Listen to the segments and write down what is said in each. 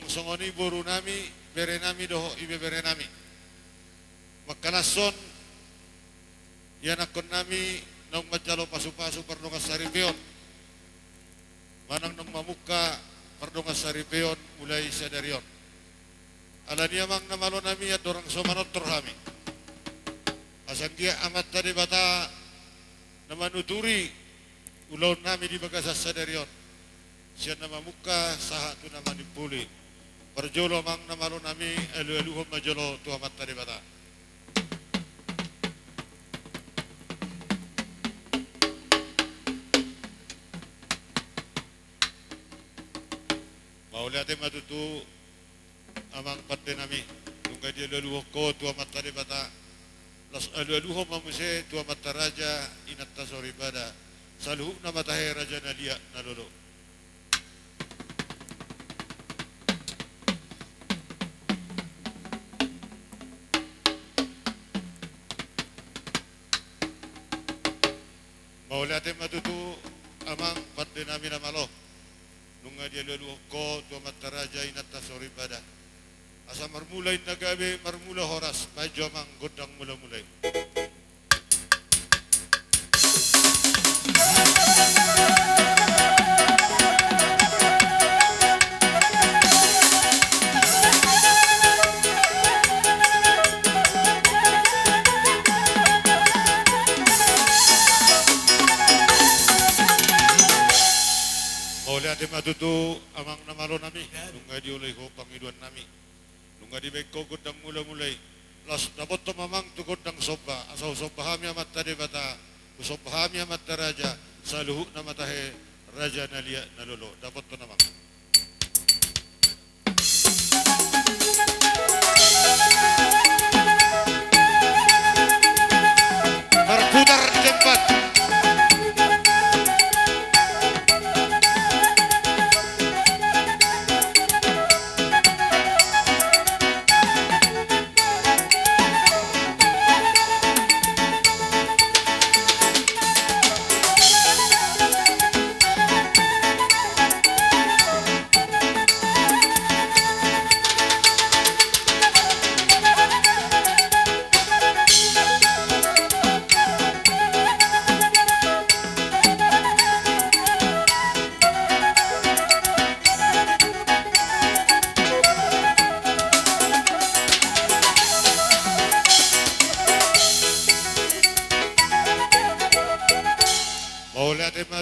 songoni boru nami bere nami doho ibe bere nami makanason yanakon nami nang majalo pasu-pasu pardonga saripeon manang nang mamuka pardonga saripeon mulai sadarion ala niamang namalo nami at dorang somanot torhami asan dia amat tadi bata namanuturi ulaw nami di bagasas sadarion siya namamuka saha tu nama dipuli perjolo mang namalo nami elu-eluhom majolo tu amat tadi bata maulate matutu amang patte nami nungka dia elu ko tu amat tadi bata las elu-eluhom mamuse tu amat raja inat tasori bada saluh nama tahe raja nalia nalolo maulate matutu amang patte nami namalo nunga dia lalu ko tu mata raja inata sori pada asa marmulai nagabe marmula horas maju amang godang mula-mulai ade matutu amang namalo nami nunga di oleh ko pangiduan nami nunga di beko godang mula-mulai las dapat to mamang tu godang soba asau sobahami amat tadi bata usobahami amat raja saluhu nama tahe raja nalia nalolo dapat to namang berputar tempat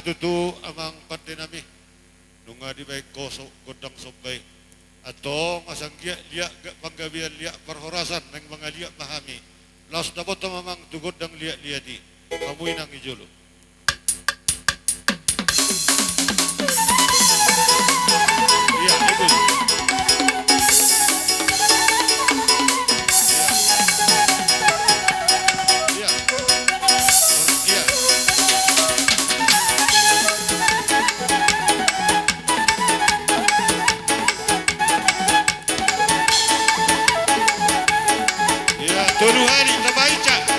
matutu amang pante nami nunga di baik kosok godang sobai atau masang liak panggabian liak perhorasan nang mga liak mahami las dapat mamang tu godang liak liadi kamu inang ijolo iya itu Tolu hari tabaika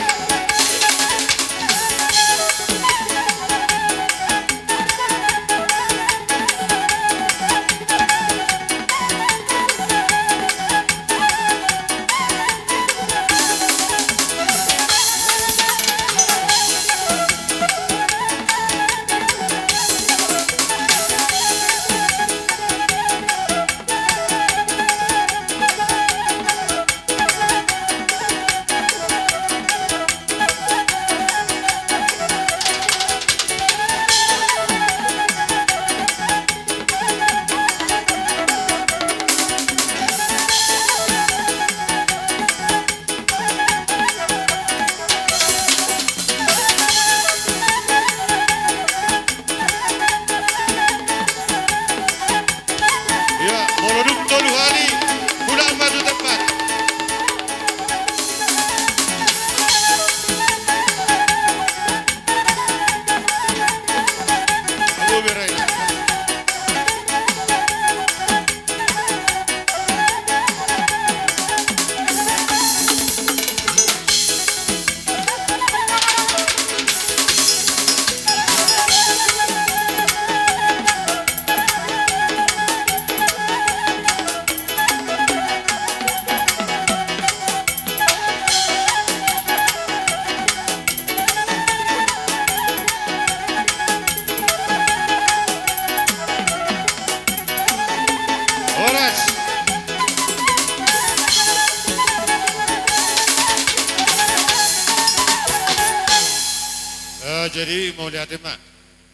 Jadi mau lihat mak,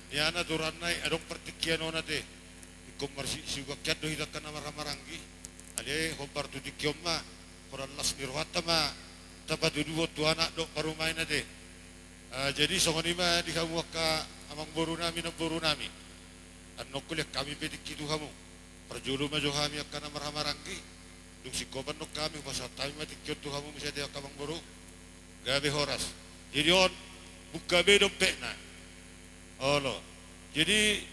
ya na duran nai adong pertikian ona te, ikomersi sugakyat do hidakan maranggi, ale hobar tu dikiom ma, koran las nirwata ma, tapaduduo tu anak do parumai na te. Jadi songoni ma di kamu ka amang boru nami na boru nami, anok kuliah kami pedik kitu kamu, perjulu ma jo kami akan maranggi, dung si koban nok kami pasal tahu ma dikiot tu kamu bisa dia kamang boru, gabe horas, jadi on buka be dompet na. Olo. Jadi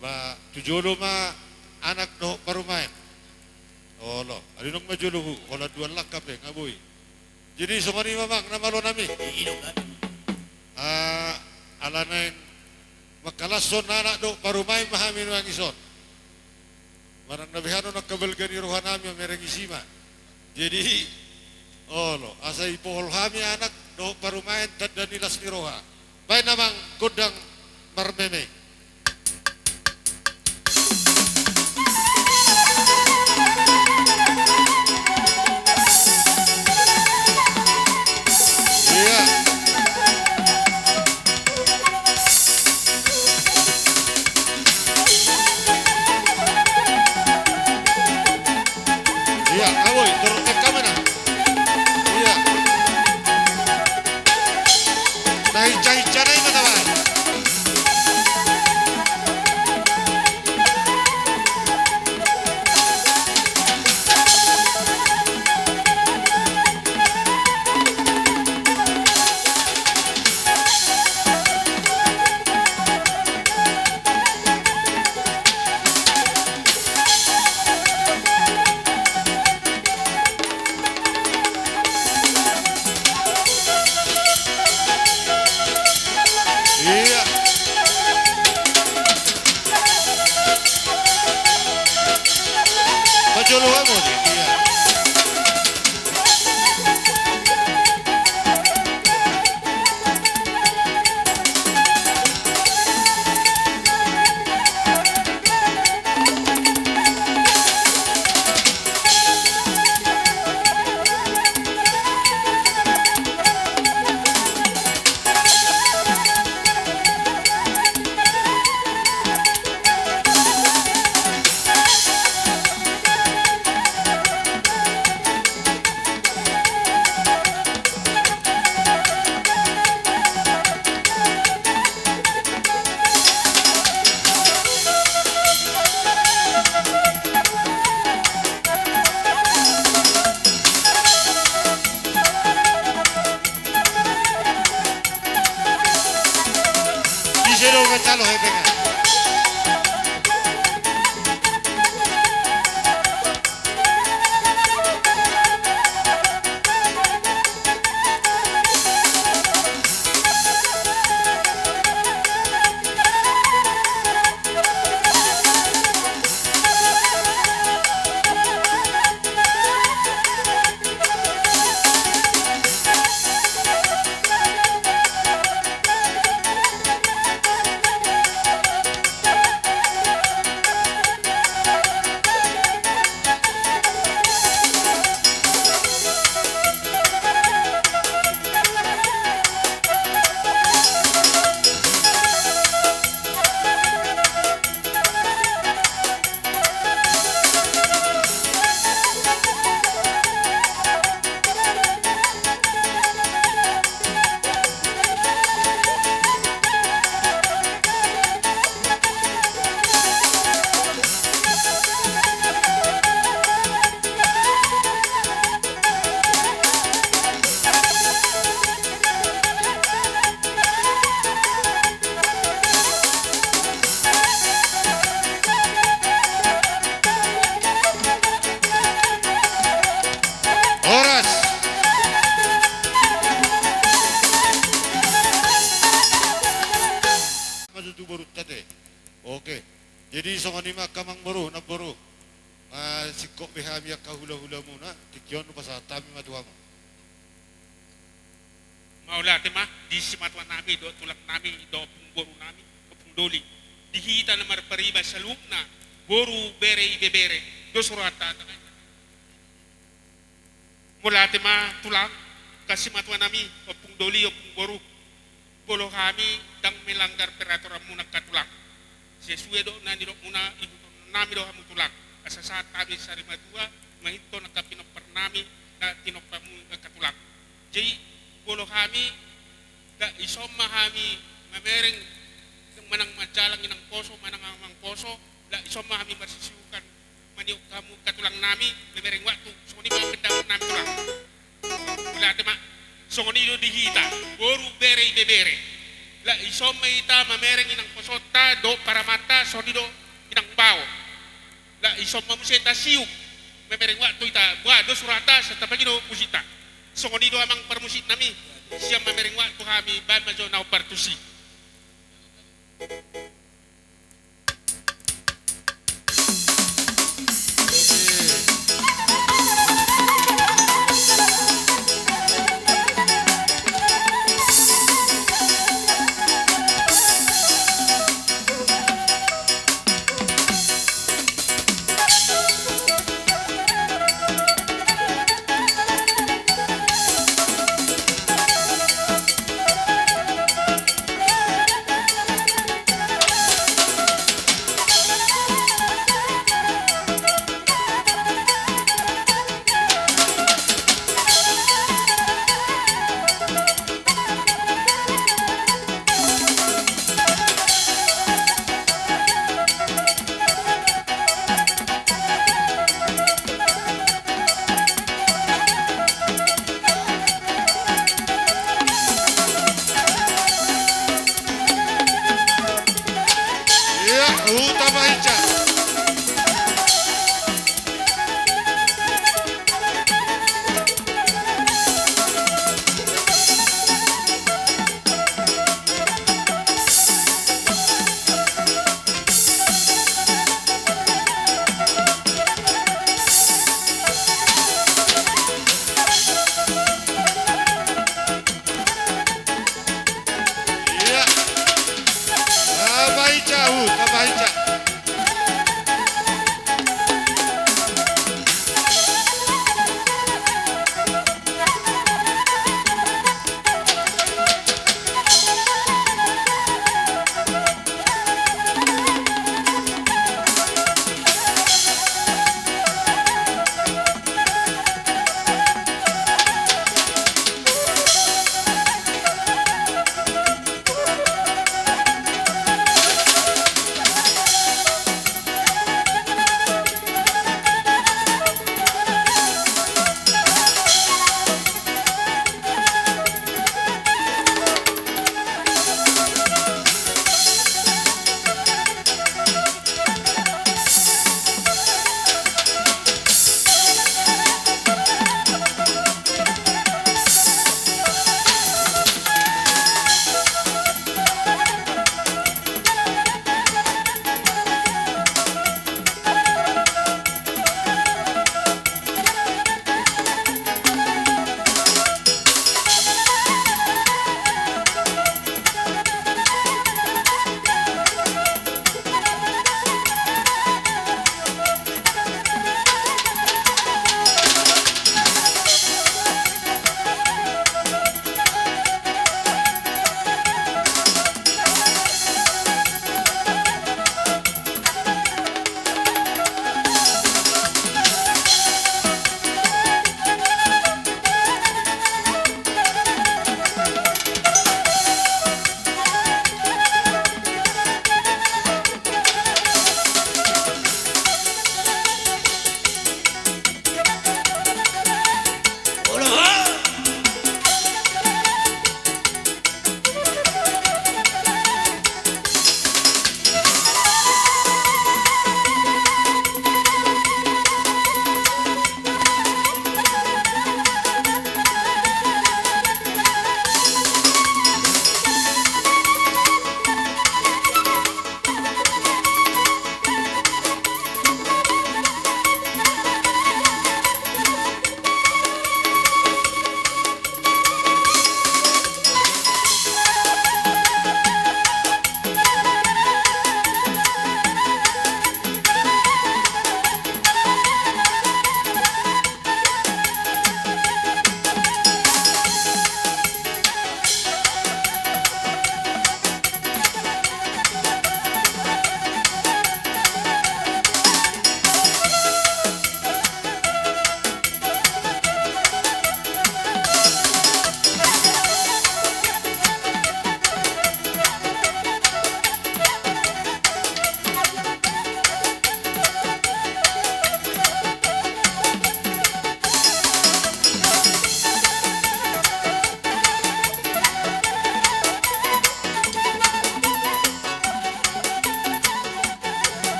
ba tujolo ma anak no parumain. Olo. Alinong majolo hu kola duan lakap ngaboy. Jadi somani mamang namalo nami. Alanain makalason anak do parumain mahamin wangison. Marang nabihano nakabelgani rohanami merengisima. Jadi olo asai pohol kami anak do parumain tanda nilas ni roha. Baik namang kodang marmeme. Iya. Iya, kawoy, turun ke kamera. Iya. Nahica-hica na yung katawan. Iya. Majolo kamu nih. Iya. Dijero kacalo hepe kan. Oke. Jadi songoni mah kamang boru na boru. Sikok behami kahula-hula muna tikion pasal tami matuama. Maula tema di simatwa nami do tulak nami do boru nami pungdoli. Dihita na marpariba sa lupna boru bere ibebere do surata. Mula tema tulak kasimatwa nami pungdoli o pungboru. polo kami dang melanggar peraturan muna katulak. Sesuai do na niro muna ibu nami do hamu tulak. Asa saat kami sa Rimadua mahito nakapinopar nami na tinopamu katulak. Jadi polo kami da isoma kami mamereng manang majalang inang poso manang amang poso da isoma kami marsisiukan maniok kamu katulang nami mamereng waktu so ni mga pendapat nami tulang. Wala tema so ni do dihita boru bere bebere la isoma ita mamereng inang posota do para mata so ni do inang bao la isoma museta siuk mamereng waktu ita buat do surata sa tapagino musita so ni do amang permusit nami siya mamereng waktu kami ban majo na partusi.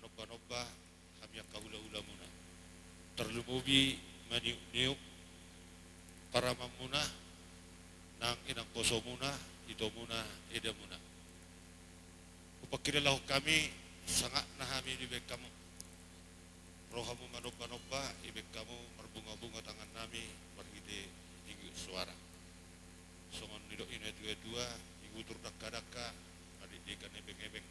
manobba-nobba kami kaula-ula muna. Terlumubi maniuk-niuk para mamuna nang inang koso muna, ito muna, ida muna. Upakilala kami sanga na kami ibig kamu. Roh kamu manobba-nobba, ibig kamu marbunga-bunga tangan nami, marhide tinggi suara. Songon nidok ina dua-dua, igutur daka-daka, madidikan ebeng-ebeng.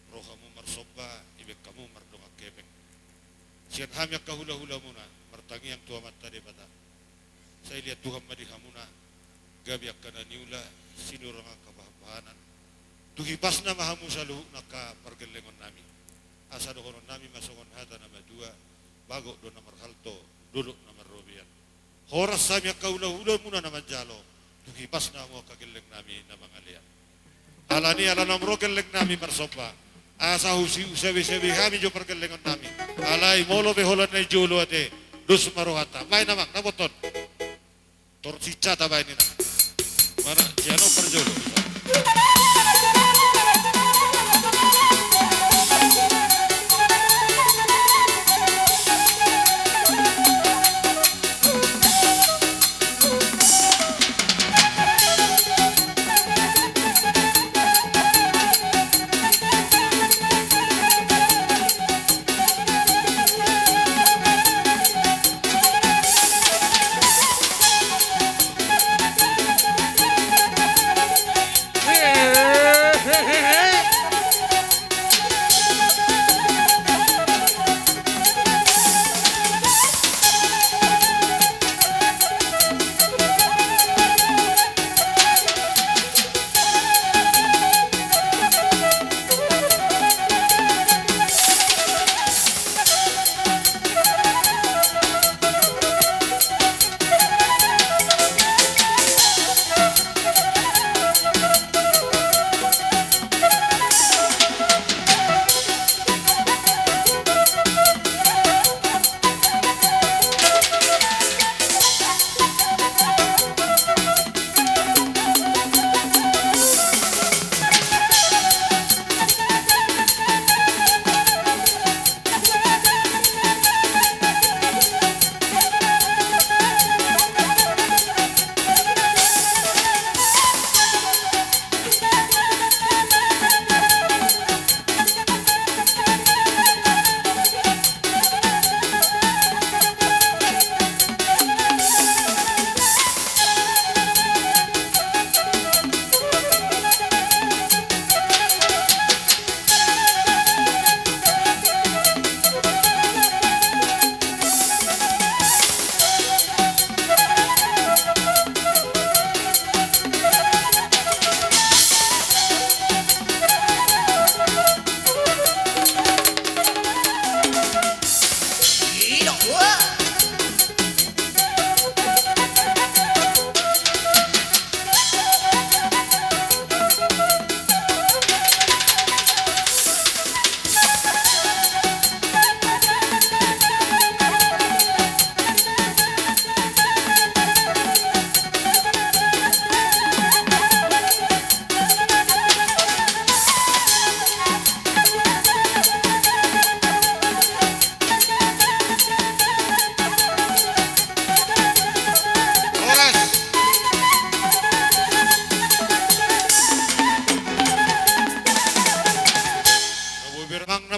Roh kamu marsobba, ibig kamu mardongak kebeng. Sian hamyak kahula-hula muna, martangi yang tua mata de bata. Saya lihat Tuhan madihamuna, gabiak kana niula, sinuranga kabahabahanan. Tuhipas na mahamu saluh naka pergelengon nami. Asa dokonon nami masongon hata nama dua, bagok do nomor halto, duduk nomor robian. Horas samyak kahula-hula muna nama jalo, tuhipas na mo kageleng nami nama ngalian. Alani ala nomro geleng nami marsopa. Asa husi usabi-sabi kami jo pergelengon nami. Alai molo beholan na jolo ate, dus marohata. May namak naboton. Torcica tabay nina. Mana jano perjolo.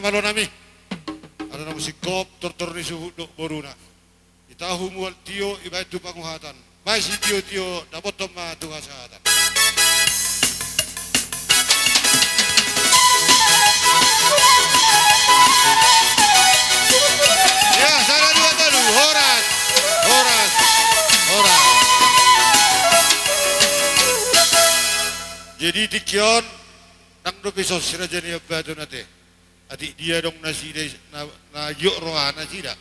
Malo nami ada na musikop tortor ni suhu do boruna itahu mual tio ibai tu panguhatan mai si tio dapotom ma tu hasatan ya sana dua talu horas jadi dikion nang do piso sirajani abadu nate adik dia dong nasi na yuk roha nasi dah.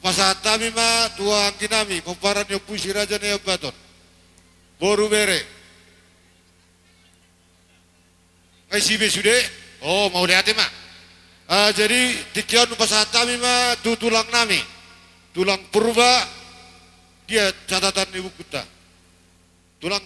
Pasata mi ma tuang kinami komparan yo puisi raja ne baton. Boru bere. Ngai sibe sude. Oh mau lihat ma. Jadi dikion pasata mi ma tulang nami. Tulang purba dia catatan ibu kita. Tulang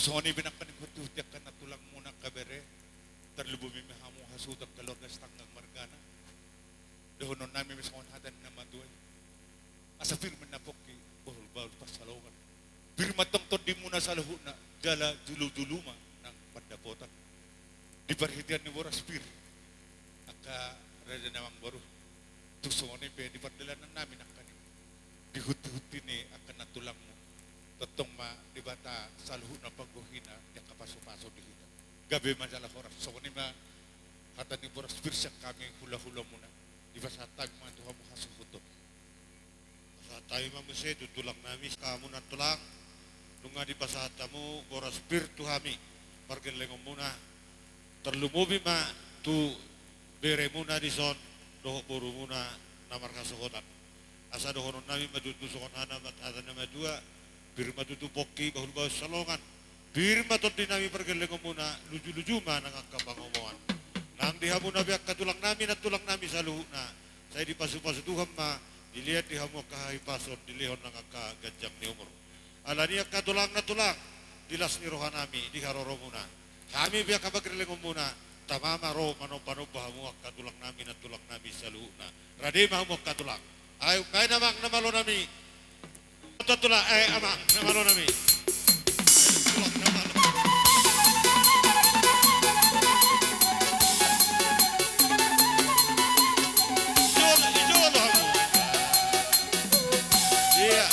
Tusoni binakpanikututi ka na tulang muna kabere. Terlubumi hamu hasutag kalorgas tanggang margana. Dohonon namin miskon hadan na maduay. Asa firman na poki bahul pasalongan. Firman tong di muna sa lahu na jala dulu-duluma ng pandapotan. Di perhatian ni Boras Pir. Aka rada namang baru. Tusoni pe di pardalanan namin ang kanin. Dihut-huti ni akan natulang mo. Totong ma di bata salhu na pagguhina yang kapaso-paso di kita. Gabi majalah horas. So ni ma hata ni Boras Pir siya kami hula-hula muna. Di ba sa tag mga tuha mo kasuhuto. Sa tayo mamusi, tutulang namin kamu na tulang. Nung nga di pa sa mo, Boras Pir tuhami. Pargelengong muna. Terlumubi ma tu bere muna di son. Doho buru muna namar kasuhutan. Asa dohonon namin madutusukon anak at ada nama dua. Birma tutupoki bahul bahul salongan. Birma tot di namin pargelengong muna. Luju-luju ma nangakapangomongan. Nang dihamu na biyak katulang namin at tulang namin sa luho na. Saya di pasu-pasu Tuhan ma. Dilihat dihamu kahahipason. Dilihon nangakagajang ni umur. Ala niya katulang na tulang. Dilas ni rohan nami. Di haroro muna. Kami biyak kapagrilengong muna. Tamama ro manopano bahamu katulang namin at tulang namin sa luho na. Radi mahamu katulang. Ayo kaya namang namalo nami. Tulang amang namalo nami. Tulang namalo. Iya.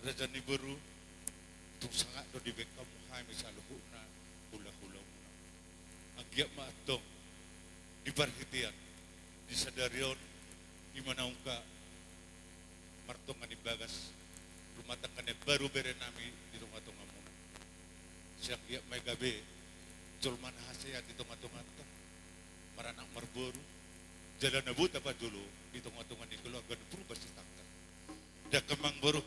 Raja ni baru tung sangat do di bekam hai misaluhu na hula-hula muna. Ang giyak maatong di parhitian di sadarion di manaung ka martong nga bagas rumatang kane baru bere nami di tunga-tunga muna. Siya giyak may gabi julman hasaya di tunga-tunga to. Maranang marboro jalan na buta pa dulu di tunga-tunga ni kulo agan berubah si tangka. Da kemang baru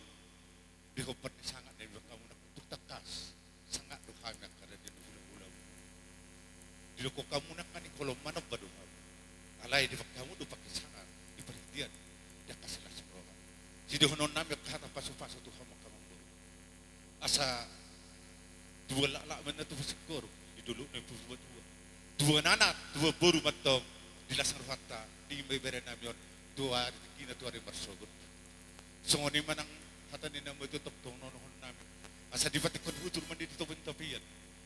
di hopar ni sangat na kamu na tuktakas sangat do kami kada di ulam-ulam. Di ko kamu na kani kolom manok ba do. Alay di kamu do pakai sangat di perhatian da kasilah semroga. Jadi honon nami kata pasu-pasu tu hama kamang baru. Asa dua lak mana tu sikor di dulu na dua dua anak dua baru matong di lasar hatta di bebere namion dua kina dua hari bersogut. Songoni manang hata ni namo itu tok tono nohon nami. Asa di pati kon hutur mandi di tobin tapian.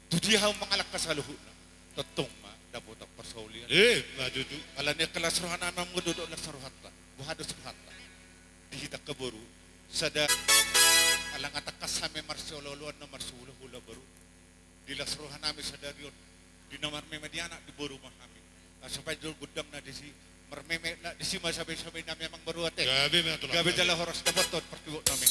Tudi ha mangalak kasaluhuna. Totong ma dapat tak persaulian. Maju tu. Ala ni kelas rohana nam duduk lasar hatta. Buhado hatta. Dihitak ke baru. Sada alang atak kasame marsololuan na marsula hula baru. Di lasar rohana mi sadarion. Di namar memediana di baru mahami. Sampai dulu gudang na di si mermeme na di si masabi-sabi na memang baru ate. Gabi mga tulak. Gabi jala horas na boton pertiwok namin.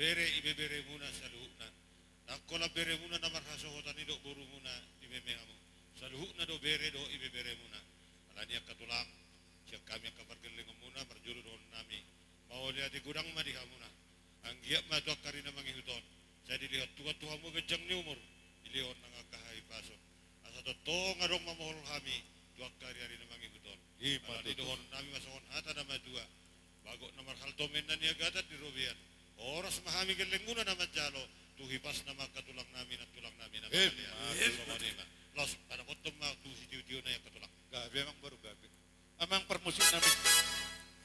bere ibebere muna sa luhukna. Nakola bere muna na marhasohotan ido buru muna imemehamu. Sa luhukna do bere do ibebere muna. Alanya katulang siya kami ang kabargaling muna marjuro doon nami. Mauli ati gudang madiha muna. Ang giyak madok kari na mangihuton. Saya dilihat tuha-tuha mo gajang ni umur. Ilihon na nga kahay pason. Asa totoo nga rong mamohol kami. Tuwag kari ari na mangihuton. Alani doon nami masakon hata na madua. Bago na marhaltomen na niya gadat di Rubian. Oras mahami galing muna na madyalo. Tuhipas na magkatulang namin at tulang namin na magkalian. So manima. Los, para ko itong tusi tiyo na yung katulang. Gabi amang baru gabi. Amang permusin namin.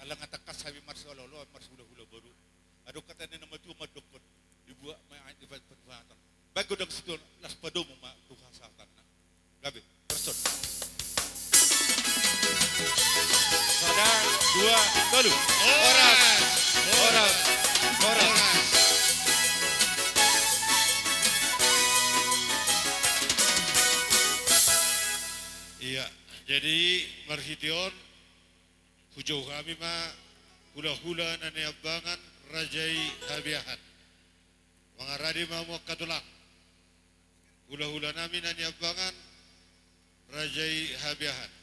Alang atakas sabi marsololo at marsula-hula baru. Ado kata na matu madukot. Dibuat may aint ibad patwatan. Bago dang situ las pado mo matuhasatan na. Gabi. Person. Sada, dua, tolu. Oras. Oras. Oras. Iya, jadi marhition hujau kami ma hula-hula na niabangan rajai habiahan. Mga radi mau katulak. Hula-hula namin na niabangan rajai habiahan.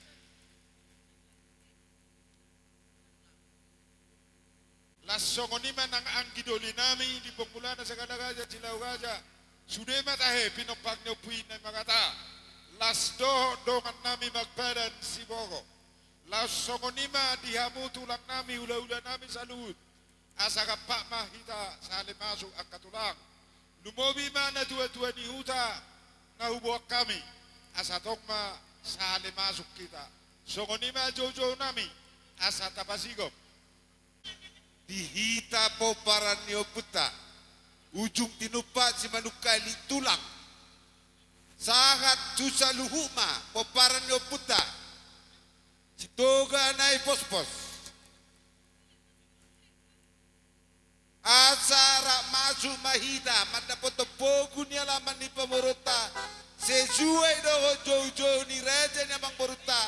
Lasongonima ng anggidoli nami di pengkulana sa kadagaja silaw gaja sudah matahe pinopag niyo puin na magata las dongan nami magpadan si Bogo lasongonima dihamu tulang nami ula-ula nami salud asa kapak mahita sa masuk ang katulang lumobi mana tua-tua ni huta na hubuak kami asa tokma sa masuk kita songonima jojo nami asa tapasigop dihita po para niyo puta ujung tinupa si manukali tulang sangat susah luhuma po para niyo puta si toga na pospos asara masuk mahida mandapot pogu ni alaman ni pemurota sesuai doho jojo ni raja ni abang boruta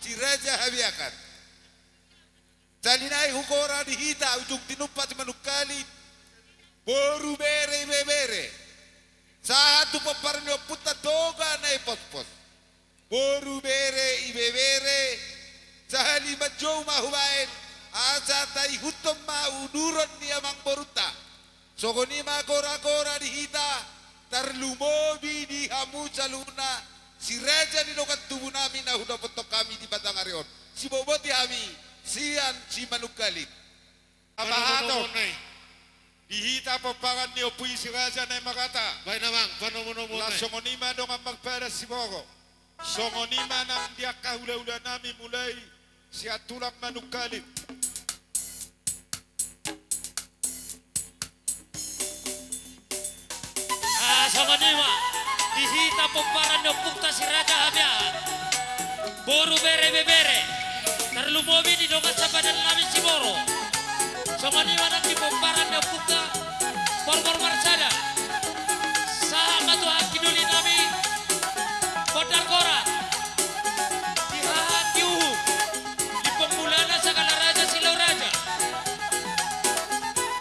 si raja habiakan Salinay hukora di hita ujung tinumpa si manukali boru bere bebere satu paparnyo puta toga na ipospos boru bere ibebere sahali majo mahubain asa tai hutom ma uduron ni amang boruta sokoni ma kora di hita tarlumobi di hamu saluna si raja ni dokat tubuh nami na huda potok kami di Batang Arion si boboti kami sian si manukalit abahato dihita papangan ni opui si raja na magata Baik namang, paano mo la songonima dong ang magpera si Bogo songonima nang dia kahula-hula nami mulai si atulang manukalit songonima dihita pamparan no pukta si raja habian boru bere bebere terlumobi di dongat sa badan namin si Boro songonima nang di pamparan no pukta por marsada sama tu hakiduli nami bodar kora dihaki uhu di pembulana sagala raja silau raja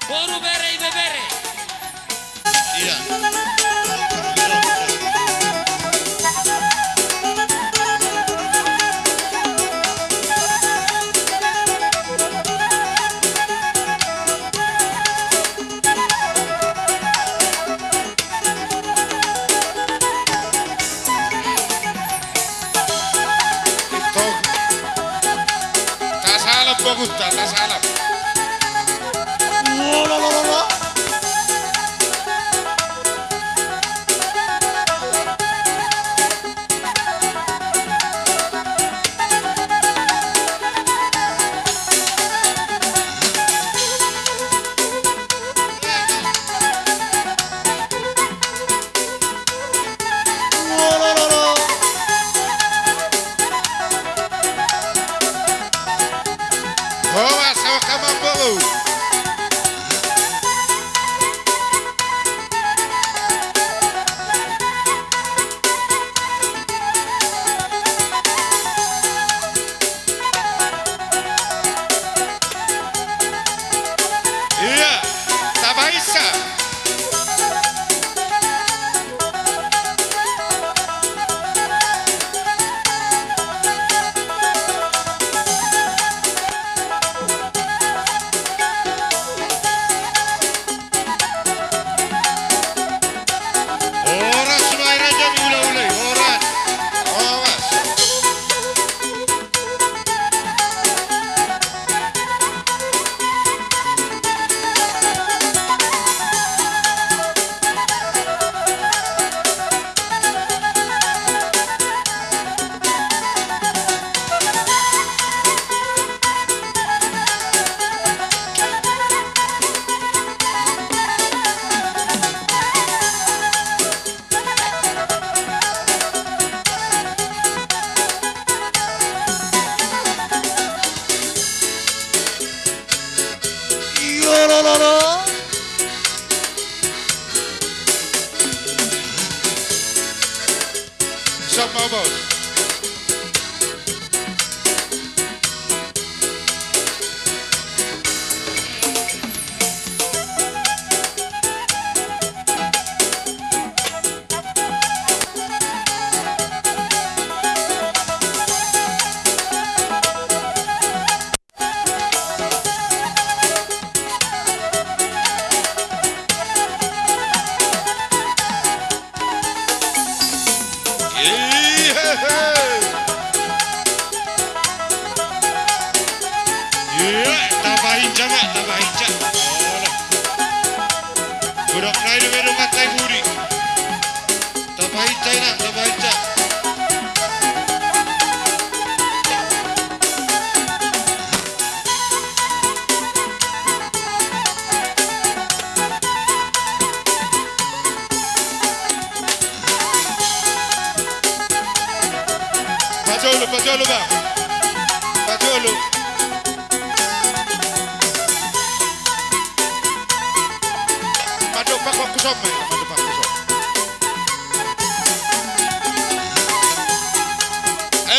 boru bere bebere Iya. tasalap bagus tasalap Bawa sama kamar baru. Iya, Tabaisa. Iya, tambahin Mak, tambahin Cak. Olah. Budak naik minum matai buri. Tambahin Cak nak, tambahin Cak. Pajolo bang, pajolo. Madu pak kusop, madu pak kusop.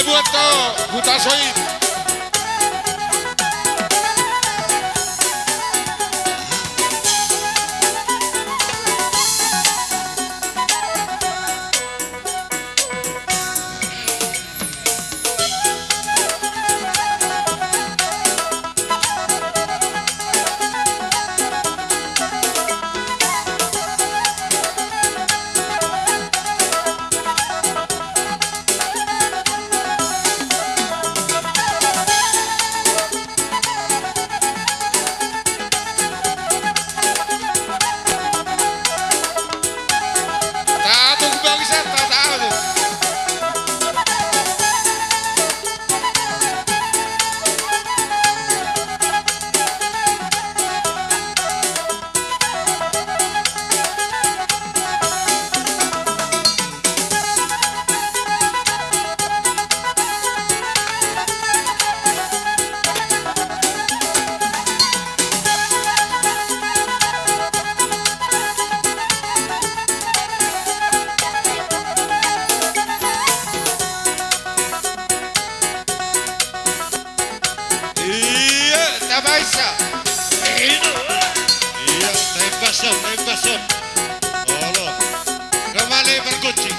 Buat to, buta soin. Naik basah. Allah. Kembali berkucing.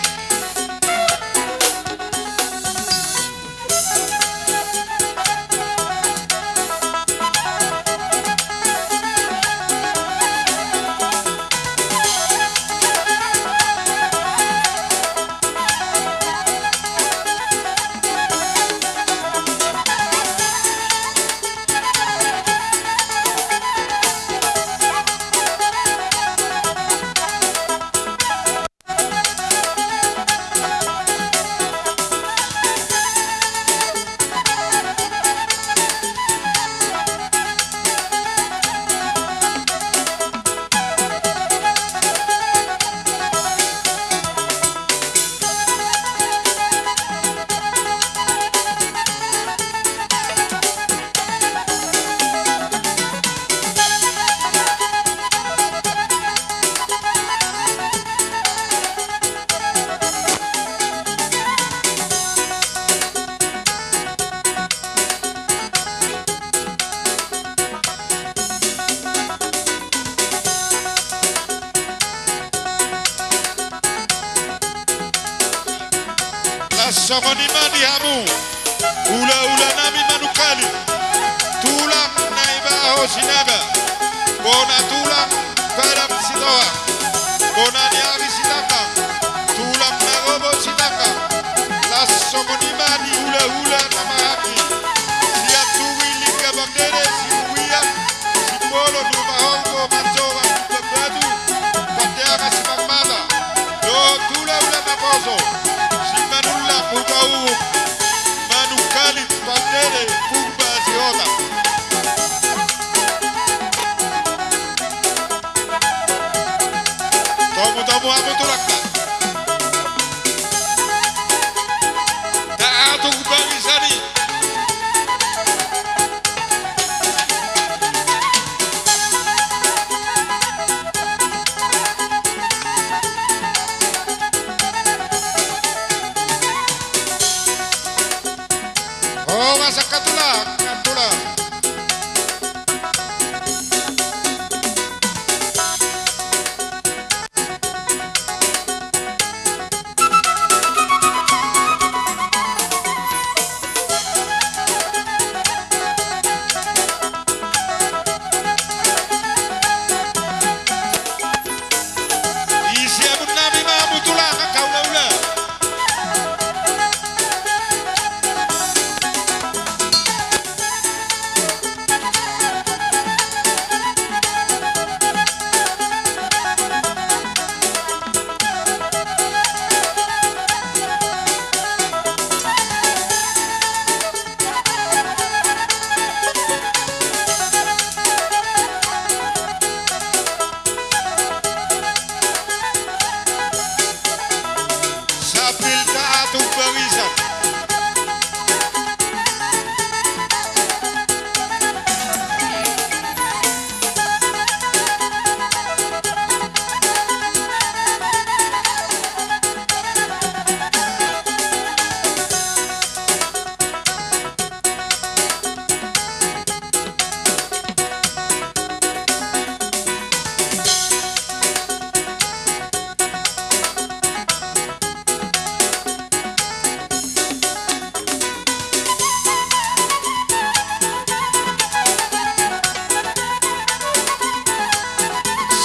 Sokonima dihamu, ula nami manukali, tulang naiba hosinaga, bona tulang barang sitoa, bona niari sitaka, tulang nagobo sitaka, las sokonima di ula nama haki, siap tuwi lika bagdere sinuia, simbolo duma hongo mancoba kubabadu, pateaga simangmata, do tula naposo. Mukau manukali pandere pumba siota. Tamu amu turakka. Taatu bangisani. Oh, masak katulang.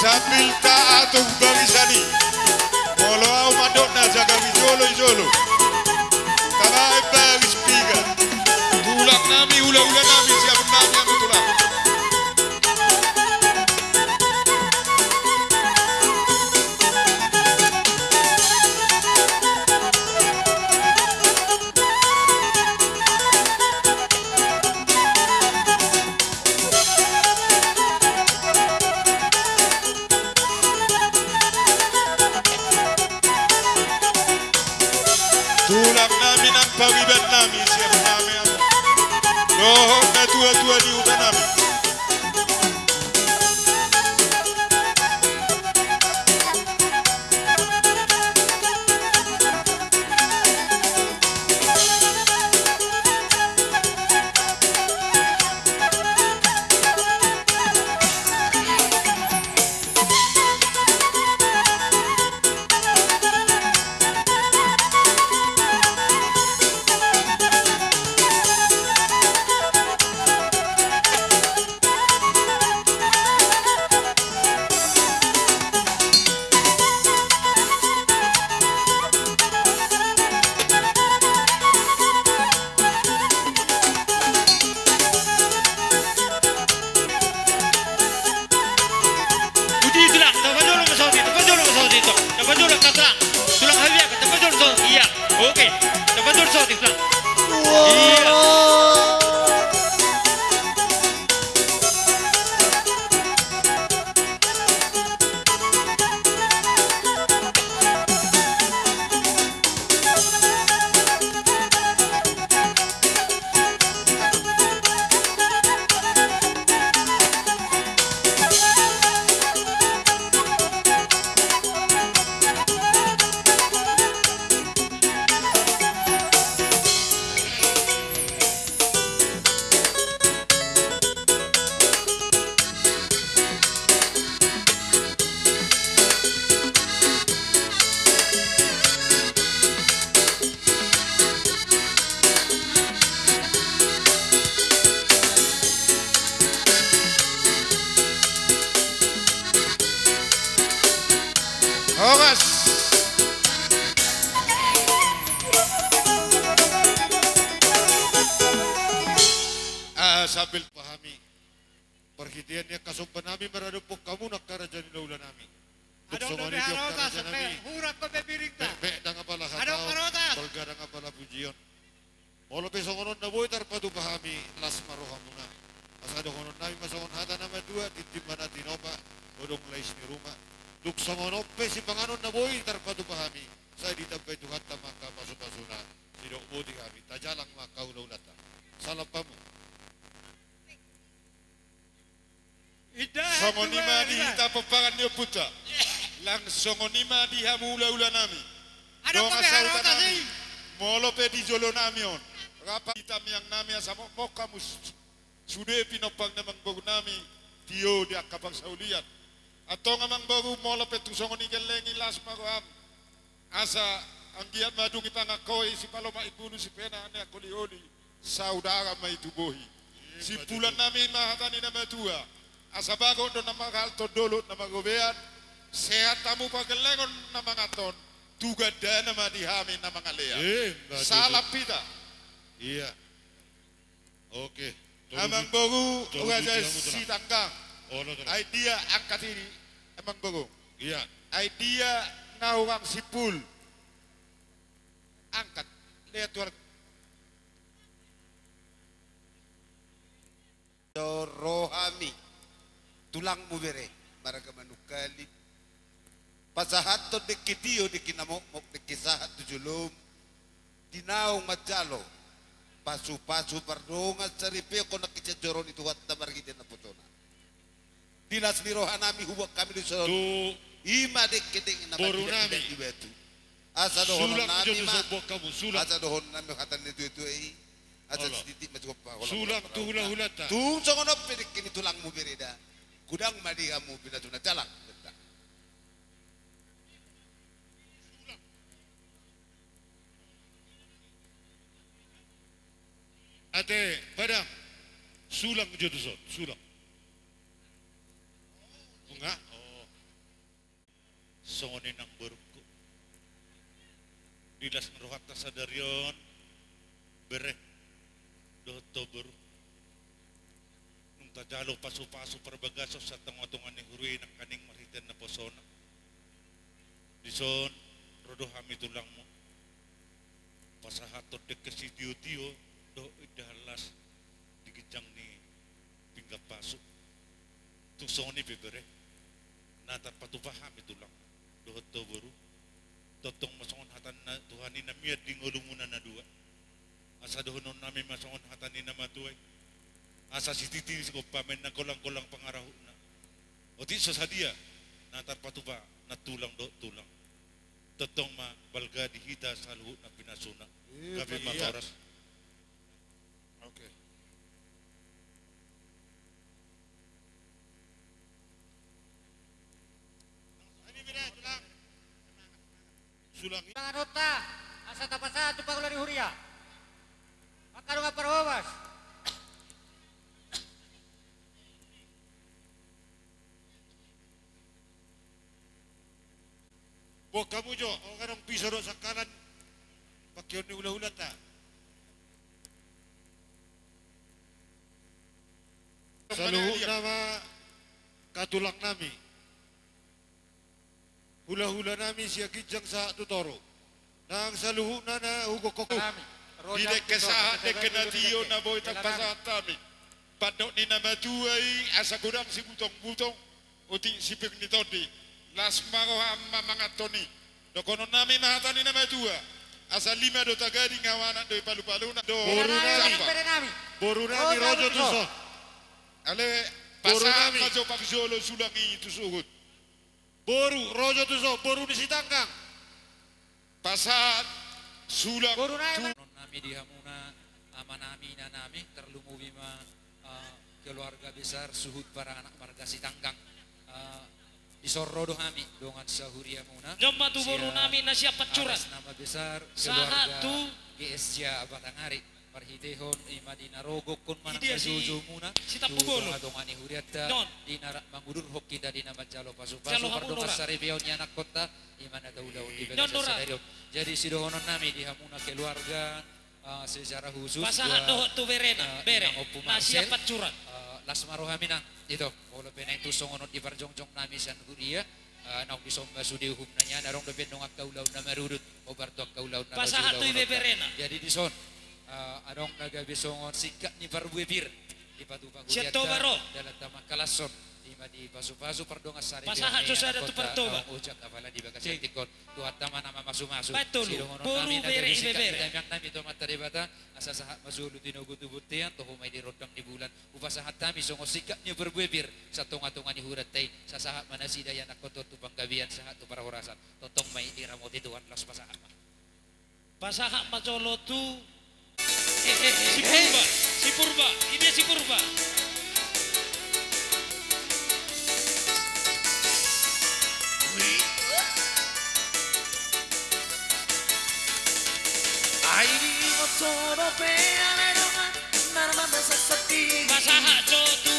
sambil taatong barisani molo au madonna jaga ijolo tarai baris piga tulak nami ula nami siap nami yang tulak tulak nami nang pariban nami siap nami yang doh na tua di utan nami Puji tulang, dapat dulu ke saudi, dapat dulu ke saudi itu, dapat dulu ke tulang habis, dapat dulu saudi, iya, oke, dapat dulu saudi tulang, iya. Oras sambil Pahami perhitian niya kasumpan nami maradupok kamu nak karajan ilaula nami. Adong Tukso dobe manidyo harotas, karajan nami. hurat ko bebiringta. Be da nga pala Adong hataw. harotas. Tolga da nga pala pujiyon. Molo pesongonon na boy tarpadu pahami las maroha muna. Asado konon nami masongon hata nama dua titimban na tinopa odong lais ni rumah. Tuksangonon pe si panganon na boy tarpadu pahami. Saya ditampay tuhat tamaka pasupasuna. Sidok bodi kami tajalang makaulaulata. Salam pamu. songonima di hita pepangan niyo puta lang songonima di hamula ula nami Adong donga ko be sauta harotas nami eh. molo pe di jolo nami on rapa hitam yang nami asamo mokamus sude pinopang namang bagu nami tio di akapang saulian atau ngamang bagu molo pe tu songoni gelengi las magoam asa anggiat madungi pangakoi si paloma ibunu si pena ane akolioli saudara mai tubohi si pulan nami mahatani nama tua asabago do nama kalto dolo nama gobean sehat tamu pagelengon nama ngaton tuga dana nama dihami nama ngalea salah pita Iya. Oke. amang bogu Tolu uga biji jay kamu si tenang. tanggang Oh, lo terang. idea angkat ini emang bogu Iya. idea ngawang sipul angkat lihat tuar rohami tulang mu bere maraga manukali pasahat to dekitiyo dikinamok mok dekisahat tujulum dinaong majalo pasu-pasu pardonga saripe ko nakicajoro itu wat tamargite na putona dinas ni rohanami huwag kami di sa Tu ima dekiting na Borunami. di betu asa dohon sulak nami jodoh ma sobok kamu sulak. asa dohon nami hatan itu asa Allah. sedikit macam apa Sulak tu hula-hulata. tung songono pedik kini tulang mu bereda kudang madi kamu bila tuna jalak Ate, padang. Sulang jodoh so, sulang. Enggak? Oh. Songonin ang buruk. Dilas meruhat sa darion berek doto buru. Nung tajalo pasu-pasu perbagaso sa tunga-tunga ni huri ng kaning maritan na posona. Dison rodo hami tulang mo. Pasahatot dek ke si dio-dio do idalas digijang ni pinggap pasu. Tusoni bebere. Natar patupahami tulang doto buru. Totong masongon hatan na Tuhani na miat di ngulumunan na dua. Asa dohonon namin masongon hatan ni na matuay. Asa si titi ko pamen na kolang-kolang pangaraho na. O di sa dia natar patupa na tulang do tulang. Totong ma balga dihita sa luhut na pinasuna. Kabe matoras. Okay. Ani bida tulang. Sulangi. Mga nota, asa tapasa ito pa ni Huria. Makano nga parwawas. Huwag kamu jo, o kanong piso ro sa kanan. Pakyon ni hula-hula ta. Sa luhut na katulang nami. Hula-hula nami siya kijang sa tutoro. Nang sa luhut na hugok koko. Dile kesahat de kenatio na boy tagpasatami. Padok ni na matuay asa kurang si butong-butong uti si pignitodi. Las maro amma mga toni. Dokono nami mahatani na matua. Asa lima do tagadi ngawana do palu-palu na do. Boru nami. Boru nami rojo tuso. Ale Boru pasah nami. majo pakjolo sulangi tusugut. Boru rojo tuso. Boru di sitanggang. Pasat sulang Boru na Non nami dihamuna amanami na nami terlumuwi ma keluarga besar suhud para anak marga Sitanggang disorrodo kami dengan sahuria muna Jomma tu boru nami na siya patsuran. atas nama besar Saha keluarga tu GSJ Batangari parhitehon imadina rogok kun manang Ide si suju muna Sita Pubolo. adongani huriata Non. dinara mangudur hokki da dina majalo pasu Jalo pasu pardonga hamunora. sarebeon anak kota imana daulaun di Non, bagasa Nora. sadarion. Jadi sidohonon nami dihamuna keluarga secara khusus pasangan gua, doh tu berena bere Inang Opu na siya Marcel, patsuran. Lasmaro hamina itu kalau pena itu songonot di parjongjong nami san huria naung di somba sudi hukum nanya narong do benong akaulau na marurut obarto akaulau na Pasaha tu ibe berena. jadi di son adong naga besongon sikak ni parbuebir di patu Siya paguriat tobaro. dalam tama kalason di pasu-pasu pardonga sari Pasaha tu sada tu partoba. ujak apala di bagas tikon tuat tama nama masu-masu Betul. Sidongonon Boru nami naga bere, bisikat ibe bere. di damyak nami to matari bata asa sahat mazulu tinogu tubutian toh may di rodang di bulan upasahat tami songo sikapnya berbuebir sa tunga-tunga ni hurat tay sa sahat manasida yan ako to tupang gabian sahat tu para horasan totong may iramot ituan las pasahat Pasaha macolo tu si Purba ini si Purba. Pasaha jo tu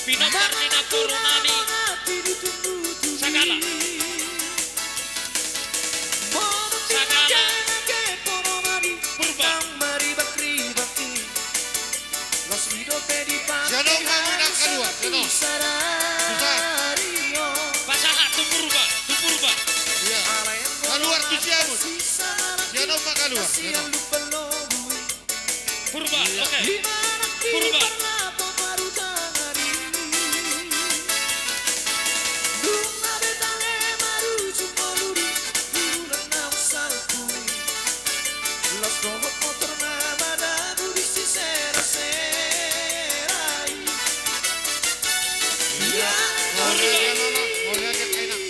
pinokar ni na puro nami sagala Purba. Siano kamu nak keluar. Siano. Susah. Pasaha tu Purba. Iya. Keluar tu siamo. Siano pak keluar. Siano. Purba, oke. Purba. Korea mama. Korea kan enak.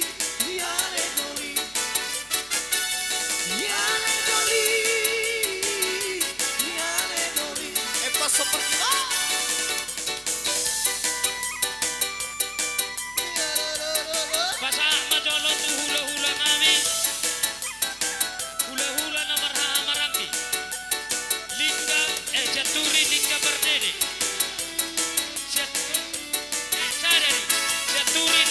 Pasaha macolo tu hula-hula nami. Hula-hula na marhaha marangi. Lingga, jaturi lingga berdede. Sadari, jaturi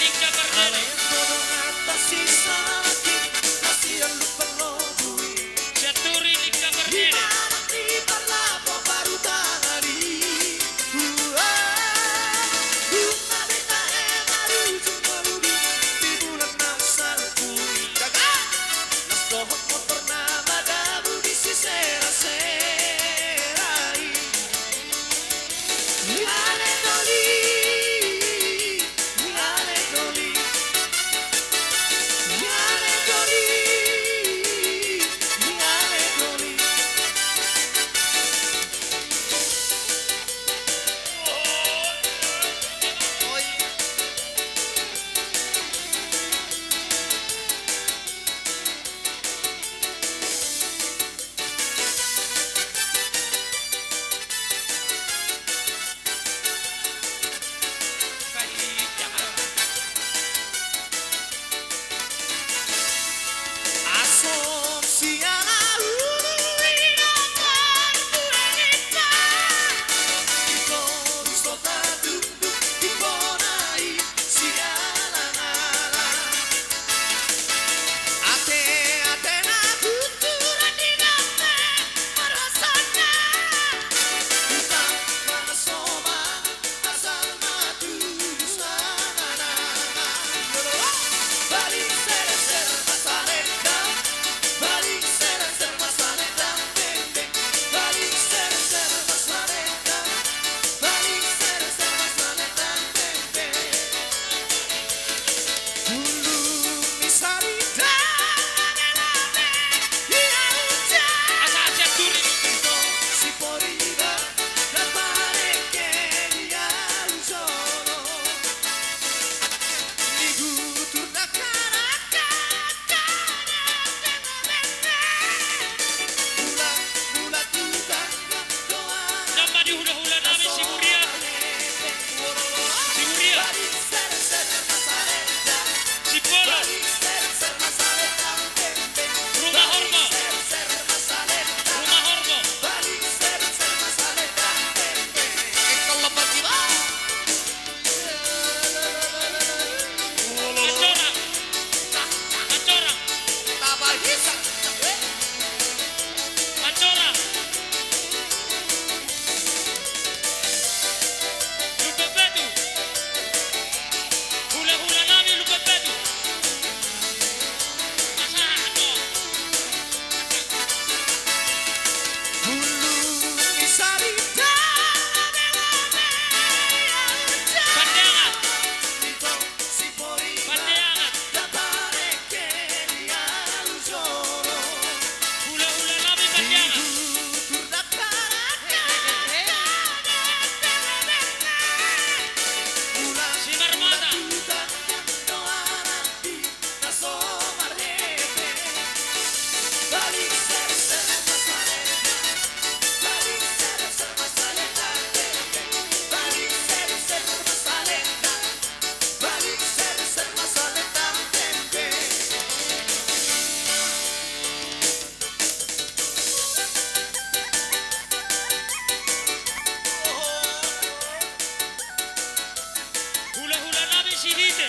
Sihite.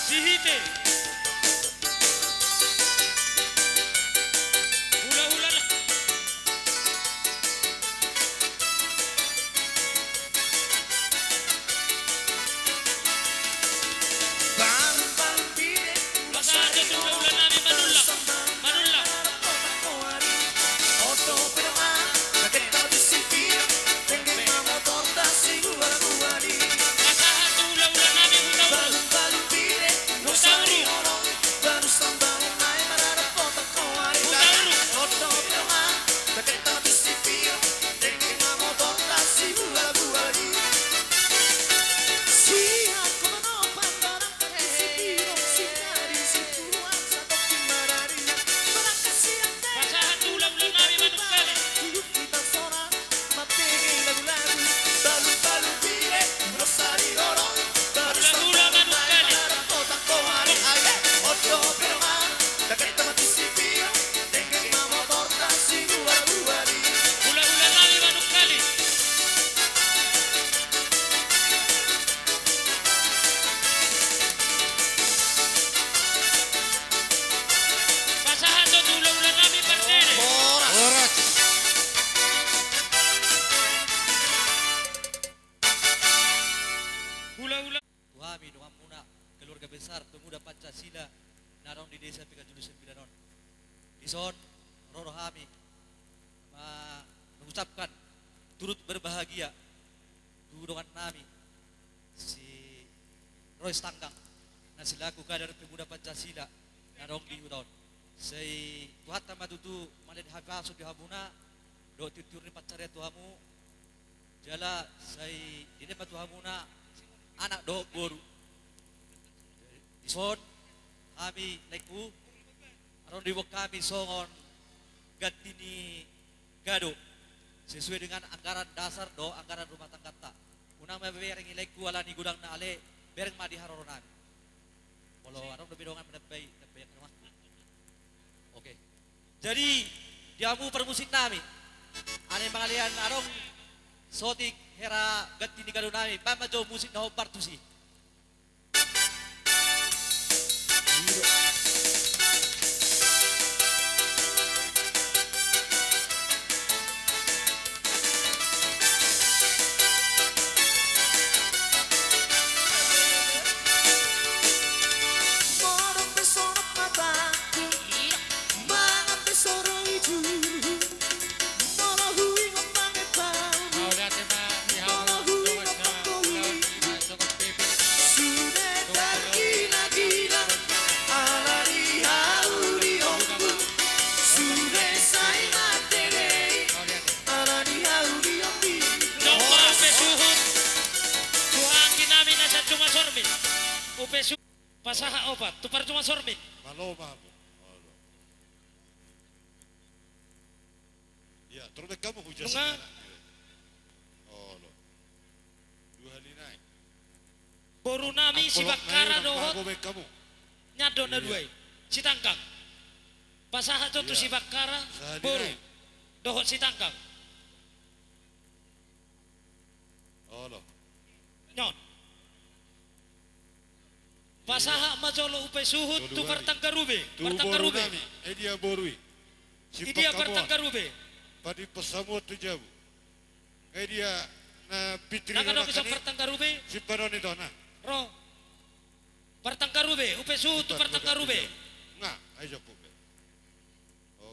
Sihite. Hula-hula na. Basahan dyan hula-hula namin Manula. Manula. Basahan to hula-hula namin Hutauro. Hutauro. Basahan to hula-hula namin Manukkali. Hula-hula Manukkali. Hula-hula namin Manukkali. Basahan to hula-hula namin Bardere. Oras. Hula-hula. Kami doang muna keluarga besar pemuda Pancasila narong di desa Pekajulusan Bidanon. Ison roro kami mengucapkan turut berbahagia tudongan nami si Roy Stanggang na selaku kader pemuda Pancasila narong di udon. Say tuhat na matutu manid hapaso di habuna do titur ni pacarya tuhamu jala say dine matuhamuna anak do boru. Ison kami laiku aron diwak kami songon ganti ni gado sesuai dengan anggaran dasar do anggaran rumah tangga ta. Unang mabereng ilaiku ala ni gudang na ale bereng madi haroronami. Kalau aron lebih dongan menepay rumah. Oke. Jadi diamu permusik nami. Ane mangalian arong sotik hera ganti ni gado nami pamajo musik na partusi. Upesu pasaha opat tupar cuma sormin. Maloma mo. Olo. Ya, terus kamu hujan Bunga. sekarang. Olo. Dua halinay. Boru nami si Bakara dohot Bago kamu. nyado na duay. Si Tangkang. Pasaha jotu si Bakara Sahadi boru nay. dohot si Tangkang. Olo. Nyon. Pasaha majolo upe suhut tu partangkarube. Tu boru nami. Dia borui. Si Idia Pakamuan. partangkarube. Padi pesamut tu jabu. Dia na pitri Nakano na kisah kani. partangkarube. Si Paroni dona. Ro. Partangkarube upe suhut tu partangkarube. Nga, ayo po.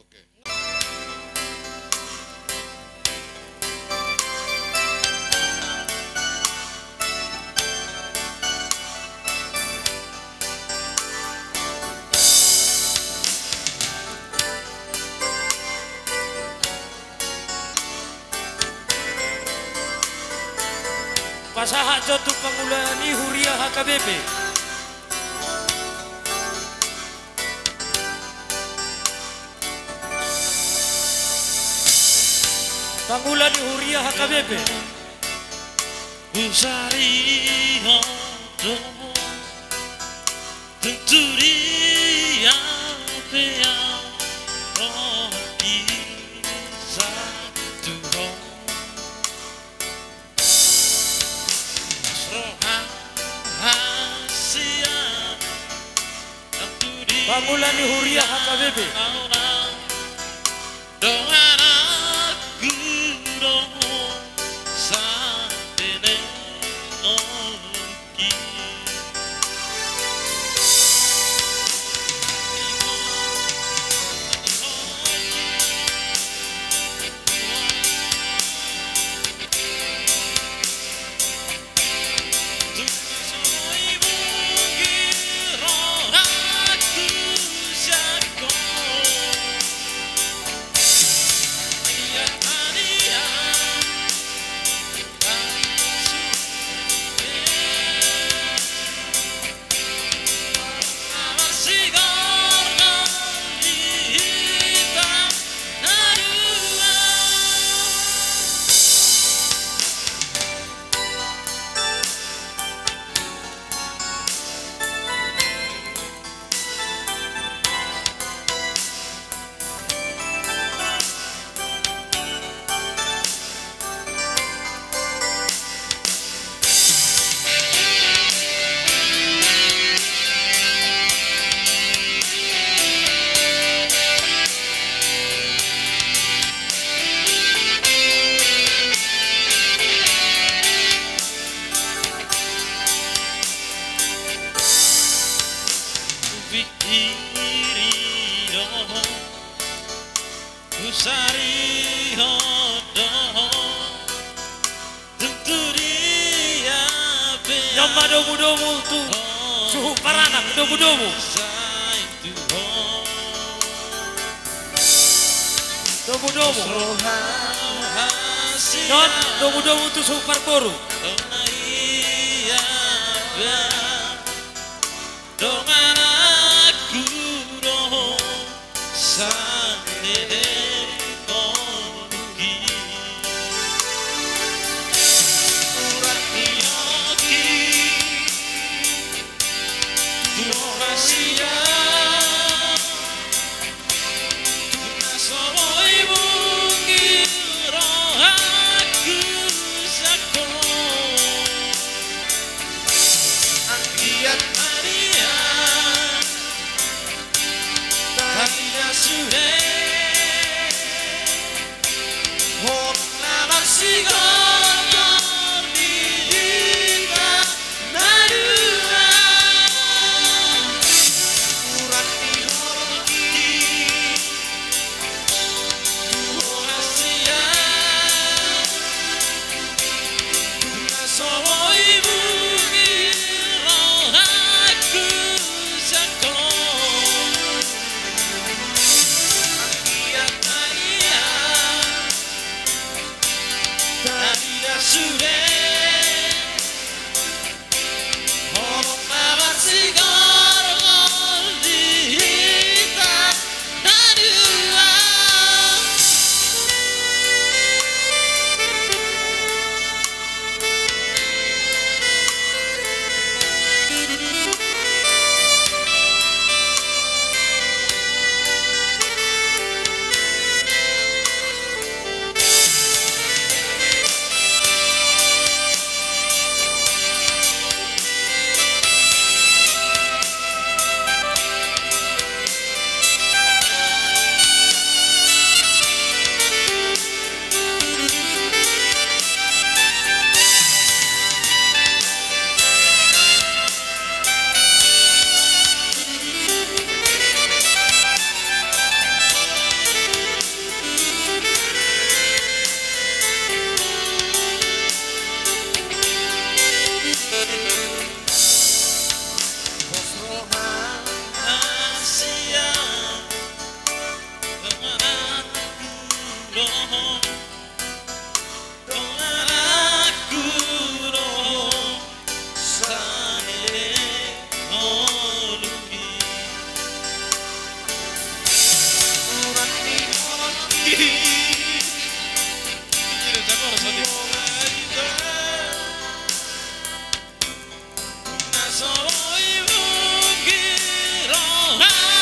Oke. Pasaha jotu pangulani Huria HKBP. Pangulani Huria HKBP. Usari hoto Tenturi apea Roki satu hong Asroha Bangulan ni Huria HKBP. Dengan aku doh satene oki. Sari hodo tentu dia Yang madomu-domu tu suhu paranak domu-domu. Domu-domu. Non domu-domu tu suhu parboru. Dengan aku doh satene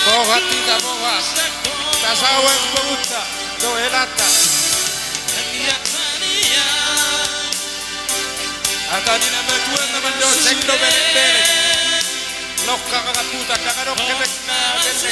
Bohatita bohat, tasawa kubuta, doelata. Atani nama Tuhan nama do sekdo bere. Lokka kakaputa, kakadok kebek na bere.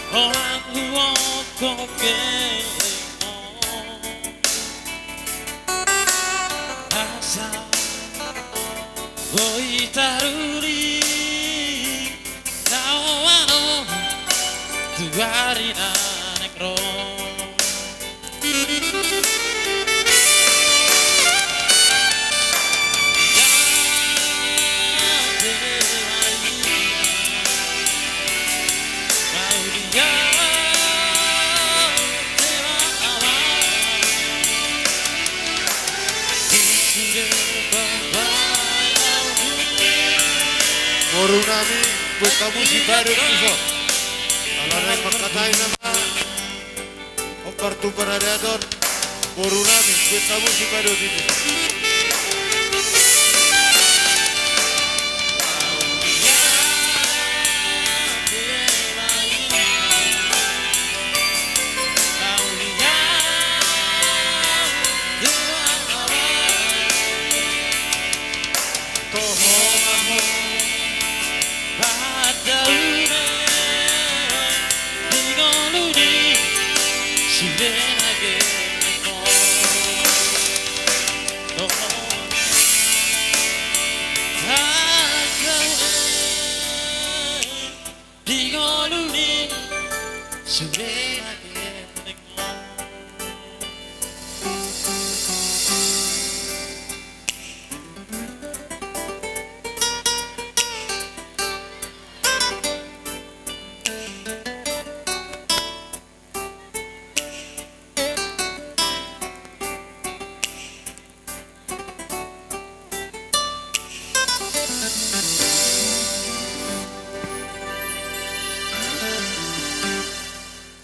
Orang luar kau asa oi taruri nawano tuari na nekro Moro nami buat kamu si baru iso. Kalau ada yang mengkatain nama Opertu Beradator, moro nami buat kamu si baru ini.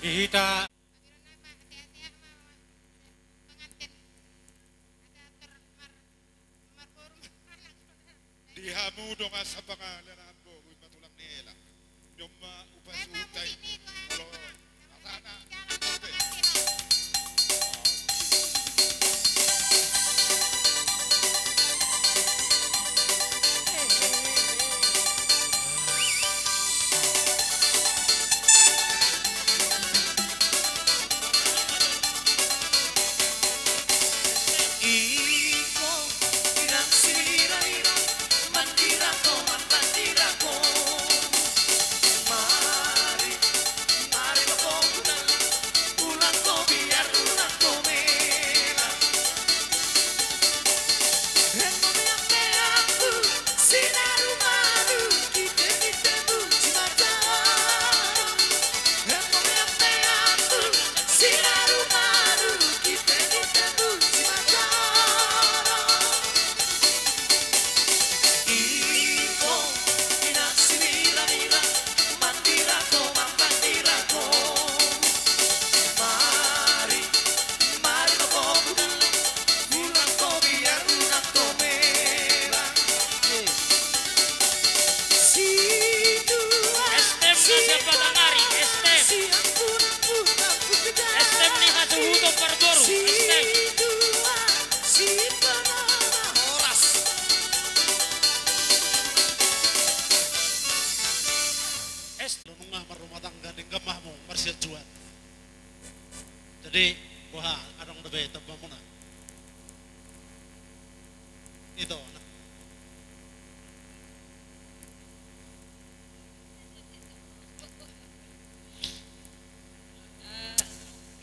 Kita Dihamu dong sa pangalan ko, uy matulang nila. Yung upasutay. Lo, atana. Jadi, wah, adong debe tebak muna. Itu.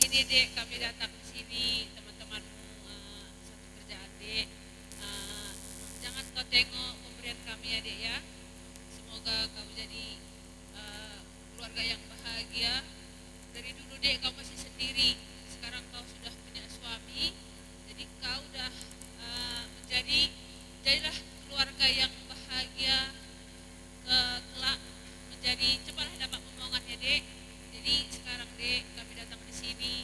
Ini dek, kami datang ke sini, teman-temanmu satu kerjaan dek. Jangan kau tengok pemberian kami ya dek ya. Semoga kau jadi keluarga yang bahagia. Dari dulu dek kau masih sendiri, sekarang kau sudah punya suami, jadi kau udah jadilah keluarga yang bahagia kelak menjadi cepatlah dapat momongannya dek. Jadi sekarang dek kami datang di sini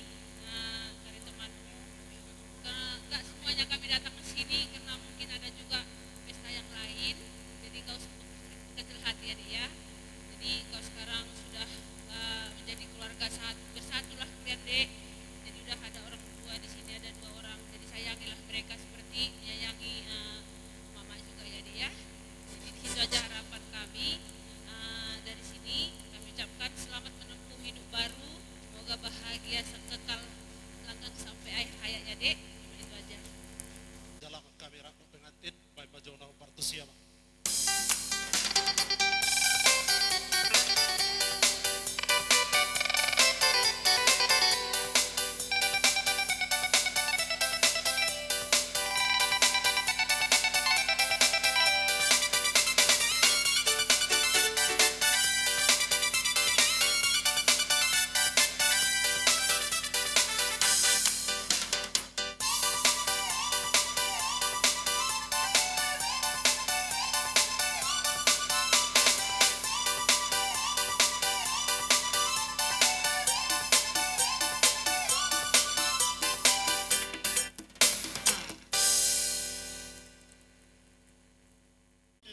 dari temanmu. Enggak semuanya kami datang ke sini karena mungkin ada juga pesta yang lain. Jadi kau kecil hati ya dek ya. Jadi kau sekarang sudah menjadi keluarga bersatulah kalian dek. Jadi udah ada orang tua di sini, ada 2 orang. Jadi sayangilah mereka seperti menyayangi mama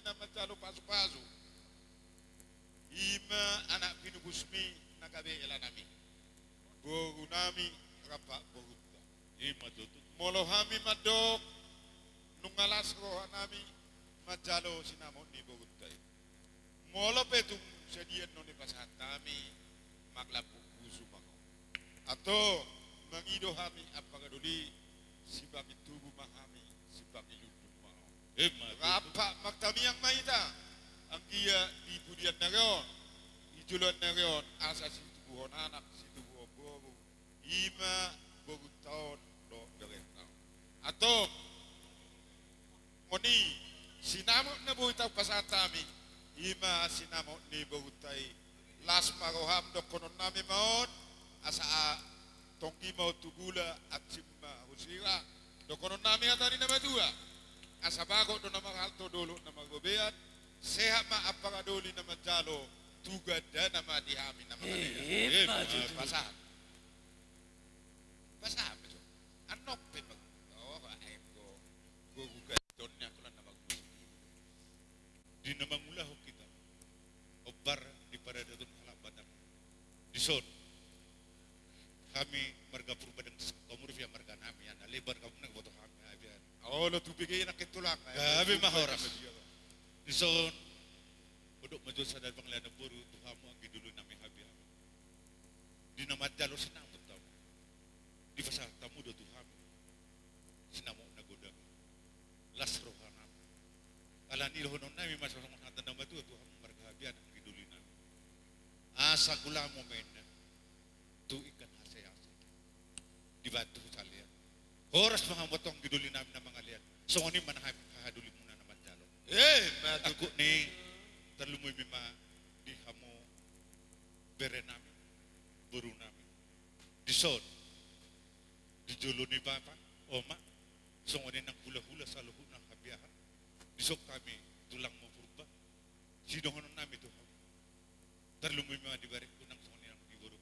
na majalo pasu-pasu. Ima anak pinugusmi nagabela nami. Bogu nami rapa boguta. Ima tutu. Molo hami madok nungalas roha nami majalo sinamon ni boguta. Molo petung sedian noni pasatami maglapu kusu mako. Atau mengido hami apagaduli sibagi tubuh mahami sibagi yudu mako. Ima tutu. Rapa magtami ang maita ang dia di budian nagon ijulan nagon asa si tubuhon anak si tubuhon bogu ima bogu taon do garet taon atau ngoni sinamo na buhitaw pasatami ima sinamo ni bogu tay las maroham do konon nami maon asa tongki mau tugula at simma husira do konon nami atani na madua asa bago do na mahalto dolo na magbebean sehat ma apagadoli na majalo tugad na madihami na magalaya. Pasah. Pasah betul. Anok pe mag. Oh, ay ko gugugat don niya ko lang na magbusi. Di namang ulah kita. Obar di parada doon halabadan. Di son. Kami marga purbadang komurfia marga nami yan. Alibar kamu nagboto kami. Oh, lo tubigay na kitulak. Gabi mahoras. Di son. Udok maju sa dalbang lana buru tuhamu ang gidulo nami habi. Di namadalo sinamot tao. Di pasal tamu do tuhamu. Sinamo nagodang. Las rohanam. Ala nilohonon nami masasong hatan na matu tuhamu margahabian ang gidulo nami. Asa kula mo men. Tu ikan hasayasa. Di batu salian. Horas mga motong gidulo nami na mga lian. So ni manaham kahaduli muna na madalo. Aku ni terlumui mima di hamo bere nami buru nami di son di jolo ni bapa oma songone nang hula-hula sa luhu ng habiyahan di sok kami tulang mo purba sidohonon nami to terlumui mima di bare kunang songone nang di buru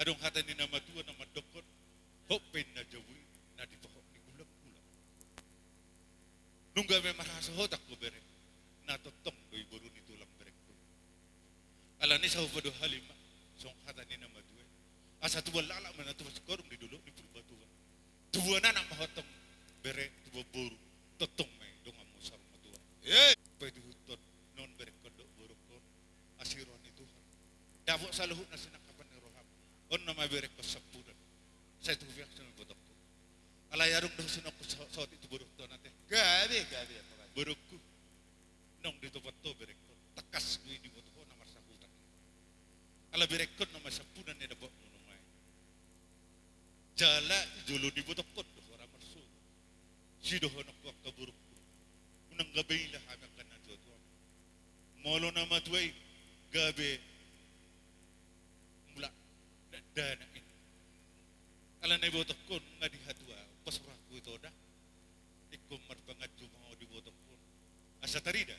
adong hatan ni na matua na madokon hopen na jawi na di pokok ni kulang-kulang nungga me marasa hodak ko bere natotong doy buru ni tulang berekto. Ala ni sa hubado halima, song hata ni na maduwe. Asa tuwa lala man atuwa sikorum di dulo ni purba tuwa. Tuwa na nak mahotong bere tuwa buru totong may dong amo sa maduwa. Pwede hutot non berekto do buru kon asiro ni Tuhan. Davo sa luhut na sinakapan ni Roham. On na maberekto sa pudan. Sa ito biyak sa botok ko. Ala yarong daw sinako sa ito buru to natin. Gabi. Burukku. Nong dito pato berekon takas gue di boto na marsakutan ala berekon na masapunan ni dabo nunumay jala julu di boto kon do ora marsu sido hono ko kaburuk unang gabi la hamak kana jodo molo na matway gabi mula dana ala na boto kon nga di hatwa pasura ko ito da ikum marbangat jumo di boto kon asa tarida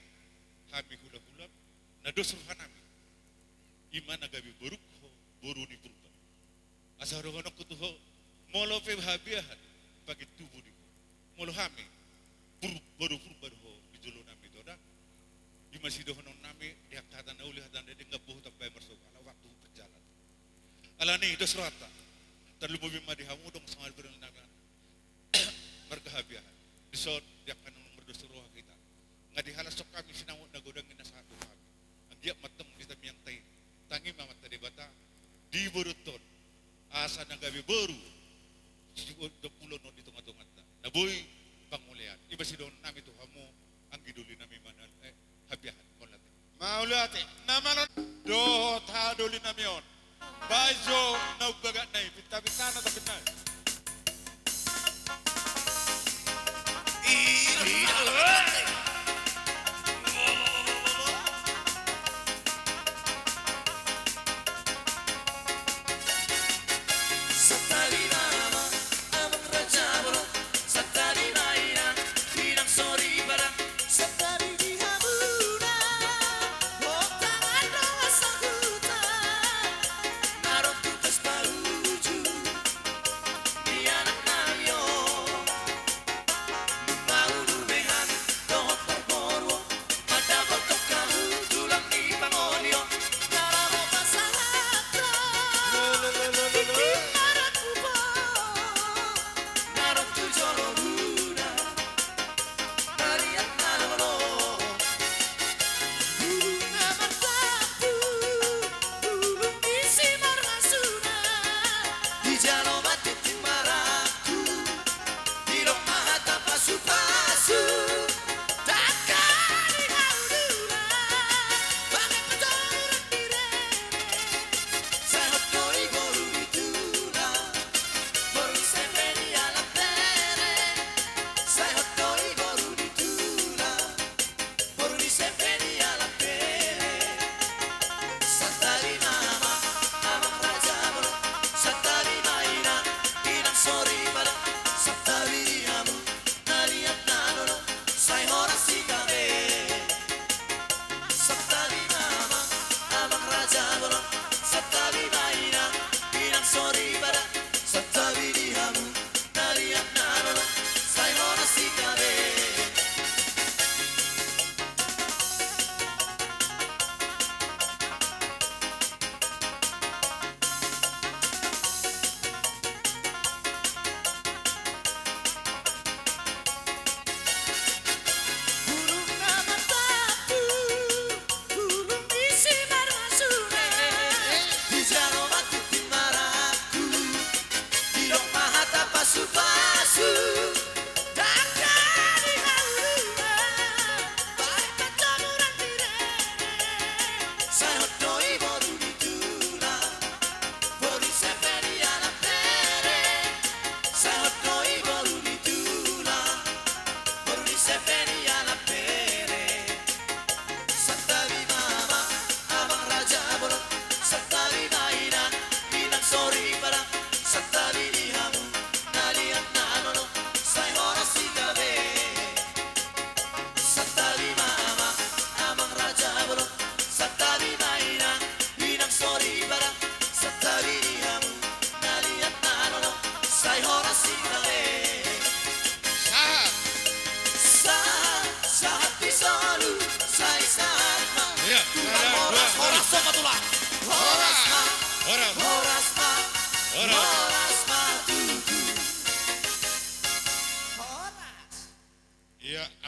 kami hula-hula na dosurhan namin ima nagabi buruk ho buru ni purba asa rohanok kutuho molo pe habiahan pagi tubuh di molo hami buru purba ho bijulo nami toda di masih dohonon nami diak hatan na uli hatan de nga buh tampay marsuk ala waktu berjalan ala ni dosrata terlumbi ma di hamudong sangal bereng nagan marga habiahan disod diak kanang berdosroha kita nga dihalasok kami sinawot na godangin na sa ato kami. Ang diyak matong di tamiyang tay. Tangi mamata di bata. Di buruton. Asa na gabi buru. Siguro do pulo no dito nga tungat na. Naboy pangulian. Iba si doon namin to hamo ang giduli namin manal. Habiyahan. Maulate. Maulate. Naman do haduli namion. Baizo na ubagat na pita-pita na tapit na.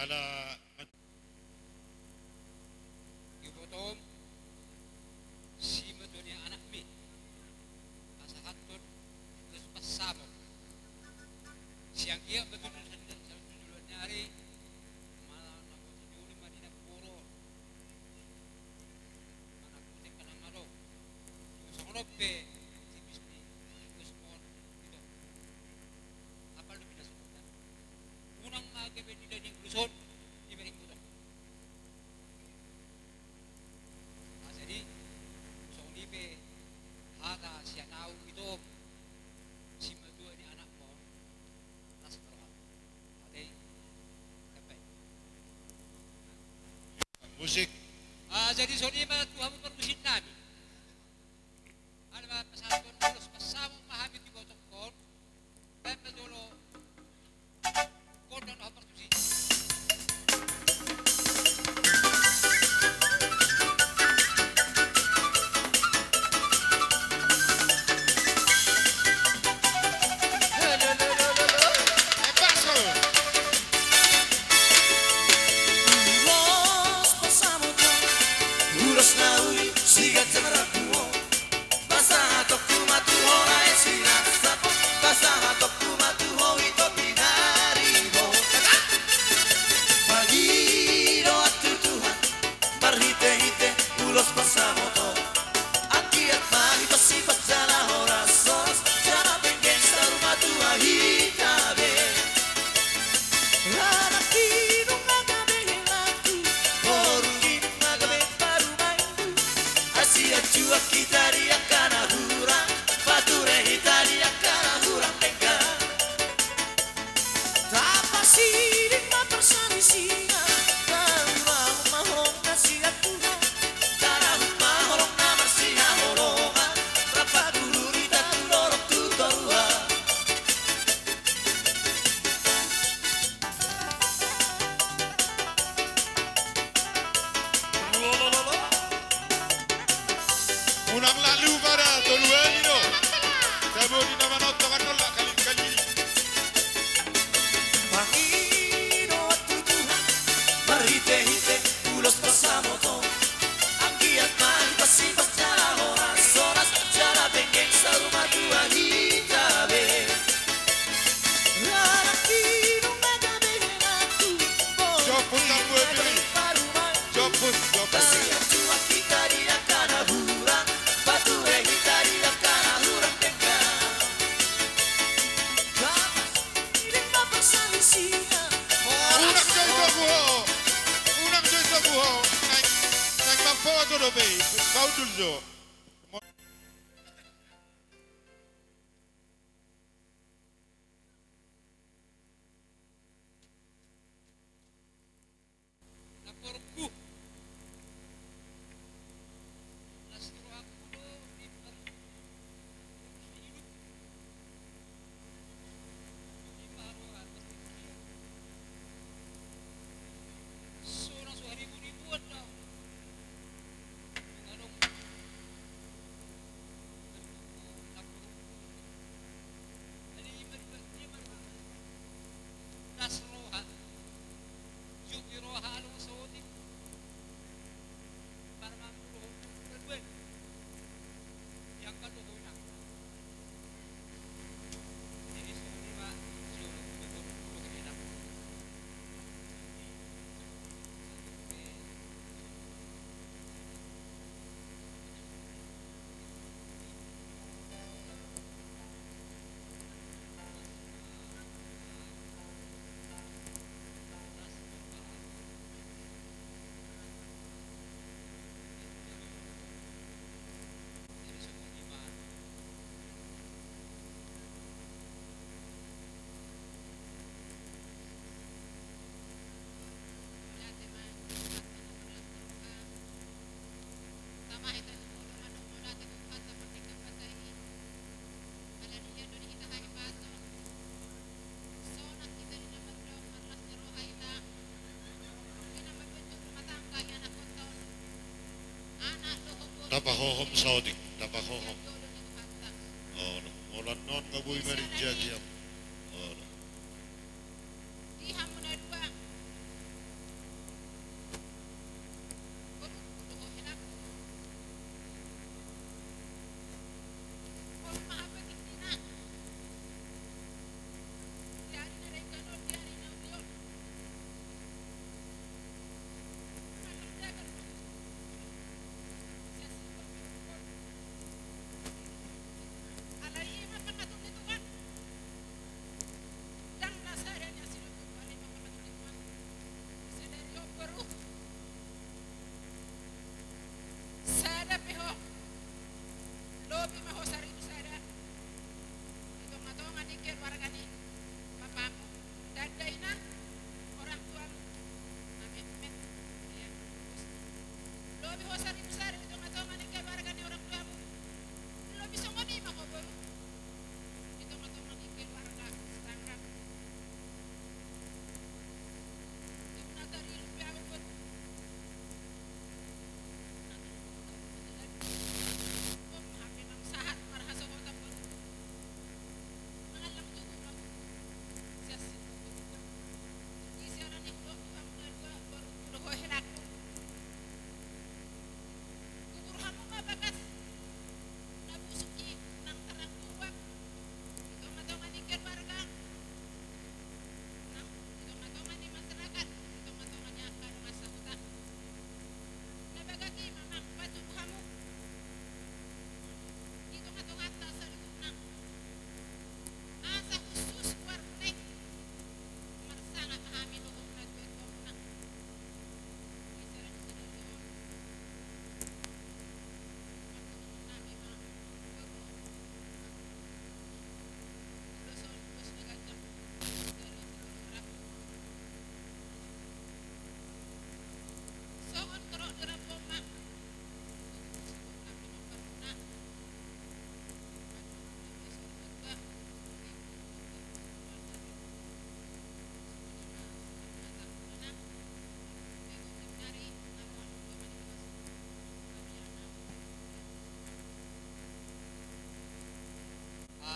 على Ibutom si Madunia anak mi kasahatun terus pasamo siang kia betul sa duluan nyari malah nako tuduli manina puro mana putik kana maro sa rope tipis ni terus mon itu apa lu binas unang magebe di daning lusot di bering buto. Jadi Sony pe hata siya tahu itu si Madua ni anak mo nas peruhan. Ate sampai. musik. Jadi Sony mah Tuhan permusin nabi. Ada mah pesantren terus pasamo mahamit di botong kon. Pepe dulu kon dan apa permusin. Unang lalu pada toluan itu. Sabu di nama notto kan nolak kali-kali. Jopun tak boleh pilih. Jopun. Unang joy sa buho. Naik mampu ako dobe. Kau duljo. Naporku. Nastro aku do di per hidup. Di baru atas seorang ribuan tau. Anong Nasroha Yukiroha along Saudi para mampulo berbuat yang kaduho na jadi Saudi ma suruh betul-betul kena Napahohom Saudi, napahohom. Oh, molan non ngabuy merijag yam. Oh,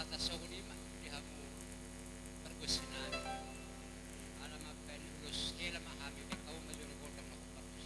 atas sogolima di hamu pergusinan alam apa lulus hela mahami kau major golkan nak pergus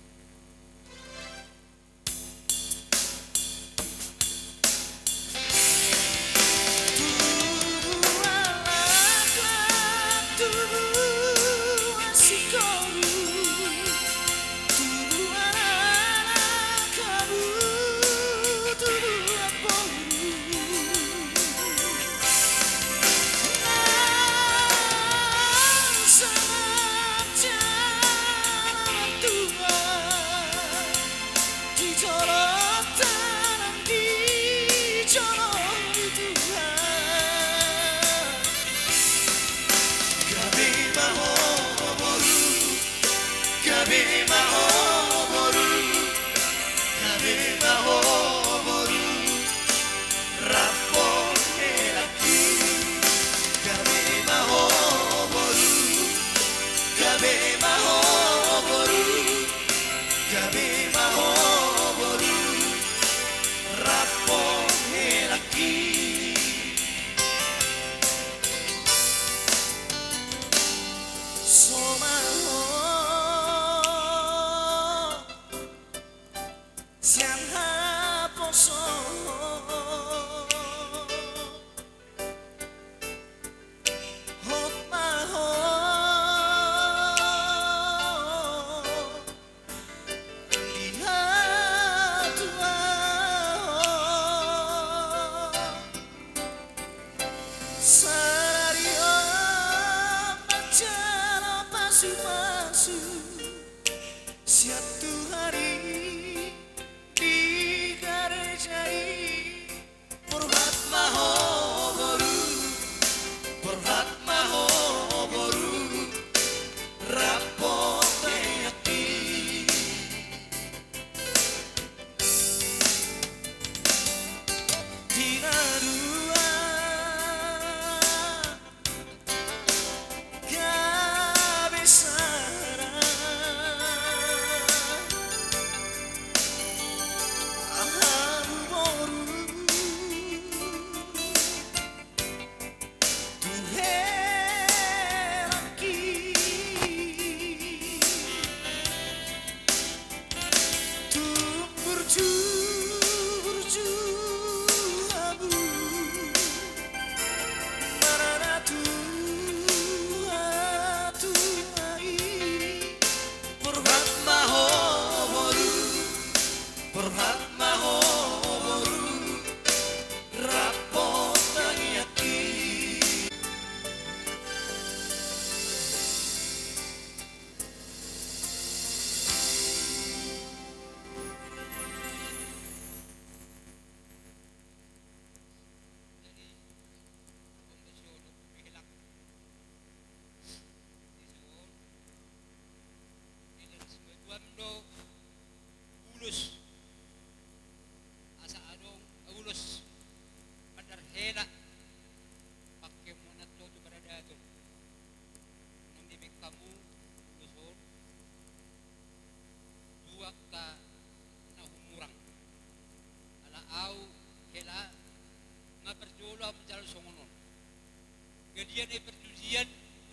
Gadian ay perjudian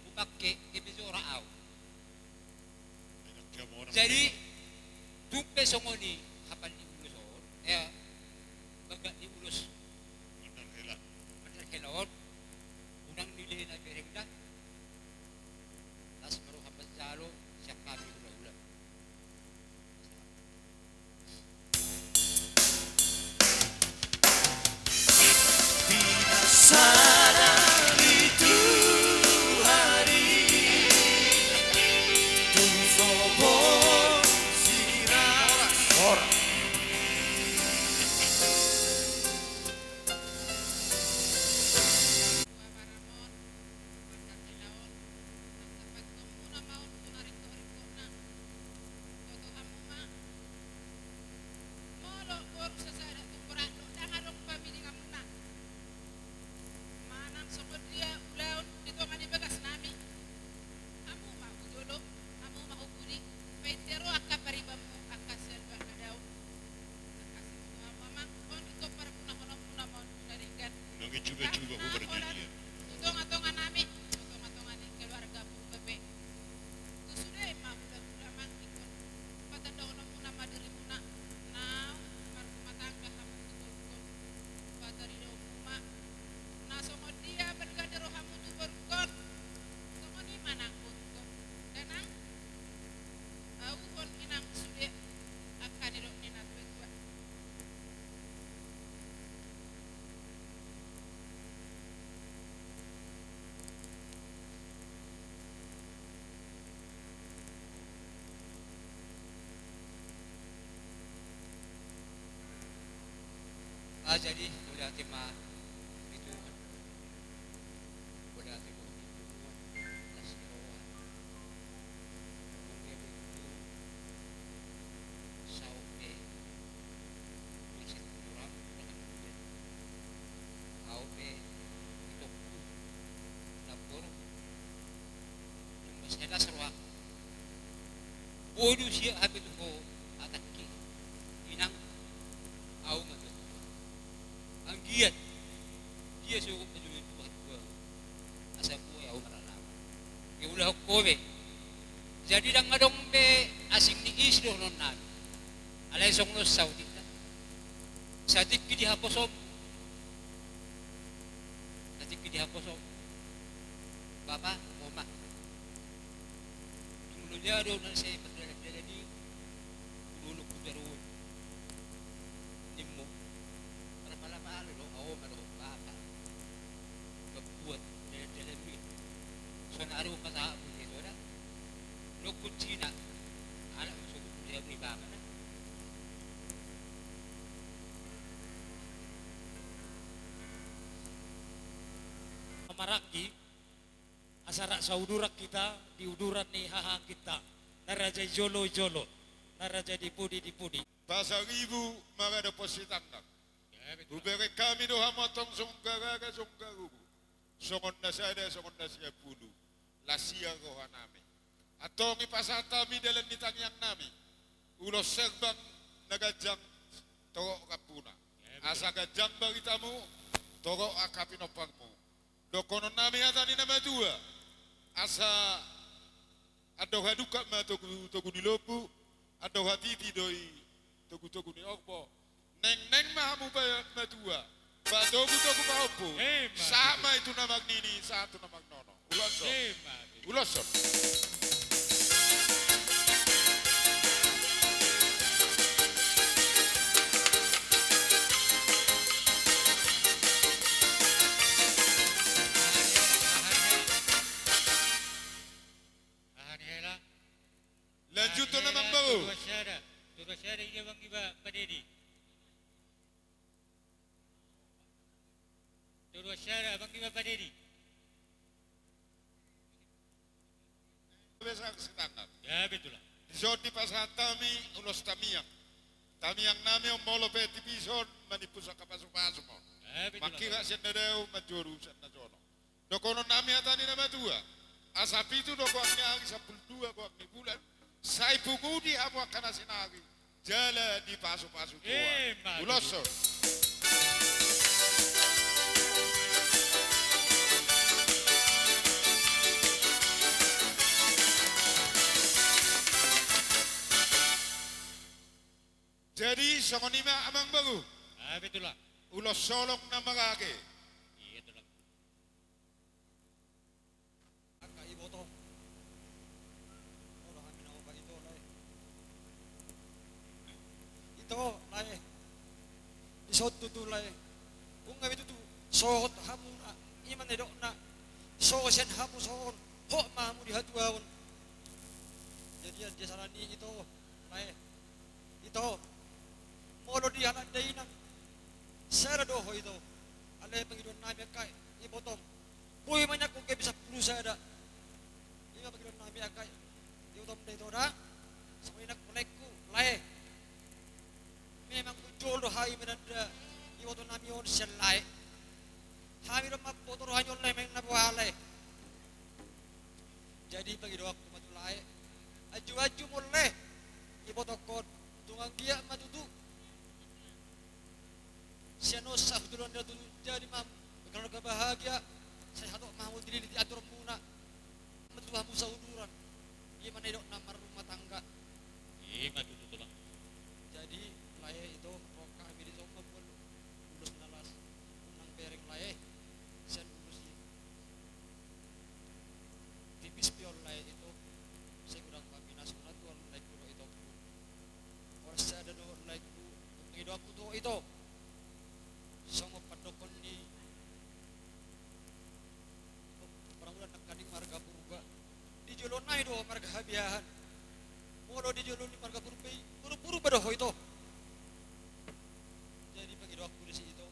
bumakke kebezo raaw. Jadi tumpe songoni kapan diulus baga diulus benar helon unang nilai na berengda tas baru kapan jalo siap kami ulah-ulah. jadi boleh hati mah itu boleh hati mau itu nasi roa bunga begitu saupe masih kurang aupe itu dapur mas elas roa bodoh sih habis itu ko ataki inang au mah ang giat dia suko pejuit itu bakit gua asa ko ya umarala ya ulah ko be jadi dang ngadong be asing ni isdo non na alay song no saudi sa tikki di haposom bapa mama tumulo dia do na say padala di ululok ko daron nimmo para pala maalo do awo maro bapa kabuat dala mi so na aro pa sa abu ni so na lokut sina ala so dia ni bapa na maraki asara sa udurak kita di uduran ni hahang kita naraja jolo naraja dipudi Pasal ibu mga depositan nak. Ubere kami doha motong songgaga songgarugu. Songon na siya pulu. Lasia roha nami. Atongi pasata mi dalam nitangyang nami. Ulo serbang nagajang toro kapuna. Asa gajang baritamu toro akapinopangmu. Dokonon nami atani nama dua. Asa adoha duka ma togu nilopu. Adoha titi doi togu ni opo. Neng mahamu ba dua. Ba togu ma opo. Sama itu nama nini, satu nama nono. Uloson. Lanjut to naman baru. Turwa syara iya bang iba padedi. Turwa syara bang iba padedi. Besar standar. Ya betul lah. Jodi pasal tami ulos tamiang. Tamiang nami molo peti pison manipusa kapasu-pasu mo. Ya betul lah. Makira siya na daw majuru siya na jono. Dokono nami atani na madua. Asapi itu doko ang niagi sa puldua ko ang ni bulan. Sai pugudi amo kana sinagi. Jala di pasu-pasu tua. Uloso. Jadi songonima amang baru. Ah betul lah. Ulos solong na magage. Iya betul lah. Aka iboto. Ora kami na ba ito lai. Ito lai. Isot tutulay. Kung ngayon ito sohot hamuna. Iman nito na sohosyan hamu sohon. Ho mamu di hatuawon. Jadi yan jasarani ito lai. Ito molo di anak dainang sera doho ito alay pangidon nami akay ibotong puy manyak kung kayo bisa pulusa ada iya pangidon nami akay ibotong na ito na sa mga nagpulek ko lae memang kujol do hai menanda ibotong nami yun siya lae hami rin mapotorohan yun lae may nabuhalay jadi pangidon ako matulay aju mo lae ibotong ko tungang dia matutu siano sah duluan dia dulu jadi mam kalau bahagia saya hatok mau diri di atur muna metuah musa uduran dia mana dok namar rumah tangga Iya betul betul lah. jadi laye itu roka biri somba pun lulus nalas nang pereng laye sen lulus tipis piol laye itu saya kurang kami nasional tuh like dulu itu orang saya ada dulu like dulu itu aku tuh itu songo padokon ni orang udah nakaning marga purba di jolon na itu marga habiahan molo di jolon ni marga purba puru-puru pada ho itu jadi pagi doa aku di situ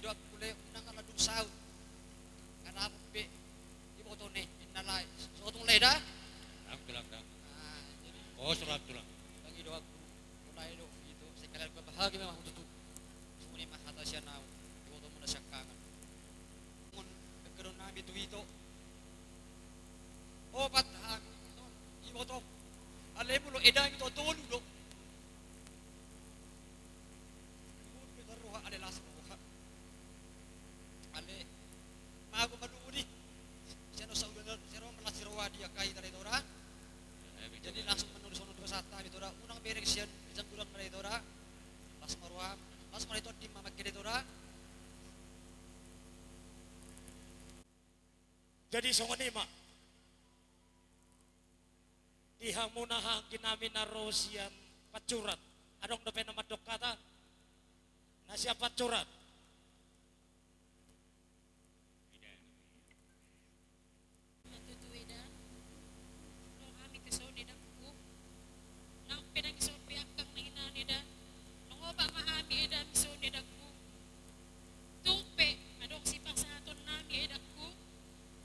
do aku le unang ala dun saut. Karena aku pe di foto nih innalai. So tung leda. Ang tulang dah. Ah, jadi Oh, surat tulang. bagi do aku mulai do itu sekalian bahagia memang untuk sumuni mahata siya na di foto mo na siya kangan. Ngun nagkaroon namin ito. O patang. Di foto. Alam mo lo edang ito tolo do. Ale las buka. Ale mago maluni. Siya no sa ulan siro malasirwa dia kai dari dora. Jadi langsung menulis sono dua sata di dora. Unang berek siya isang bulan dari dora. Las marwa. Las marwa itu di mama kiri dora. Jadi songonima. Dihamunahang kinamin na rosian pacurat. Adong dope nama dok kata. Nasiap pacurat. Matutuwida. Nung kami kasone dako. Nang pinag-isopi akang nanginanida. Nung oba maami eda misone dako. Tupe. Adong sipang sa aton nami edako.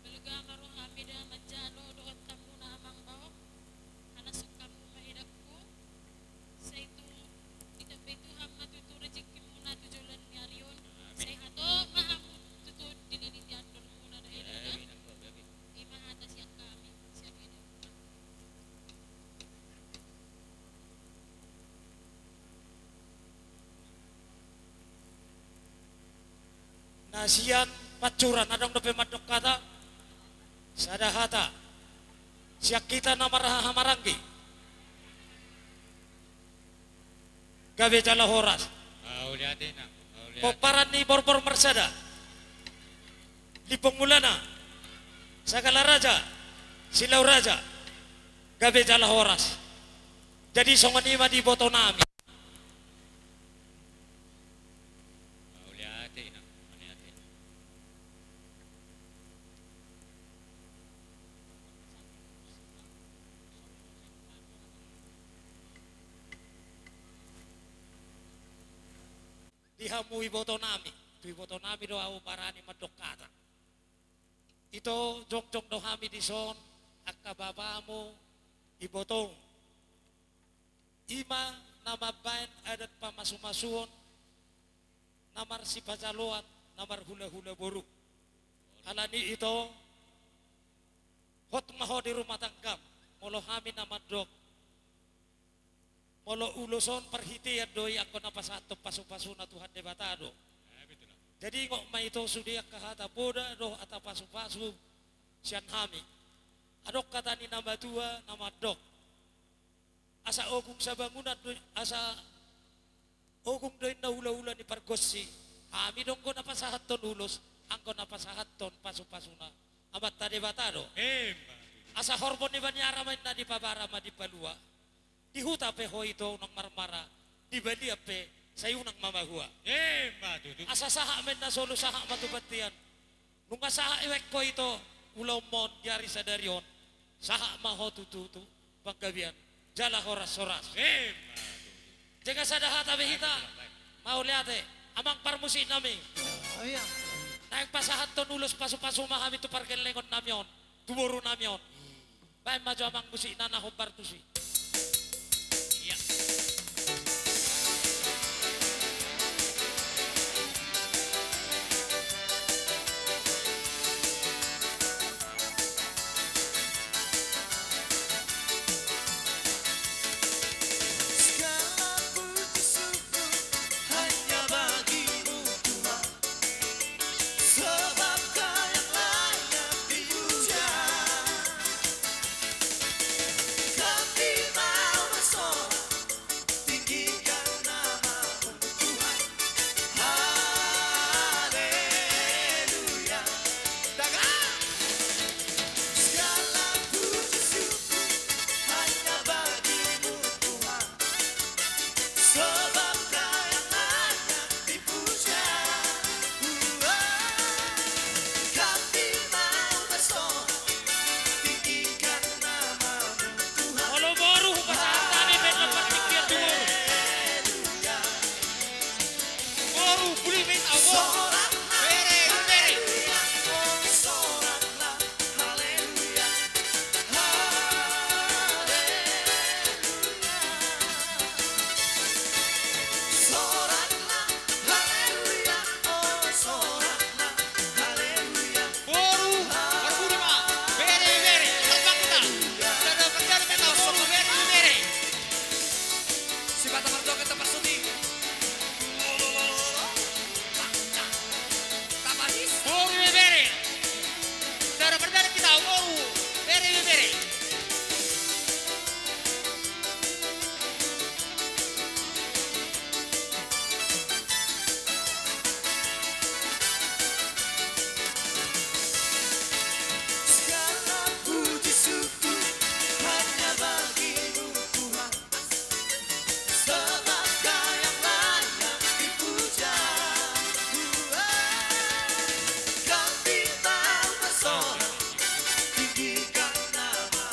Baluga marong kami da manjalo doon kamu na amang bao. Anasok kamu maedako. Sa ito, ito ham matutura jikim muna tujulan ngalion. Sa ato, mahamu tutud dinilitian doon muna na edada. Imahata siya kami. Siya edako. Nasian pacuran adong dope madok kata. Sadahata. Siak kita namaraha hamaranggi. Gabe jala horas. Uliatin na. Poparan ni borbor mersada. Lipong mulana. Sagala raja. Silau raja. Gabe jala horas. Jadi songonima di boto nami. Uliatin na. Dihamu iboto nami. Tu iboto nami do au parani madok kata. Ito jok-jok do hami di son akababamu ibotong. Ima nama bain adat pamasu-masuon namar si pajaluan namar hula-hula buruk. Alani ito hot maho di rumah tangga molo hami nama dok molo uluson perhiti doi ako na pasato pasu-pasu na Tuhan de batado. Jadi ngok ma ito sudia kahata boda do ata pasu-pasu sian hami. Adok kata ni nama tua nama dok. Asa ogong sa bangunan asa ogong doy na hula-hula ni pargosi. Hami dong ko napasahaton ulos angko napasahaton pasu-pasu na amat tade batado. Asa hormon ni banyara main na di pabarama di palua. Di huta pe ho ito nang marmara. Di bali ape sayo nang mamahua. Asa saha men na solo saha matubatian. Nung saha iwek ko ito ulaw mon yari sa darion. Saha maho tututu paggabian. Jala horas-horas. Jika sadahata behita mauliate amang parmusi nami. Naik pasahat to nulos pasu-pasu mahami tu parkel lengon namion. Tuburu namion. Bae maju amang musi nana hombar tusi. Kami Boru bebere. Cara berjalan kita boru. Bere bebere. Segala puji syukur hanya bagimu Tuhan, semangka yang layak dipuja. Kau bintang pesona, tinggikan nama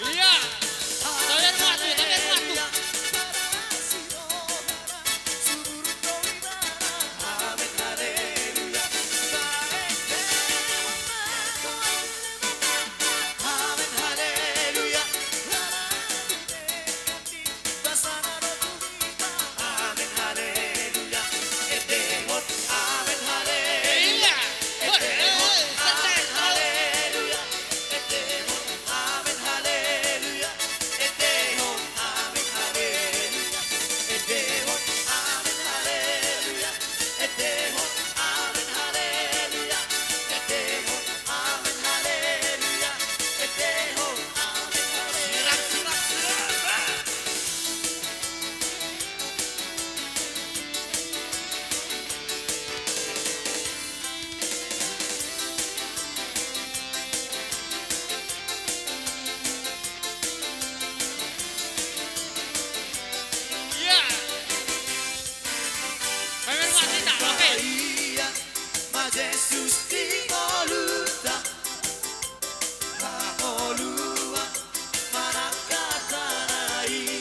Iya. Doyan waktu, doyan waktu. Iya. Iya. Doyan waktu tak, oke. Ma Gesù ti voluta, Olúwa máa kátàrà yìí.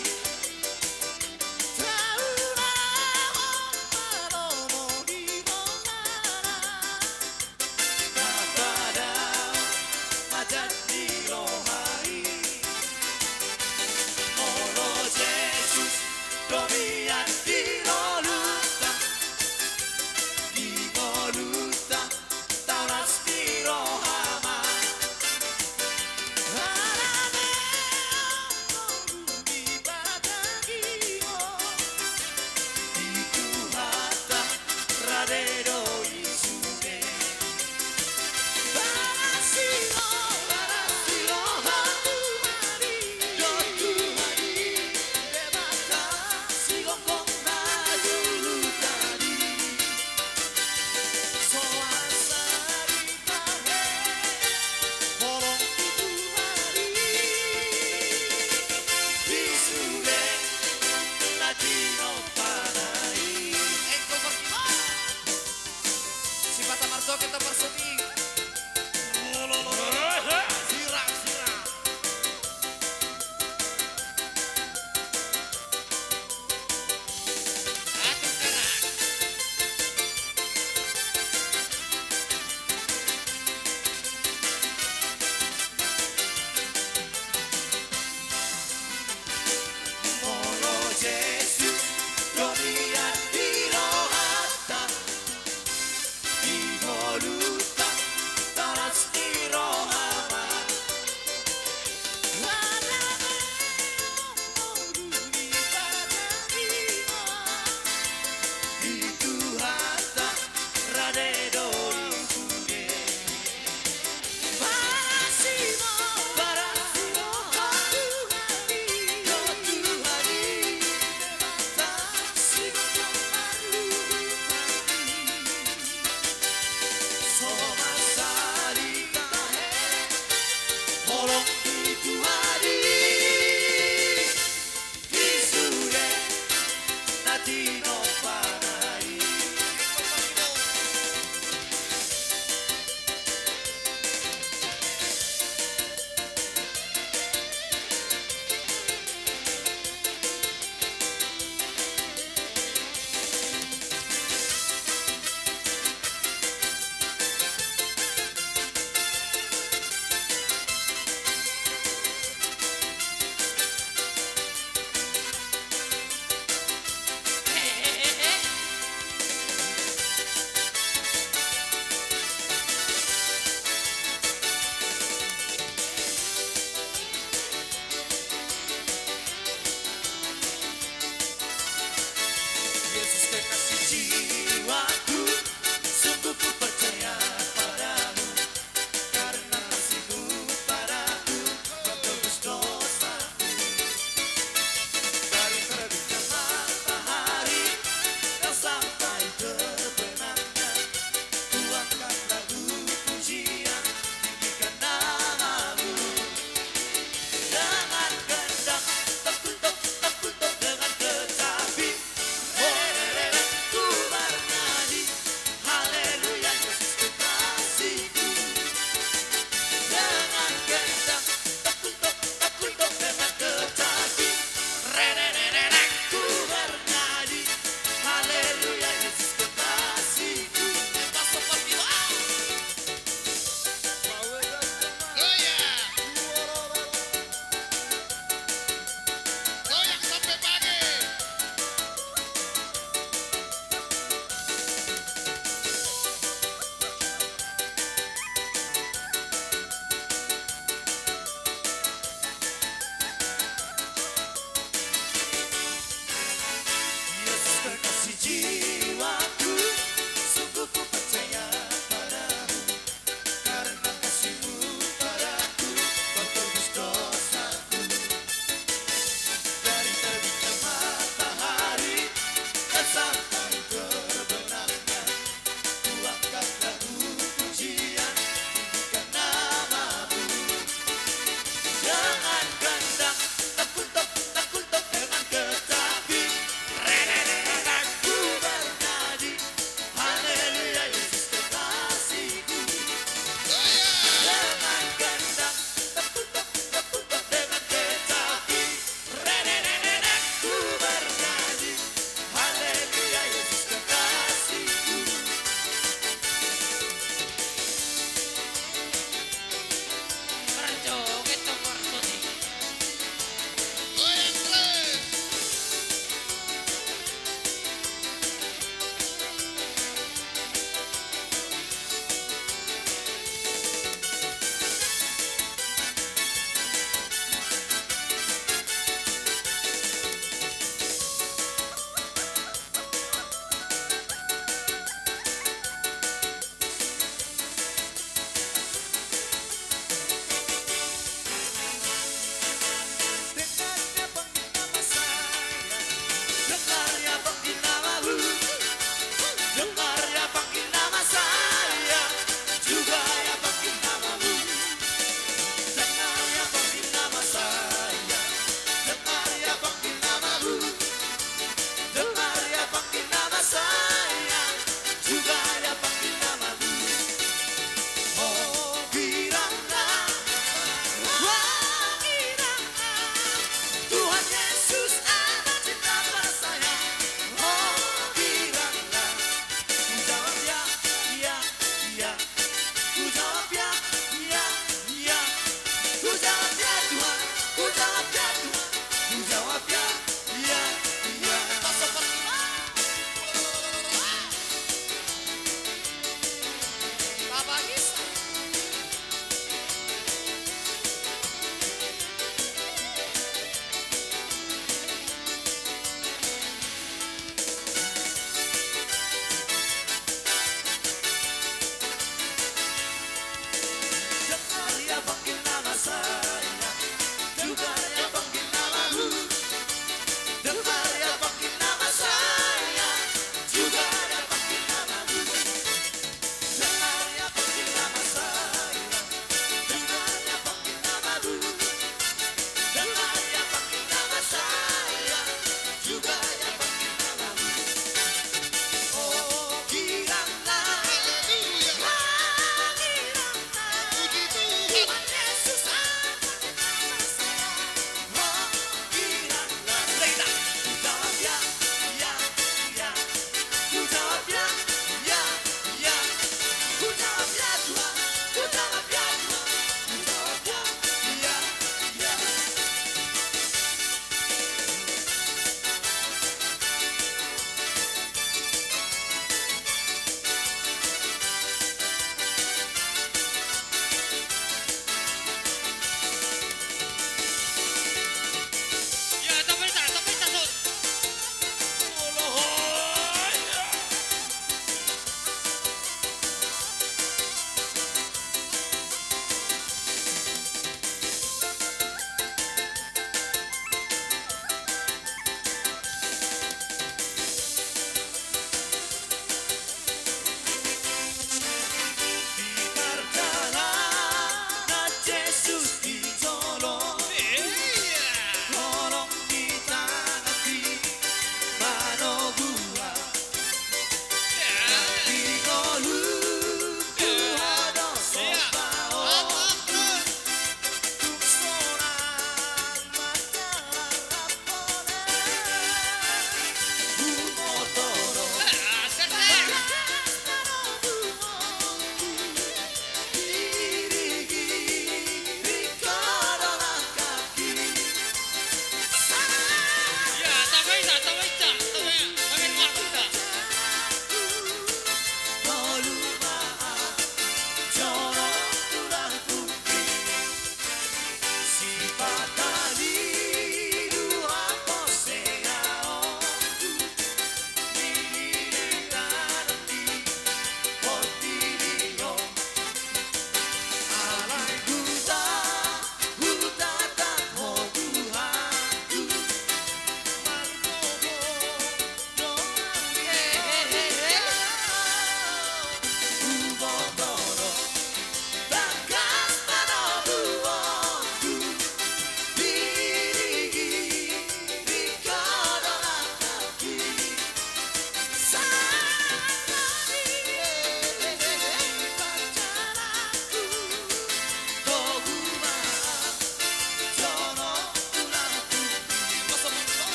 Taura ọmọ ní mọ́lára, Kapada majadi rohani. Moro Jesus domian di voluta,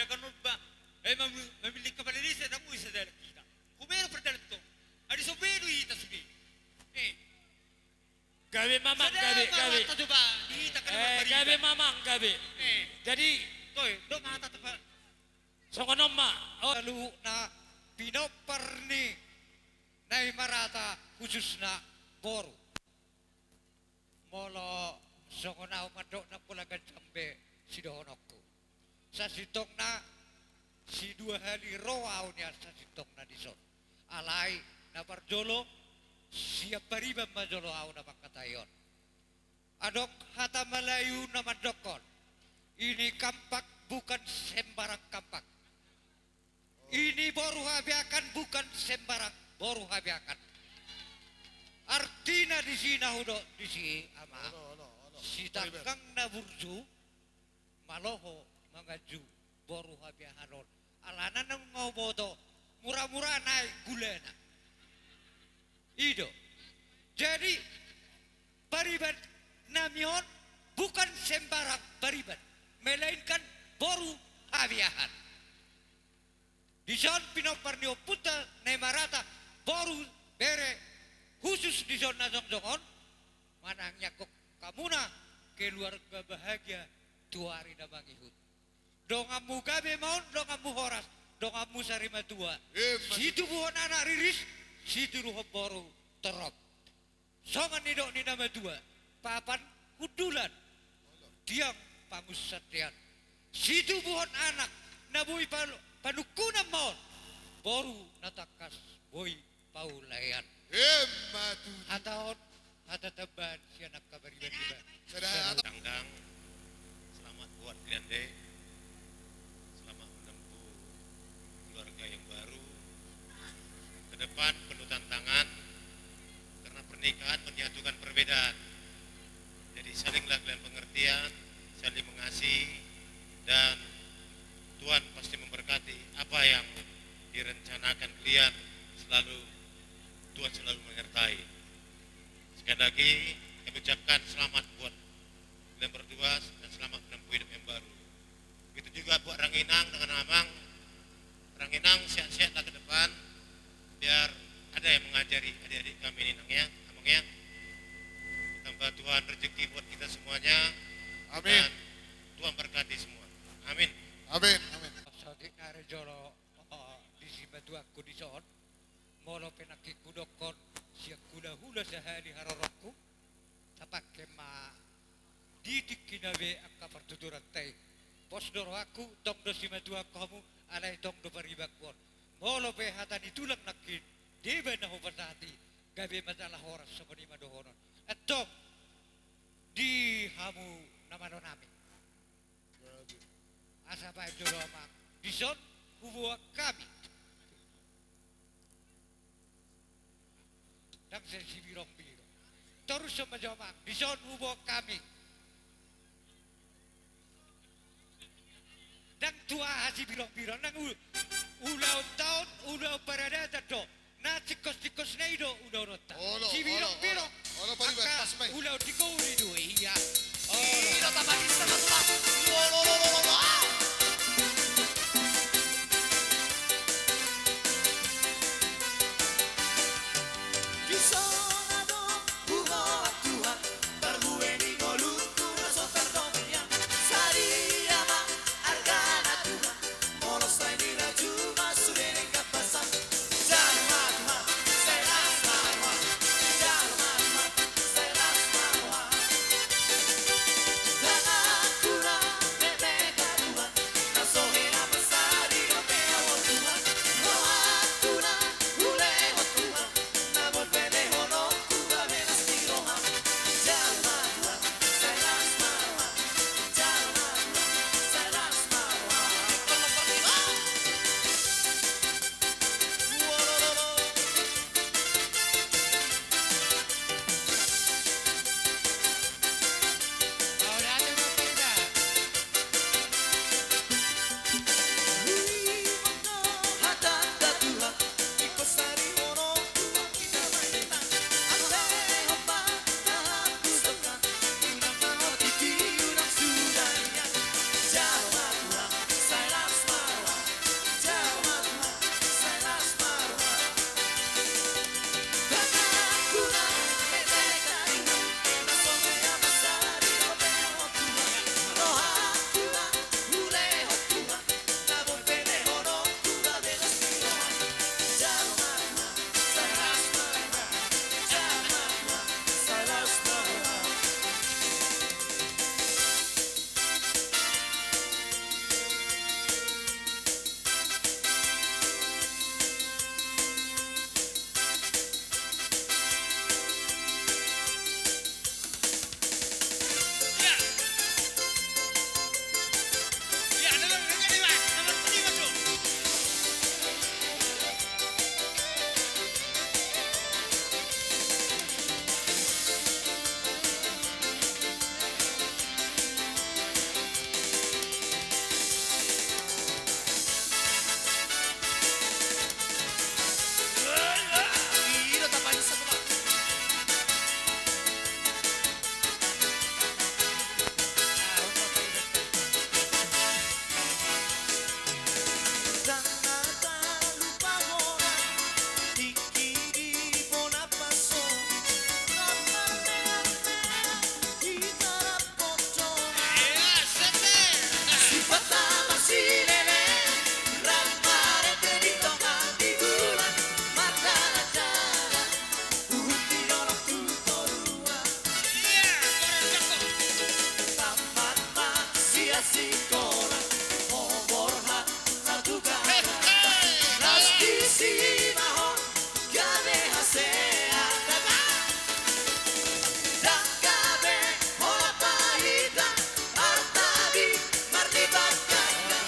akan memiliki kepala desa dan usaha dari kita. Kumero perdalam to. Adi sobedu ita sugi. Gawe mamang, gawe. Coba kita Gawe mamang, gawe. Jadi, toy, do mata to pa. songonom ma. Oh, Lalu na pinoparni na imarata khusus na boru. Molo songonau madok na pulagan sambe sidohonokku. Sa sitong na si 2 hari roau niya sa sitong na dison. Alay na parjolo siap bariba majolo au na pangkatayon. Adok hata Melayu na madokon. Ini kampak bukan sembarang kampak. Ini boru habiakan bukan sembarang boru habiakan. Artinya di sini hudo di sini ama. Si tangkang na burju maloho mangaju boru habiahanon. Alana nang ngobodo murah-murah naik gulena. Ido. Jadi bariban namion bukan sembarang bariban, melainkan boru habiahan. Di zon pinoparnio puta nemarata boru bere khusus di zona zongon manangnya kok kamuna keluarga bahagia tuari na mangihut. Dongamu gabe maun, dongamu horas, dongamu sarima tua. Situ buhon anak riris, situ ruho boru terop. Songan nidok ni nama tua, papan kudulan, tiang pangus satian. Situ buhon anak, nabui panukuna maun, boru natakas boy paulayan. Matu. Ataon, ataban si anak kabariban juga. Tanggang, selamat buat kalian deh. Selamat menempuh keluarga yang baru. Ke depan penuh tantangan karena pernikahan menyatukan perbedaan. Jadi salinglah kalian pengertian, saling mengasihi, dan Tuhan pasti memberkati apa yang direncanakan kalian. Tuhan selalu menyertai. Sekali lagi saya ucapkan selamat buat kalian berdua dan selamat menempuh hidup yang baru. Begitu juga buat Ranginang dengan Amang. Ranginang sehat-sehatlah ke depan biar ada yang mengajari adik-adik kami ini nang ya, Amang ya. Tambah Tuhan rezeki buat kita semuanya. Amin. Dan Tuhan berkati semua. Amin. Amin. Amin. Sadik narejolo di sibatu aku di son. Molo penaki kudokon siak kuda hula sehari harorokku. Tapak kema didik kinabe akka pertuturan tay. Pos doro aku tong do simatu aku kamu alai tong do paribakon. Molo pe hatan itulang nakin. Deba na hopatati. Gabe masalah horas sa manima dohonon. At tong di hamu namano namin. Asa pa jolo amang. Dison hubuak kami. Dan sensi birong-birong. Terus sama jawab, di zon hubung kami. Dan tua haji birong-birong, dan ulau tahun, ulau parada do. Na tikos-tikos na ido, ulau rota. Si birong-birong, maka ulau dikauri do, iya. Ilo tabagis na matulak. kasih kora Omorha satu gara Nastisi maho Gabe hasea Dan gabe hola pahita Artabi marlibat ganda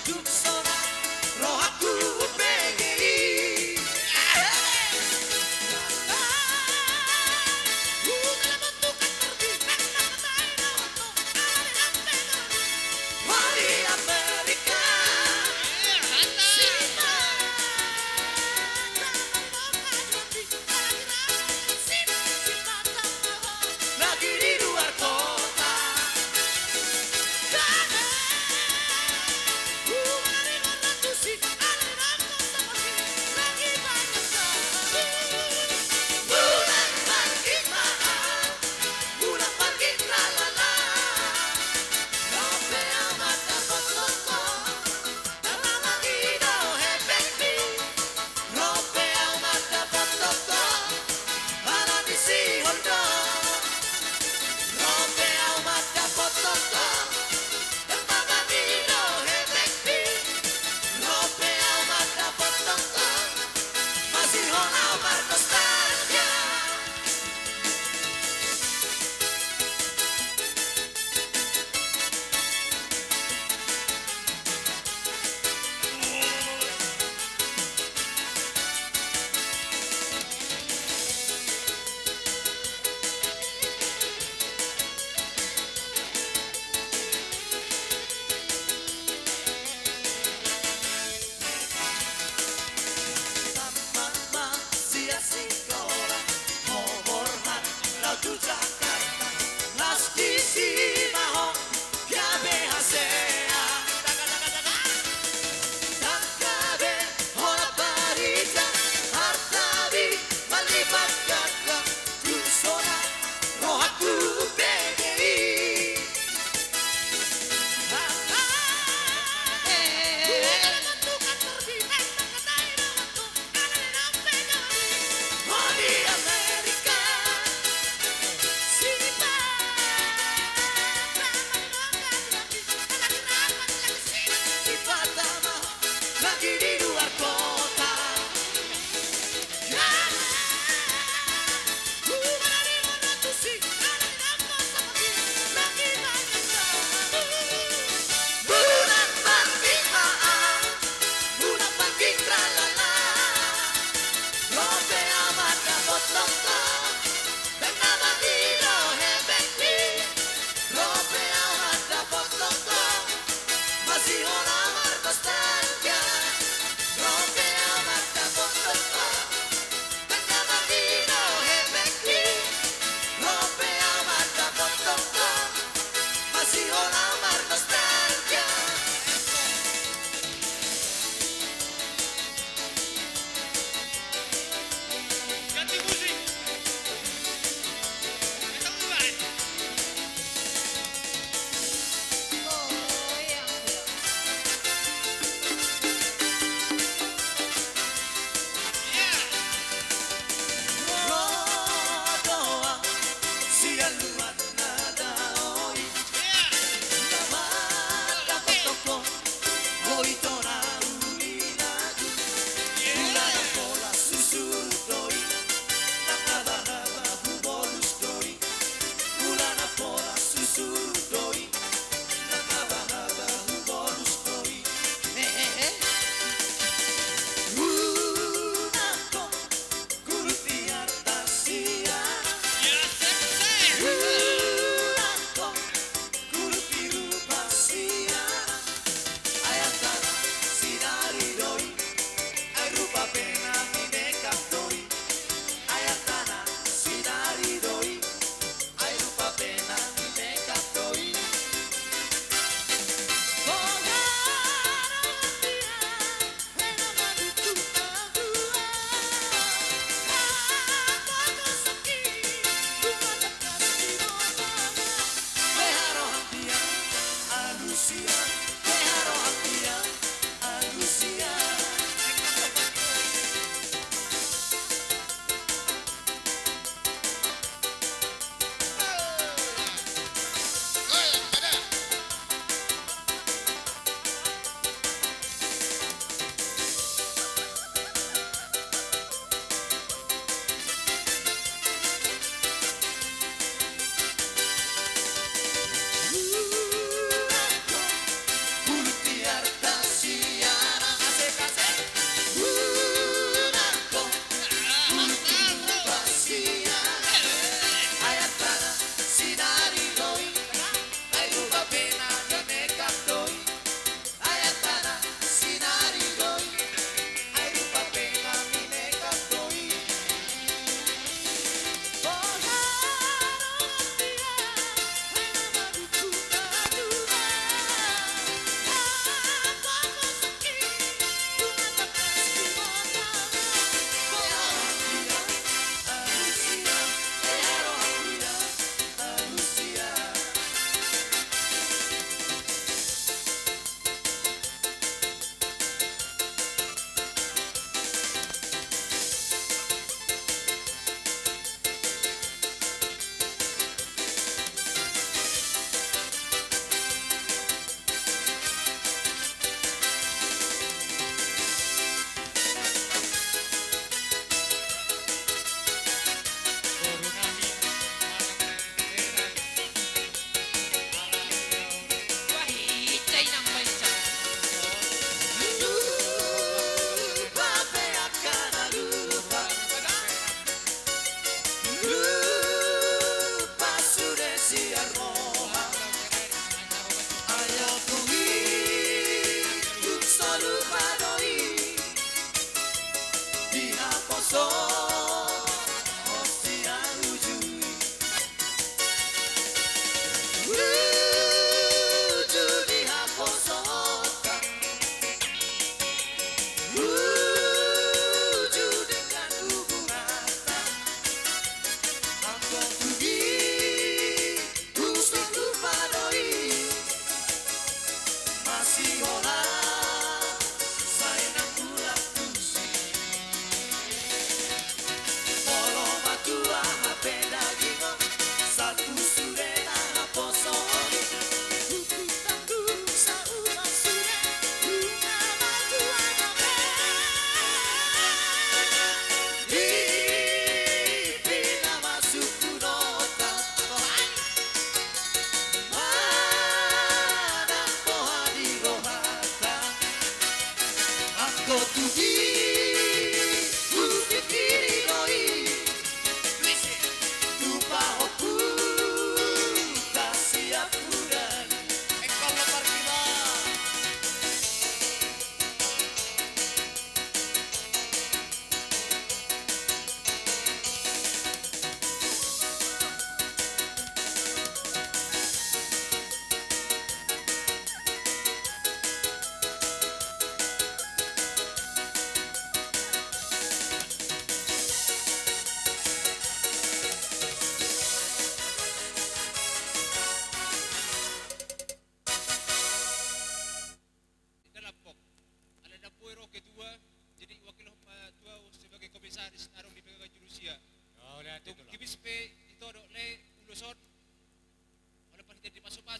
Duksona rohaku PGI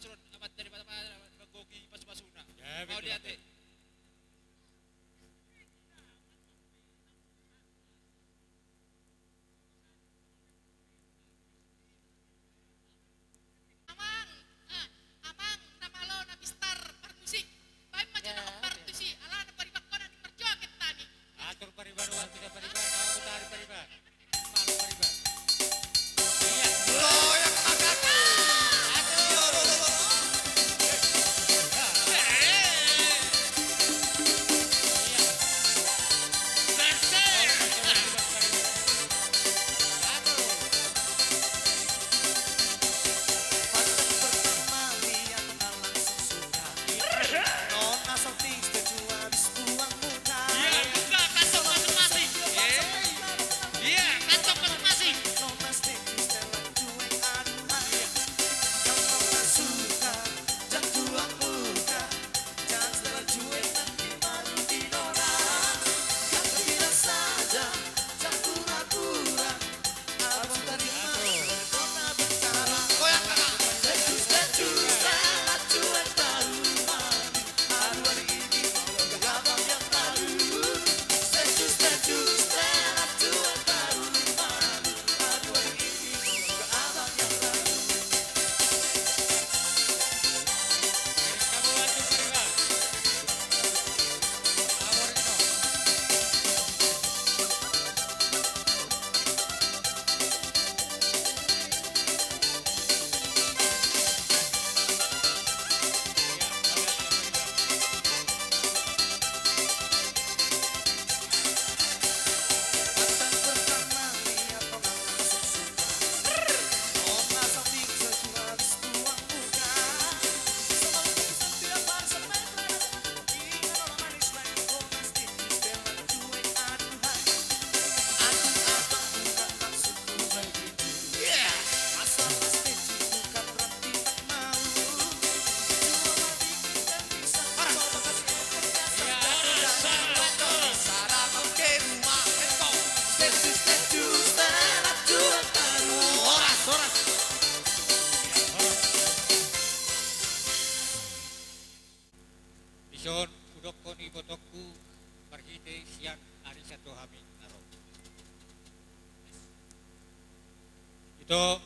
pasurun amat dari gogi pasu-pasuna. Ya, Mau betul, lihat betul. deh. Amang, amang nama lo na bistar parmusik. Baik macam Ya, na partusi, ala na paribakon na merjoget tani. Atur paribar, tidak paribar, kau putari paribar. Malu paribar. Iya. Iya, buka kantong masing-masing. Iya, kantong masing-masing. Ison udok kon ibotokku perhite siang hari satu hami naro. Itu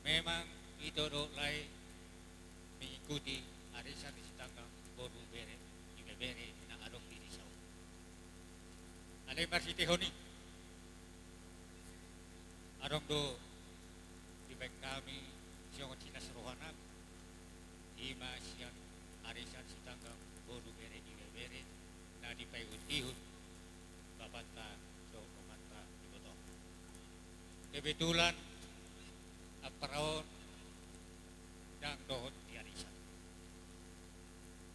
memang itu lai mengikuti arisan di tanggal boru bere ibe bere na adok di risau. Ale marhite honi. Arong do di baik kami siang tinas rohana ima siang arisan si tanggang boru bere ibe bere na di payun ihun babata so komanta iboto. Kebetulan aparaon yang dohon di arisan.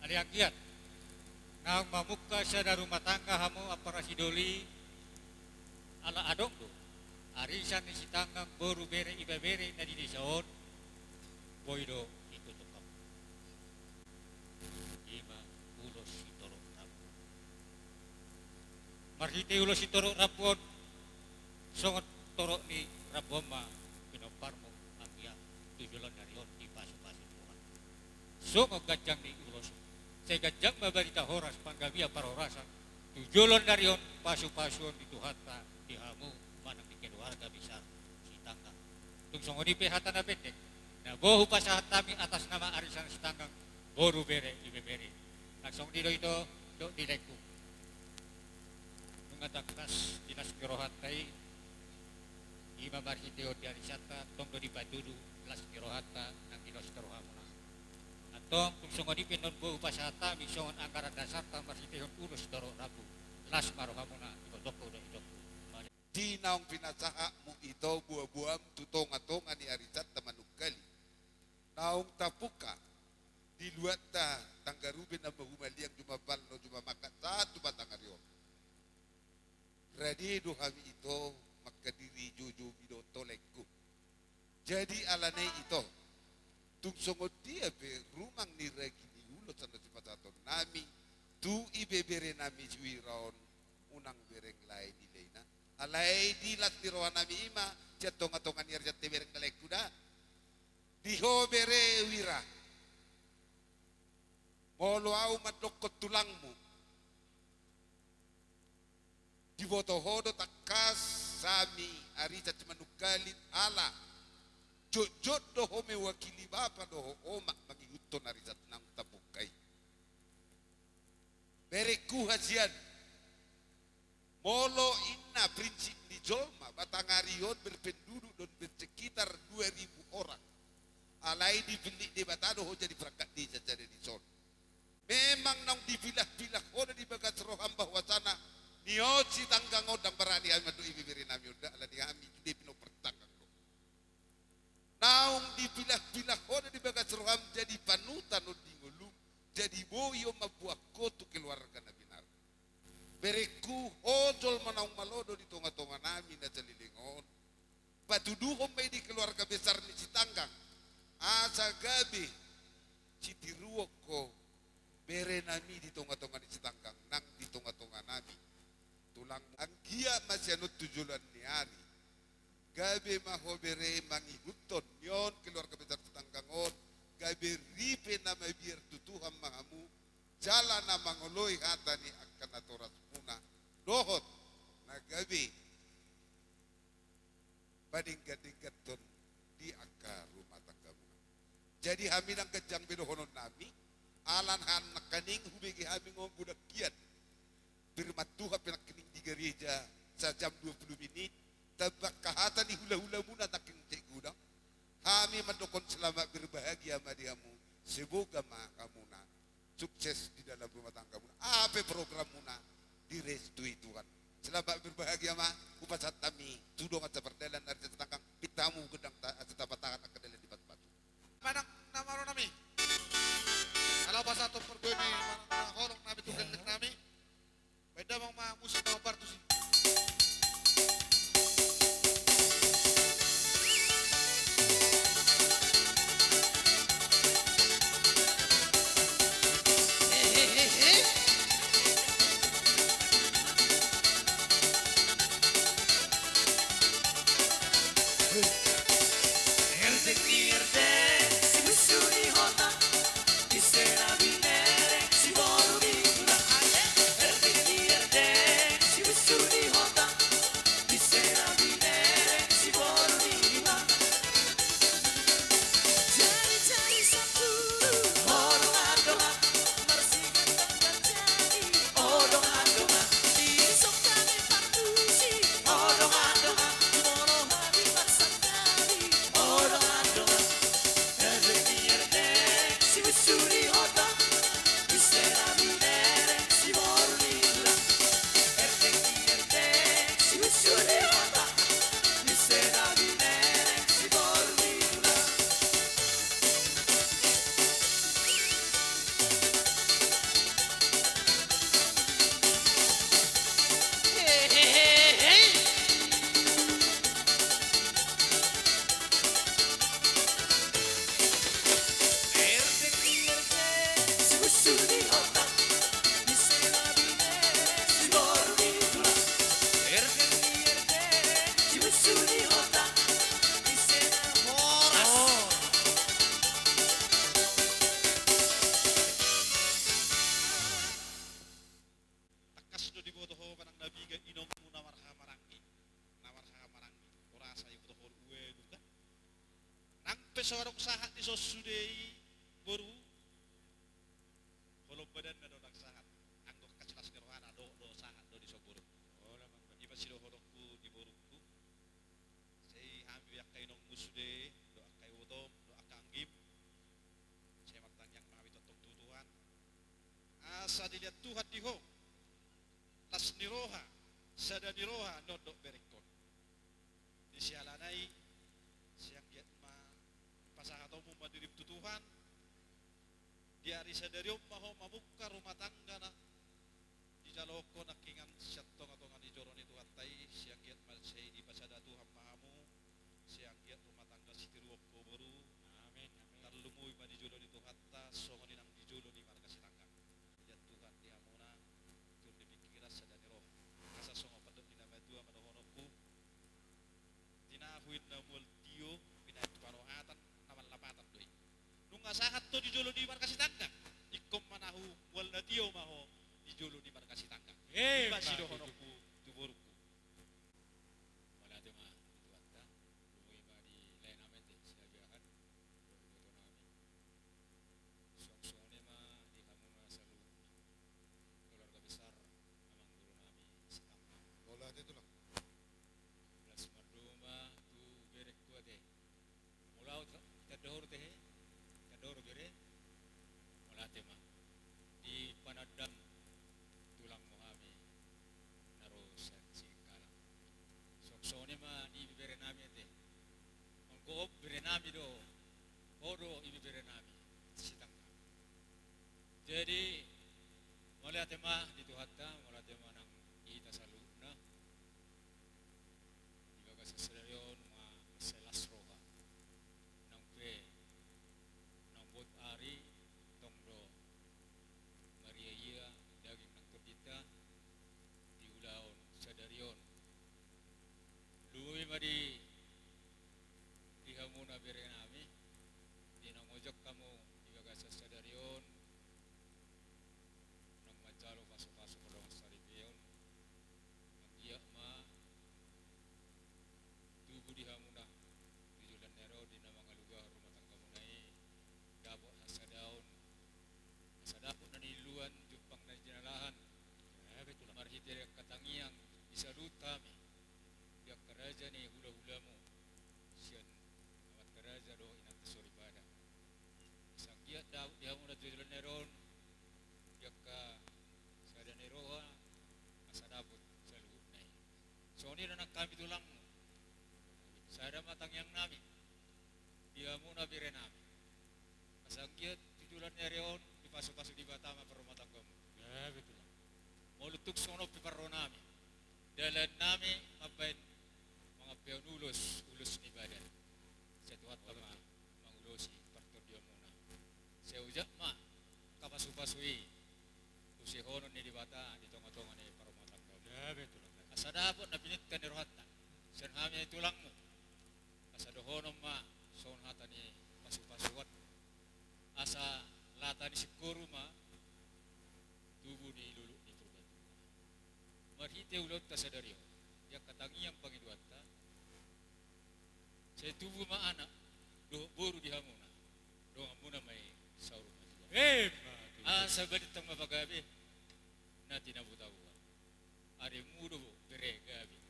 Ada yang giat nang mamuka sa rumah tangga hamu apara sidoli ala adong do arisan ni si tanggang boru bere ibe bere na di desaon boydo ikut tukam. Ima ulos itoro rapu. Marhite ulos itoro rapon songot toro ni raboma pinoparmo ang iya tujulan dari on di pasu-pasu Tuhan. Songot gajang ni ulos. Saya gajang mabarita horas panggabia parorasan tujulan dari on pasu-pasuon di Tuhata di hamu manang di keluarga besar si tanggang. Tung songot di pehatan na pendek. Na bohu pasahat kami atas nama arisan si tanggang boru bere ibe bere. Nagsong dito ito do direkku. Nung ataknas dinas kirohat tay ima marhiteo di arisata tong do di padudu las kirohata nang dinos kirohamuna. Atong tung songon ipin non bohu pasahat kami songon anggaran dasar ta marhiteo ulos toro rabu las marohamuna idodoko do idoko. Di naong pinasaha mo ito buah-buang tutong-atongan ni arisat tamanukali. Naong tapuka di luat ta tanggarubin na mahumaliang jumapal no jumamakat satu batangarion. Radi duhami ito makadiri juju bido tolekku. Jadi alanay ito tungsongod dia pe rumang ni regini ulot sa nasipataton nami tu ibebere nami juiraon unang bereng lain nilay na. Alay di lat tiroan nami ima, jatong-atongan niya jat bereng talek kuda. diho bere wira molo au madokot tulangmu diboto hodo takas sami arisa manukalit ala jojot doho mewakili bapa doho omak mangihuton arisat nang tabukai bereku hajian molo inna prinsip di Jolma Batangarion berpenduduk dan bersekitar 2000 orang alai di bilik di Batado jadi perangkat desa jadi di son memang nang dipilah-pilah hoda di bagas roh hamba wasana nioci tanggang odang berani amadu ibibiri nami udah ala di kami di pino pertanggang lo naung dipilah-pilah hoda di bagas roh ham jadi panutan odingolu jadi boyo mabuah kotu keluarga nabi nar bereku ojol manaung malodo di tonga-tonga nami na calilingon patuduhom may di keluarga besar ni Citanggang asa gabi citiruok ko bere nami di tonga-tonga ni Citanggang nang di tonga-tonga nami tulang ang kia masyanut tujulan ni hari gabi maho bere mangihuton yon keluarga besar Citanggangon gabi ripe na may biar tutuham mahamu jalan na mangoloy hata ni akan atoras muna dohot na gabi bading-gading ton di angka rumah tangga muna jadi kami nang kejang bedohonon nami alan han nakaning hubigi kami ngong budak kiat firmat Tuhan penakining di gereja sejam 20 menit tabak kahata ni hula-hula muna taking cek gudang kami mendokon selamat berbahagia madiamu semoga kamu na sukses di dalam rumah tangga muna apa program muna direstui Tuhan selamat berbahagia mah upasat kami tudong at perdelan dari tetanggang pitamu gedang setapat tangan akan dalam di batu Manang namaro nami. Kalau pas satu pergui mi manang horong nami tu gendek nami. Beda mang musik mau partu sih. Seorang sahat di sosudei baru kalau badan na dodak sahat anggo kacelas kerohana do sahat do di soburu di masih do hodokku di boruku sei hambi akai nong musude do akai wodom do akanggim saya matang yang mawi totok tutuhan asa dilihat Tuhan diho las niroha sada niroha nodok berekon di sialanai siang giat pasangan atau madirip tutuhan di hari sadarium maho mamuka rumah tangga na di jaloko nakingan syatong atau ngani joron itu hatai siang giat malsei di pasada Tuhan mahamu siang giat rumah tangga sitiruok ko baru amin tarlumuy ma di jolo itu hatta songoni nang di jolo ni marga sitangga ya Tuhan di amuna tur di pikiran sadani roh kasa songo padot dina madua madohonoku dina huid na multio pinait parohatan naman lapatan masahat to di jolo di markasi tangga. Ikom manahu wal natio maho di jolo di markasi tangga. Masih dohonoku tuburuku. Wala tema itu atta. Lumui ma di lain amete siagaan. Foto nami. Sok-sokne ma di kamu ma selalu keluarga besar amang guru nami setangga. Bola itu lah. Belas marduma tu berek tu ade. Mulau tadahur teh. Tadahur bere. Wala tema. Di panadam tulang mohami naros sikala. Soksone ma di bibere nami ate. Mangko bibere nami do. Odo ibibere nami sitangga. Jadi mulai ate ma dituhatta, mulai ate ma nang ita saluna. Ibaga seserion ma selas roha. Nang pe nang bot ari tongdo Maria iya daging ng kordita di ulaon sa darion luwi madi di hamuna bere nami di nangojok kamu ibaga sa darion nang majalo pasok-pasok ko daw sa ripiyon ang iya ma tubo di hamuna di julan nero di na mga lugar rumah tangga munay dabo sa daon sa dapot na niluan jupang na jinalahan marhitir katangiang isalut kami yak karaja ni hula-hula mo siyan amat karaja do inang tesoribada isang kiat daw dihamu na tujulan neron yak ka sada neroha asa dapot sa luhut na so ni na kami tulang mo sada matangyang namin dihamu na bire namin asang kiat tujulan neron pasok-pasok di Batama per rumah tangga mo. Ya, betul. Mau lutuk sono piparro nami. Dalan nami mabain mga peon ulus ni badan. Sa tuhat pa ma mangulosi partor dia muna. Sa ujak ma kapasu-pasui. Usihonon ni di Bata di tonga-tonga ni per rumah tangga mo. Ya, betul. Asada po na pinitkan ni rohatta. San kami ay tulang mo. Asadohonon ma son hata ni pasu-pasuat. Asa lata ni sikuru ma tubuh ni lulu ni perubahan marhite ulot ta sadario ya katangi yang pangiduata saya tubuh ma anak do boru di hamuna do hamuna mai sauru ma asa baditang mapagabi na tinabutawa are mudo bere gabi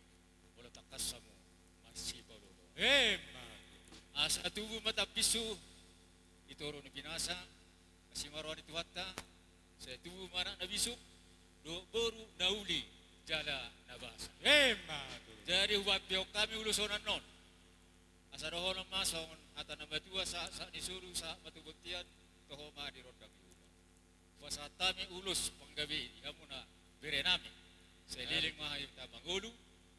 wala takasamu marsi paulo ma asa tubuh mata pisu itoro ni binasa si marwani tuhatta saya tubuh mana nabisuk do boru nauli jala nabasa jadi huwag piyo kami ulusonan non asa dohonon masong ata nabatua sa nisuru sa matubutian toho ma di rondang iuba puasa tami ulus panggabi kamu na bere nami saya liling mahayip ta mangulu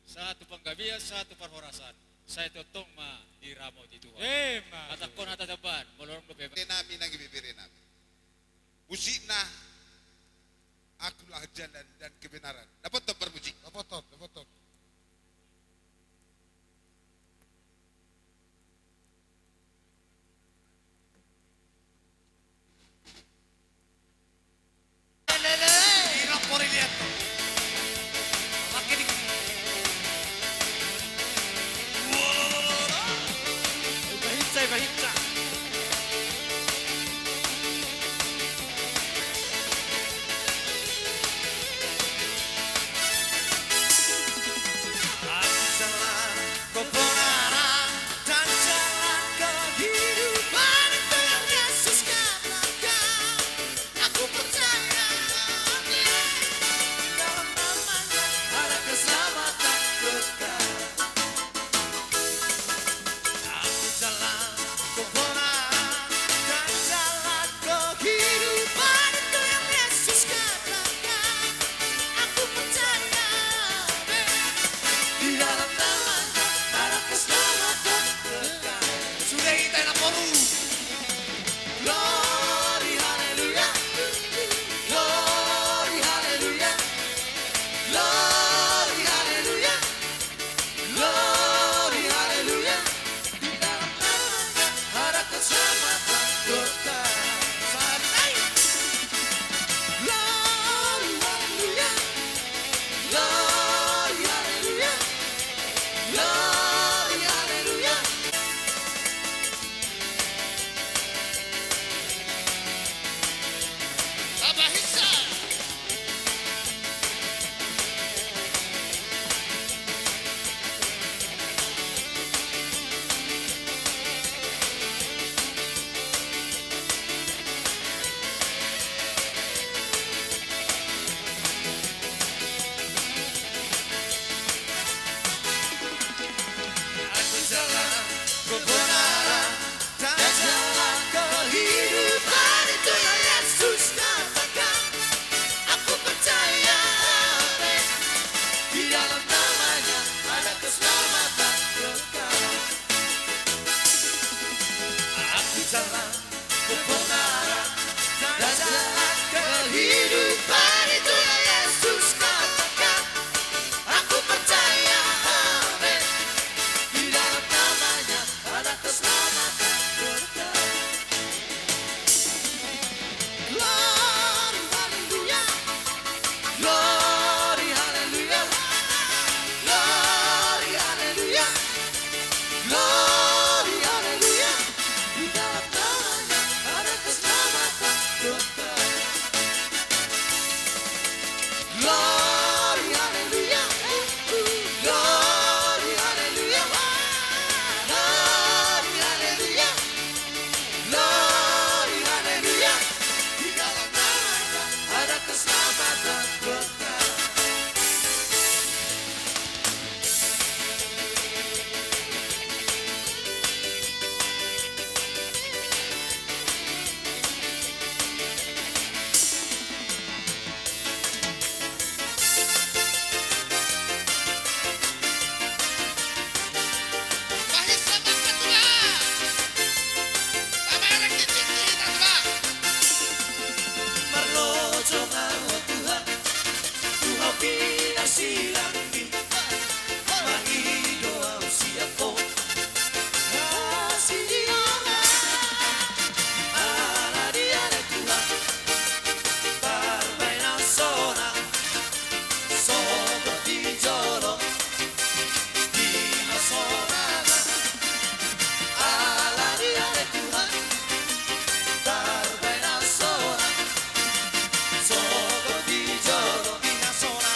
satu panggabian satu parhorasan saya totong ma di ramo di Tuhan atakon atataban molorong do bebas Nami nang ibibire nami. Musik na akulah jalan dan kebenaran. Dapat tak bermusik? Dapat. jalan kebenaran dan jalan kehidupan. Itulah Yesus katakan, aku percaya, amin. Di dalam namanya ada keselamatan kekal. Glory, haleluya. Glory, haleluya. Glory, haleluya. Glory, haleluya. Di dalam namanya ada keselamatan kekal. Glory, haleluya. Glory, haleluya. Glory, haleluya. Glory, haleluya. Di dalam namanya ada keselamatan kekal. Merlojo ngawo Tuhan, Tuhan binar silang di Magi doa usia ko Kasih diora Ala dia de Tuhan Barbay na sona Sobo di jolo Di na sona Ala dia de Tuhan Barbay na sona Sobo di giorno di nasona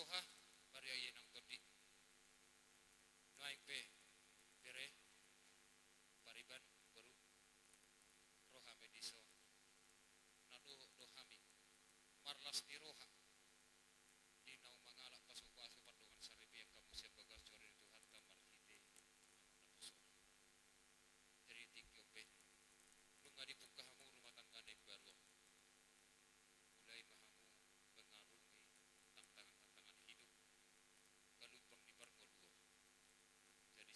roha Maria yenang todi noaing pe bere pariban baru roha mediso nado dohami marlas di roha di nau mangalak pasu-pasu pandungan saripi yang kamu sebagai cori Tuhan kamar hide jadi tinggi pe lu ngadi pukahamu rumah tangga naik baru mulai mahamu mengarungi tantangan hidup galutong di pergoduo jadi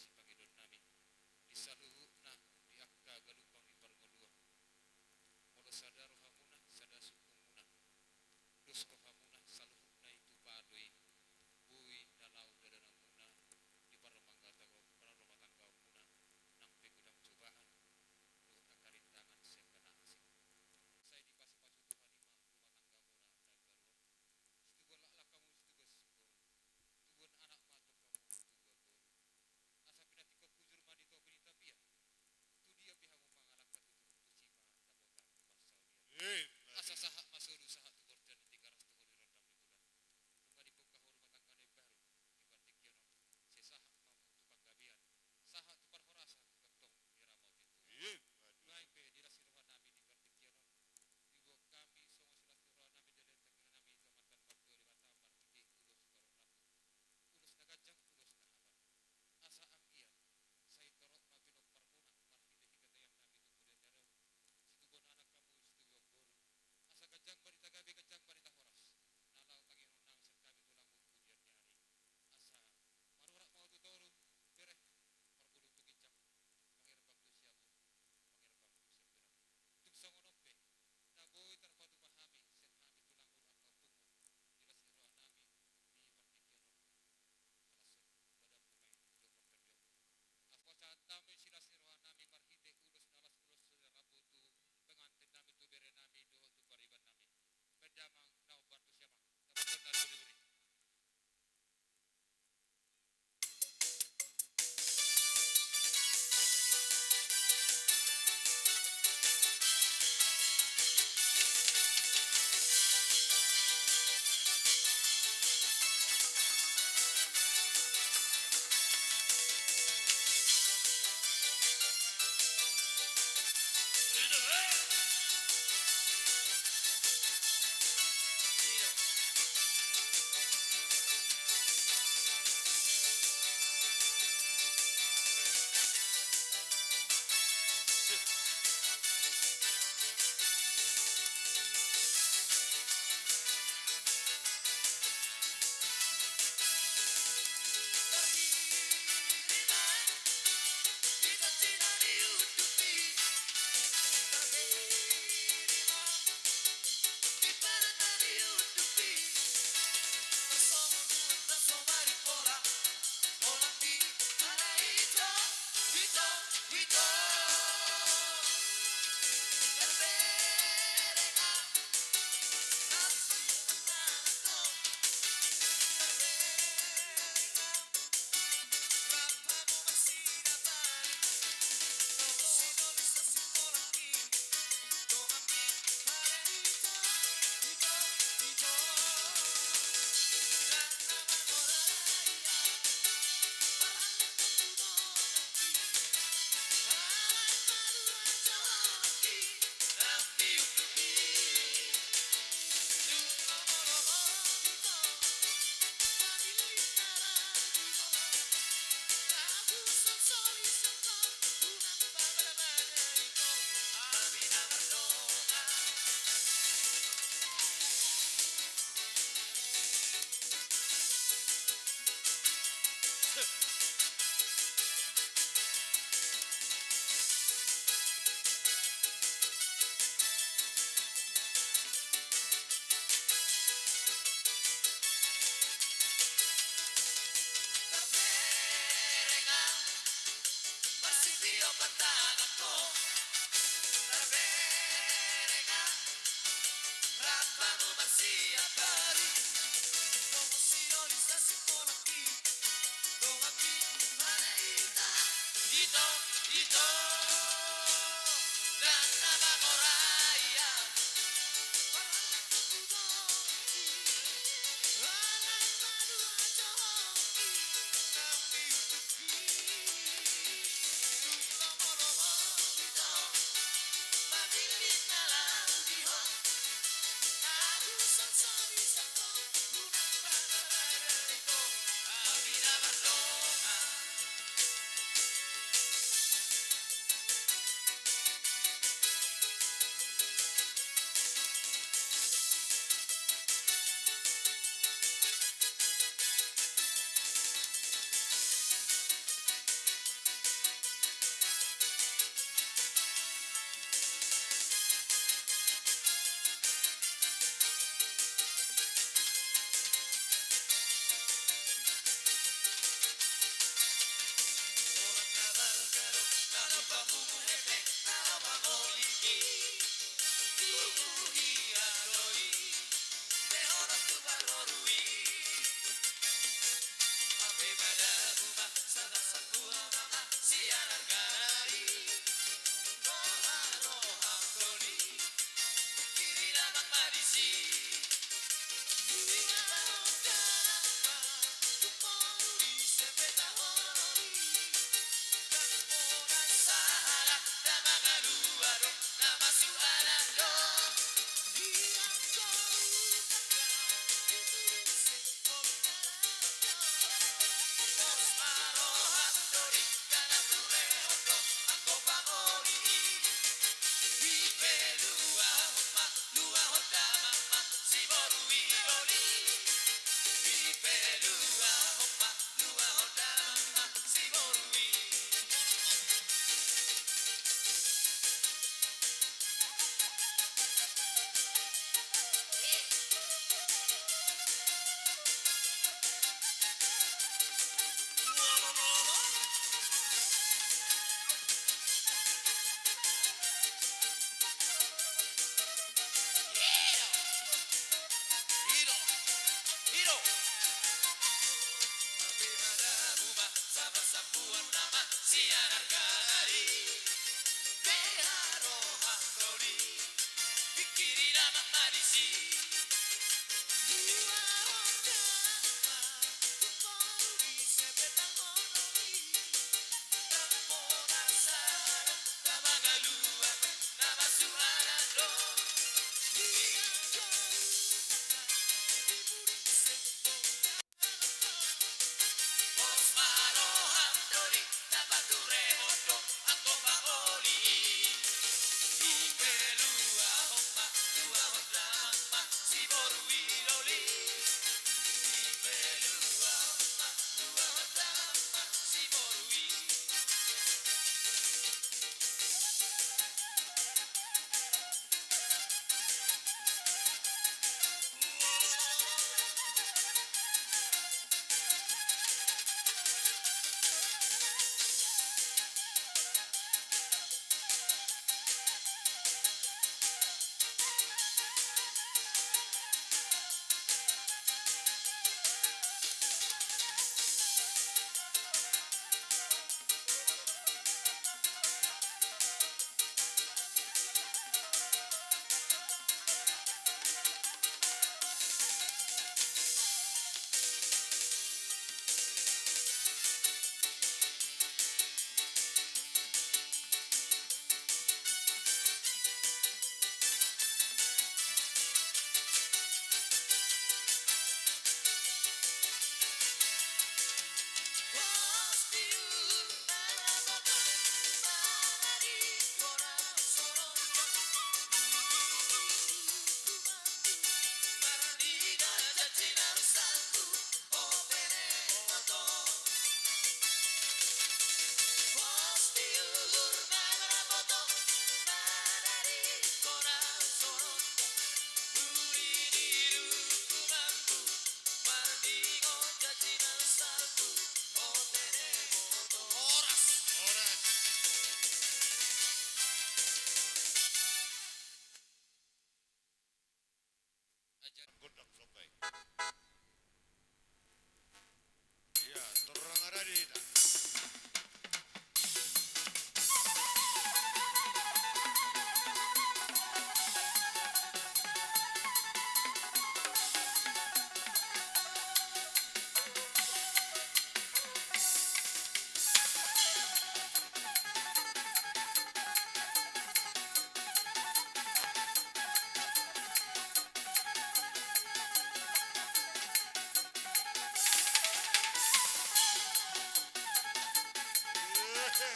Coba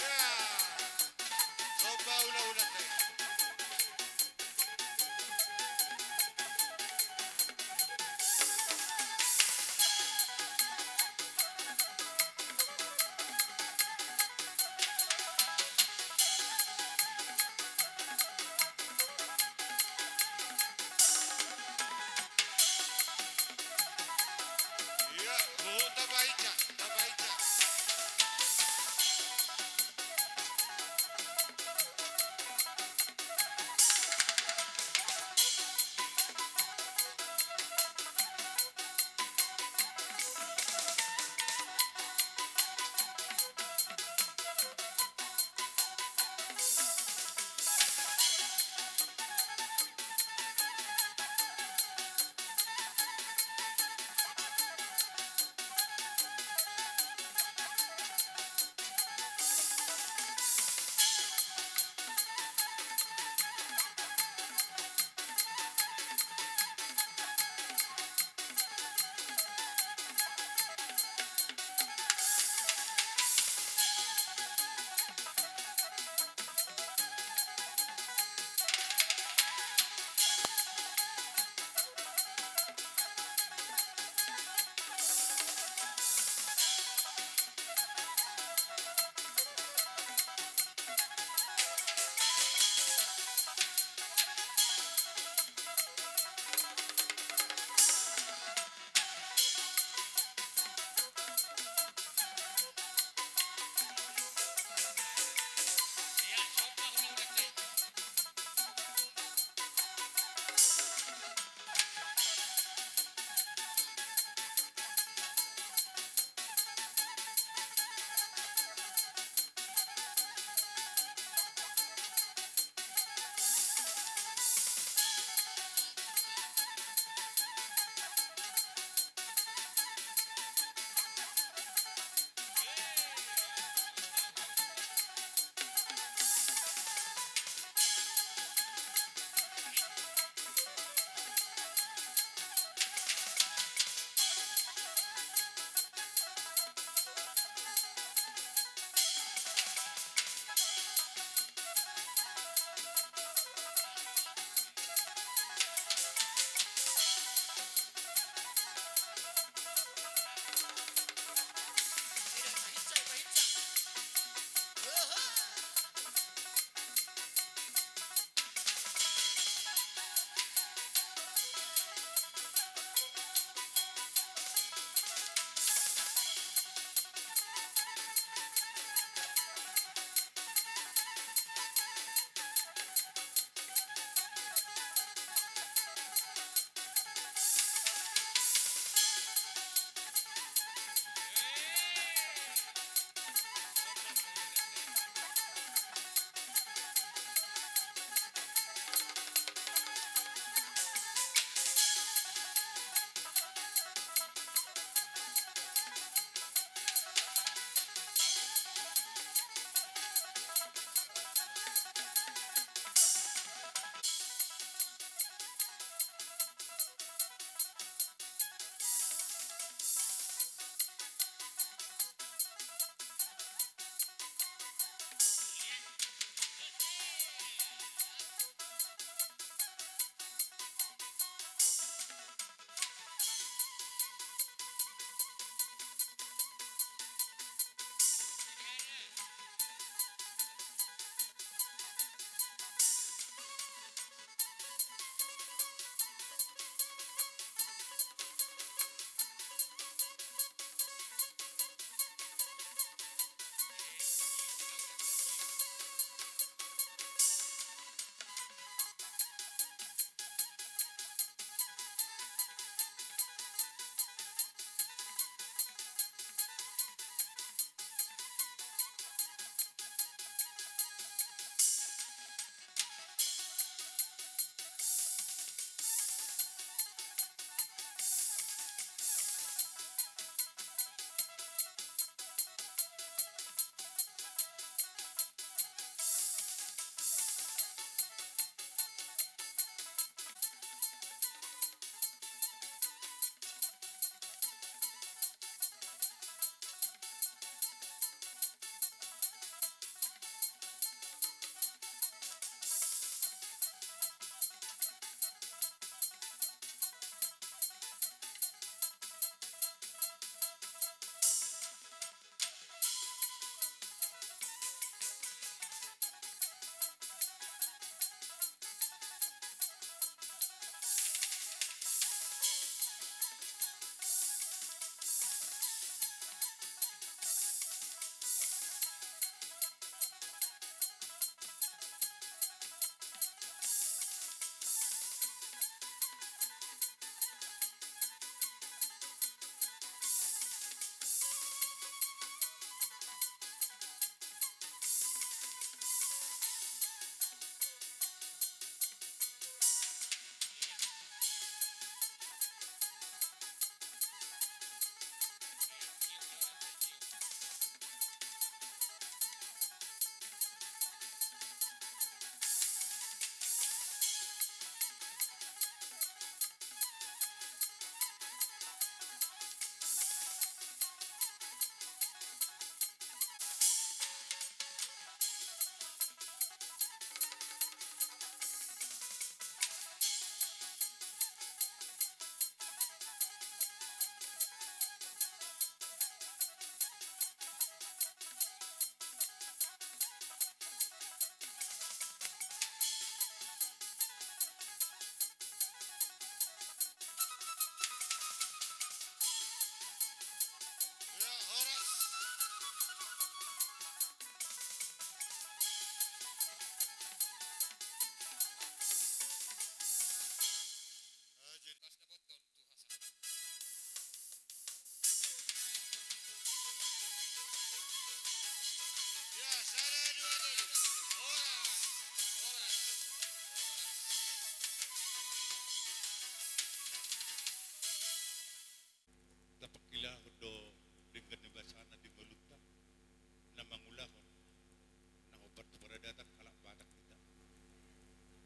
ulang-ulang deh. Iya, tabaika, tabaika.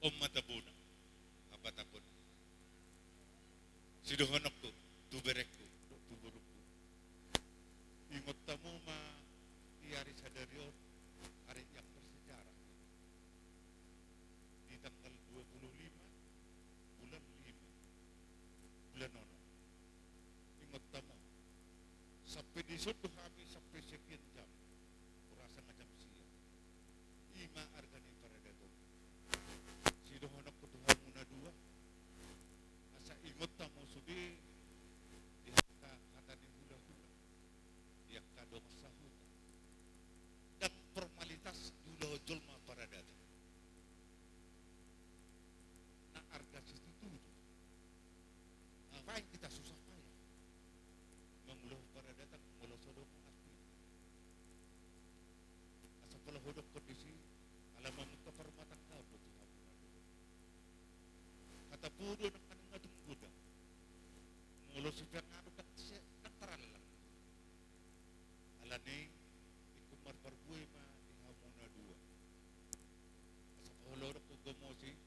Om matabuna, abatapun. Sidohonokku, tuberekku, tuburukku. Ingot tamu ma iari sadarion, hari yang bersejarah. Di tanggal 25 bulan 5 bulan nono. Ingot tamu. Sampai di suatu kami sampai sekian jam. Kurasa macam siang. Ima argani para dato. Sidohonok kutuhan muna dua. Asa ingot tamu sudi. Dihaka kata ni hula-hula. Dihaka dong sahut. Dan formalitas hula jolma para dato. Na arga situ tuh. Ngapain kita susah payah? Mengulah para datang, mengulah sodok mengerti. Asa pula hodok kondisi, alam muka permatan kau betul kamu. Kata pudo nak ngatung budak. Mengulah supaya ngadu kat teral lang. Alani, ikumar perbuai ma dihamuna dua. Asa pula hodok kugomosi,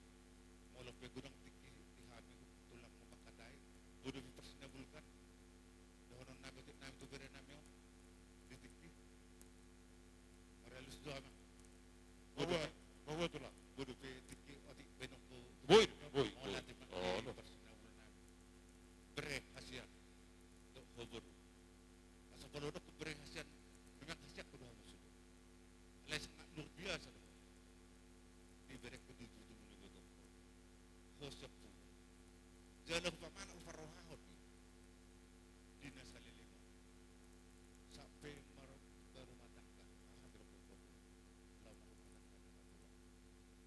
mengulah pegudang tiki dihami tulang memakadai, budo dipersinabulkan. Dohonon nabi tu bere namyo ditikti realis do ama bawa tu lah bodo pe tikki oti benoko boy oh no bere hasian do hobor asa polodok bere hasian dengan hasiat kudu hamus les luar biasa di bere kudu tutu muni goto hosap jalan pamana ufarohahot dinas halilima sampai ke rumah tangga hampir pokok lama rumah tangga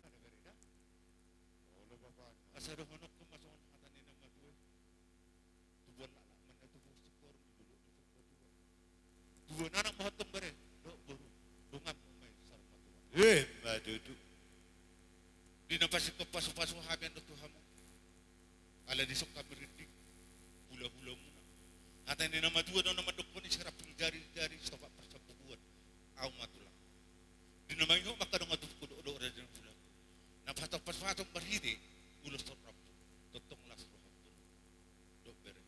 ada berida oleh bapak asal honok kemasan hatani nama dua tubuh lala mana tubuh skor dulu dua anak mau tembere do baru dongam umai sarma tua badudu dina pasi ke pasu-pasu hamen tu hamu ala disok kami rindik hula-hula muna kata ini nama dua dan nama dokon serap jari-jari sopak persabuan au matulang di nama itu maka dong atuh kudu do rajin hula na patok berhide ulos torap totong las roham do bere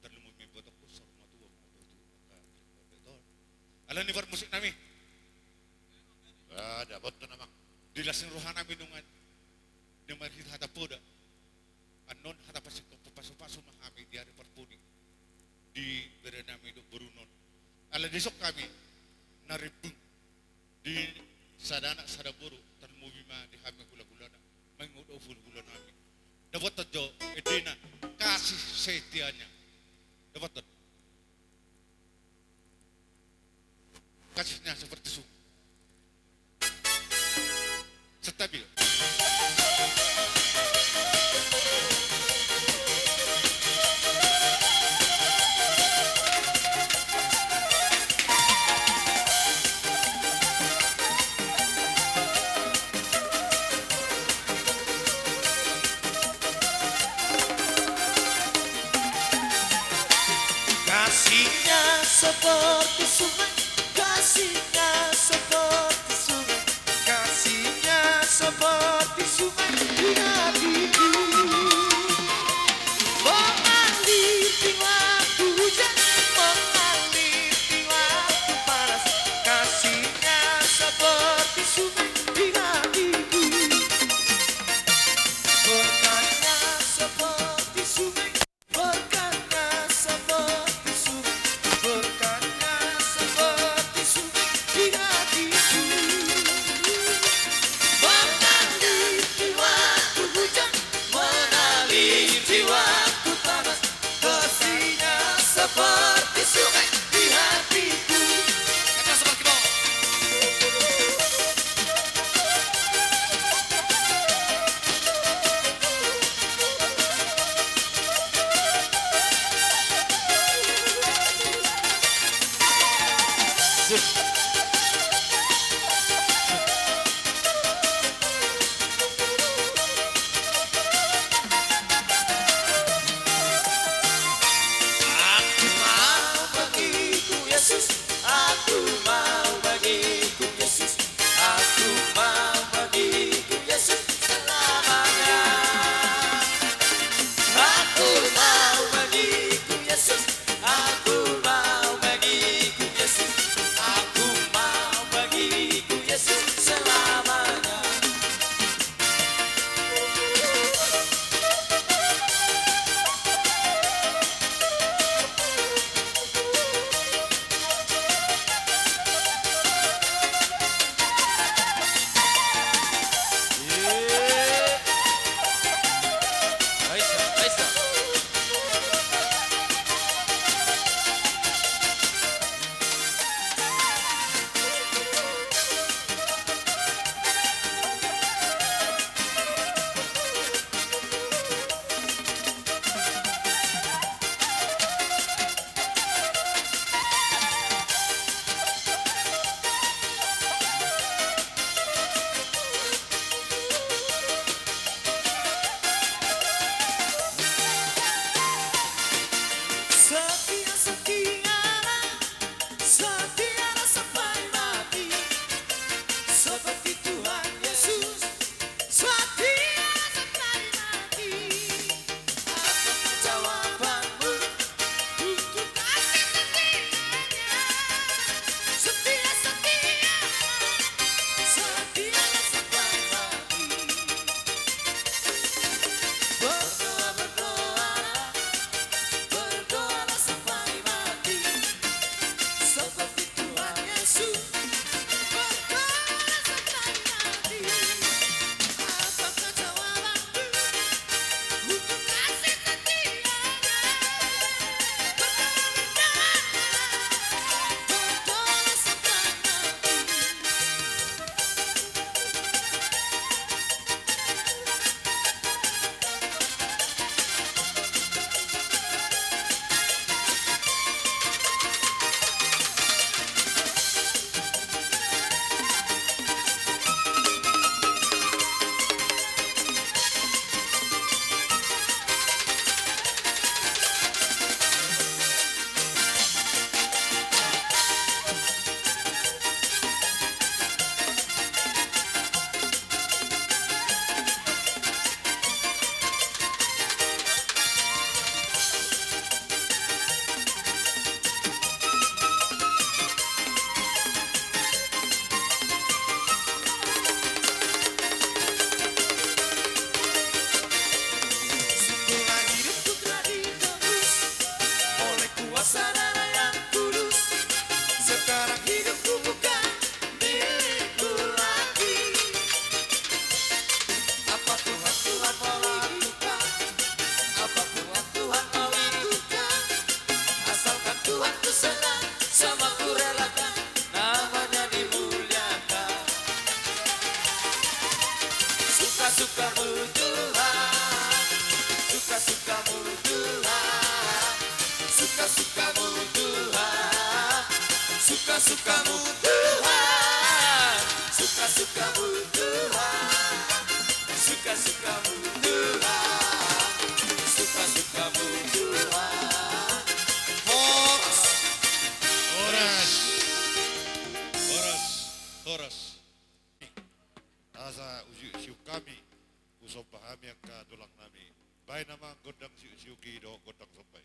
terlemu mi botok kusor matua do tu maka betul ala ni musik nami ada boto nama dilasin rohana minungan dengan hit hata poda anon hata pasik pasu-pasu mahami di hari perpuni di berenami do berunon ala desok kami naripung di sadana sadaburu tan mubima di hami gula-gulana mengud oful gula nami dapat tejo edena kasih setianya dapat kasihnya seperti su stabil Kasihnya seperti sungai, kasihnya seperti sungai, kasihnya seperti sungai di hatiku. Mengalir di waktu hujan, mengalir di waktu panas, kasihnya seperti sungai di hatiku. Berkatnya seperti sungai, berkatnya seperti sungai, berkatnya suka-sukamu Tuhan, suka-sukamu Tuhan, suka-sukamu Tuhan, suka-sukamu Tuhan, suka-sukamu Tuhan, suka-sukamu Tuhan, suka-sukamu Tuhan. Horas. Horas. Horas. Horas. Asa usiu kami usop pahami ang katulang nami. Bahay naman godang siu kido godang sopay.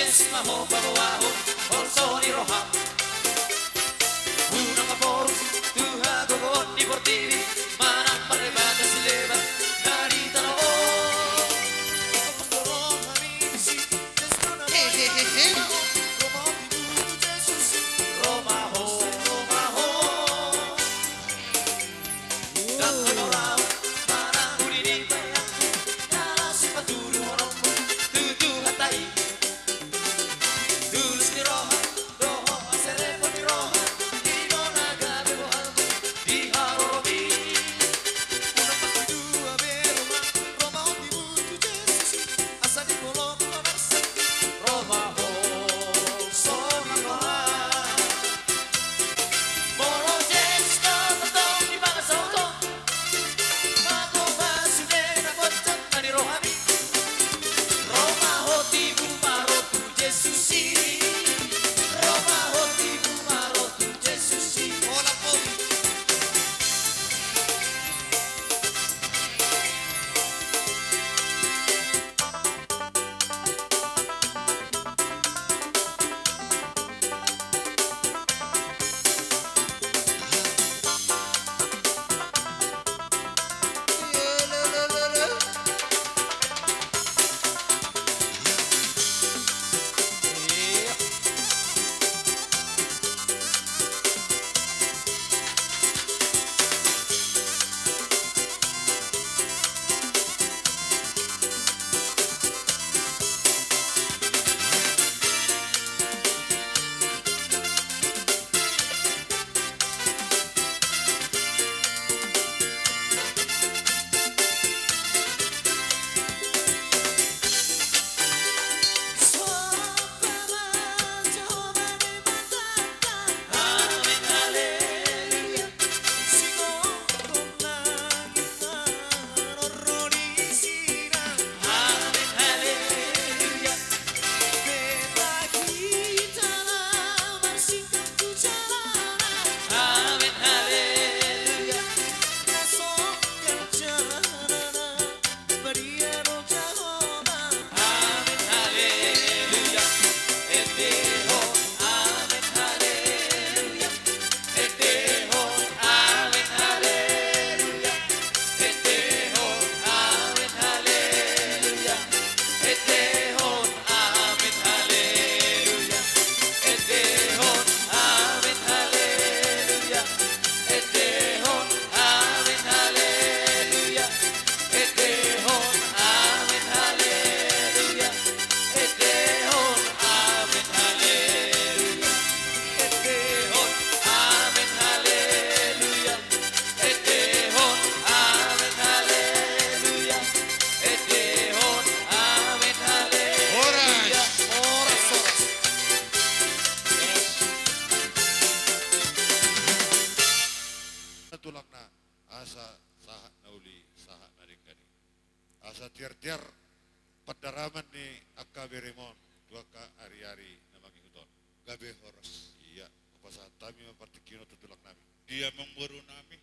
Maho babawaho Bolsoni roha Una kaporu Tuha gogon di portivi Manang parebata si leva Narita no Roma ho Roma ho Datang orang Manang uri di bayang Nala si paturu orombo Tujuh hatai Tulus di roha, roho aserepo di roha, di donaga bebo albo, di harorobi. Una pasti dua beroma, Roma ho di butu Gesù, asa di kolom la versa, Roma ho sona roha. Moro Gesù tatong di bangsa sauto, mako basu na kocak nani rohani, Roma ho di bumaro tu Gesù si. Tulakna asa saha nauli saha narikani asa tiar-tiar padaraman ni akaberemon dua ka ari-ari namagi huton Gabe horos. iya kapasa tami mapartikino tutulak nami Dia memburu nami.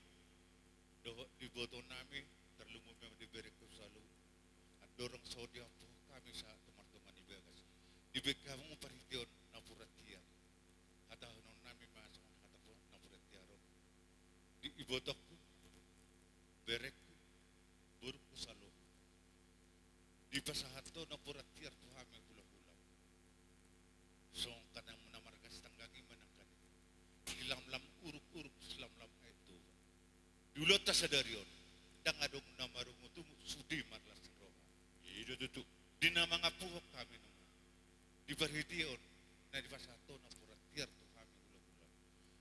Doho diboto nami. Terlumu memang diberi kusalu. Dorong saudi po kami sa teman-teman ibagas. Dibekamu parition na puratian. Hata honon nami masuk hata po na puratiaron. Di ibotok ko. Berek ko. Buruk kusalu. Di pasahato na puratiar to kami kulang-kulang. So kanang menamargas tanggagi manangkan. Hilam-lam uruk-uruk selam-lam itu. Dulot ta sadarion. Dang adong namarung itu sudi marlas roha. Ida tutu Di nama ngapuhok kami naman. Di barhition na di pasato na puratiar to kami kulang-kulang.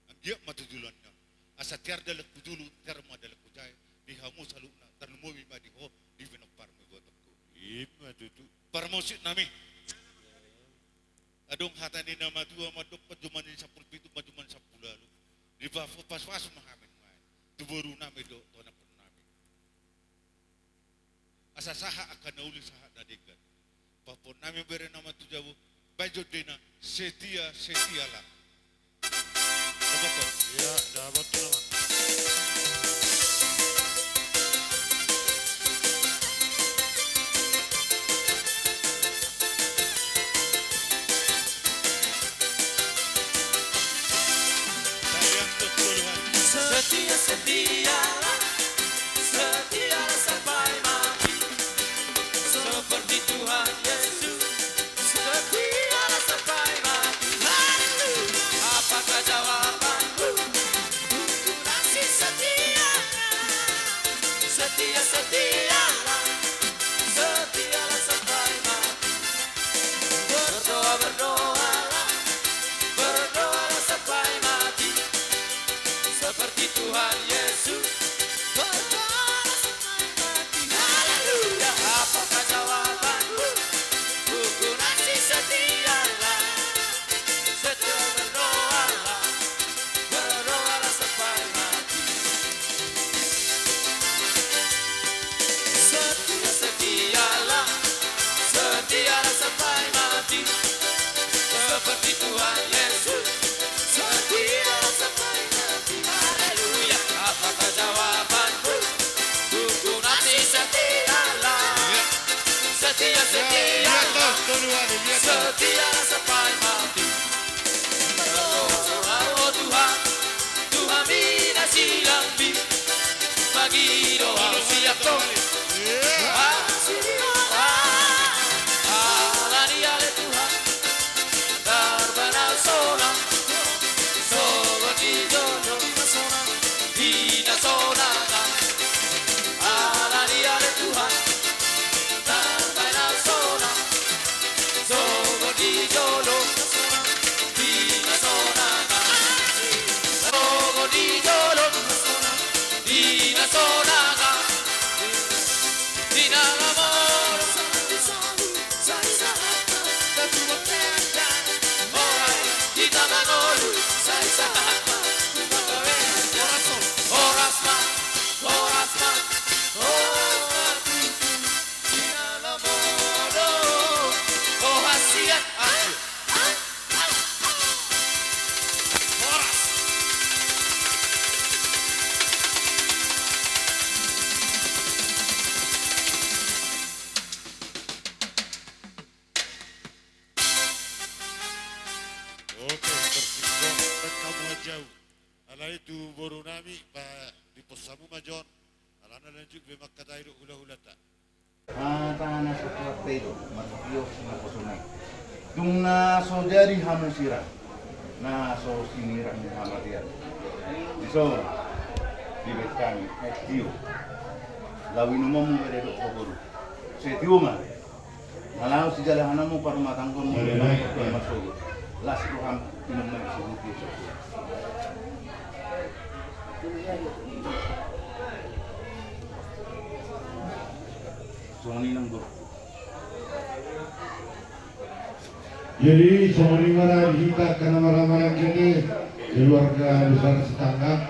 Ang giyak matudulan niya. Asa tiar dalak kudulu, tiar madalak kujay. Di hamu salu na tarlumuwi madiho. Di binapar mo botok ko. ima tutu Parmosit nami. Adong hatani na madua madok paduman sa pulpito paduman sa pulalo. Di ba pas-pas mahamin may. Tuburu nami do to na pun nami. Asa saha akan nauli saha dadikan. Papon nami bere nama tujawu bajo dina setia lah. Dapat iya dapat tu nama setia, Lihat toh, tuh dua nih, lihat toh. setia sampai mati. Oh Tuhan, Tuhan bina silambi, bagi doa siap toh. Alani ale Tuhan, darbana sona, sogo di jono, dina sona. Alani ale Tuhan, darbana sona, sogo di jono, dina sona. Sogo di jono, dina sona. Dina l'amore, sai sarata, da tua terra, orai, di tamanolo, sai sarata, orasma, dina l'amore, oh hasia, Oke, tersinggung dan kamu jauh. Ala itu boru nami di posamu majon. Alana lanjut bemak kata itu hula-hula tak. Tanah sekuat itu, matio na kosonay. Tung na so dari hamusira, na so sinira ni hamadian. So, dibet kami, tio. Lawin umum beredo kogoro. Setio mah. Kalau si jalan hanamu para matangkon mo masuk. Las Tuhan minum na sebuti so. Soni nang guru. Jadi semuanya kita karena marah-marah gini keluarga besar setangga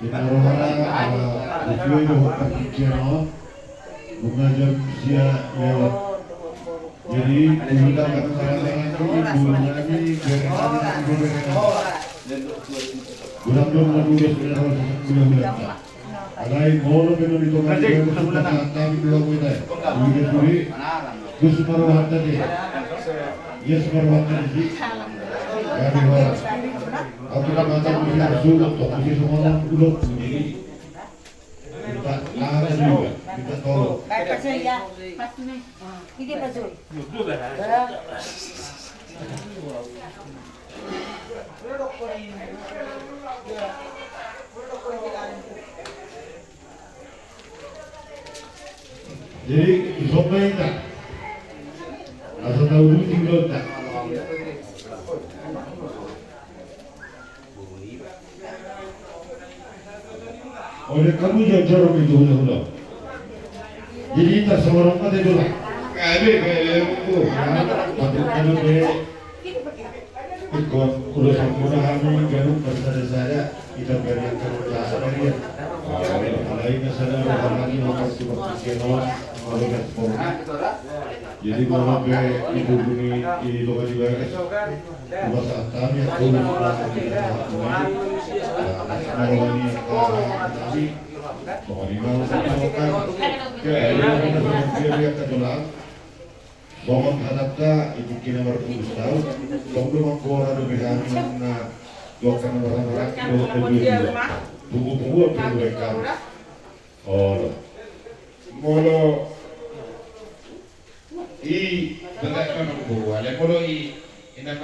kita marah-marah sesuai dengan pikiran bunga jam sia lewat. Jadi kita kata sarangan itu bulan ini bulan menulis bulan Alai molo meno itu kan kami belum kita. Ini suri kusmarwata deh. Yes marwata deh. Kami wala. Aku nak kata mesti suluk toh, mesti semua uluk ini. Kita ada juga, kita tolong. Ini betul. Jadi semua itu asal tahu dulu tinggal tak. Oleh kamu jauh-jauh itu hula-hula. Jadi tak seorang ada itu lah. Kami itu patutnya lebih ikut urusan kami jangan bersama saya kita berikan kemudahan dari lainnya saya lagi makan seperti kenon oleh ekspor. Jadi kalau ibu bumi di lokasi bagus, rumah saat kami yang turun ini kami pokoknya mau ke dia kejualan. Bangun hadapta ibu kina berpuluh tahun, sebelum aku orang lebih kami na dokter orang-orang itu tunggu mereka. Oh, molo i betul kan buku, ale molo i ina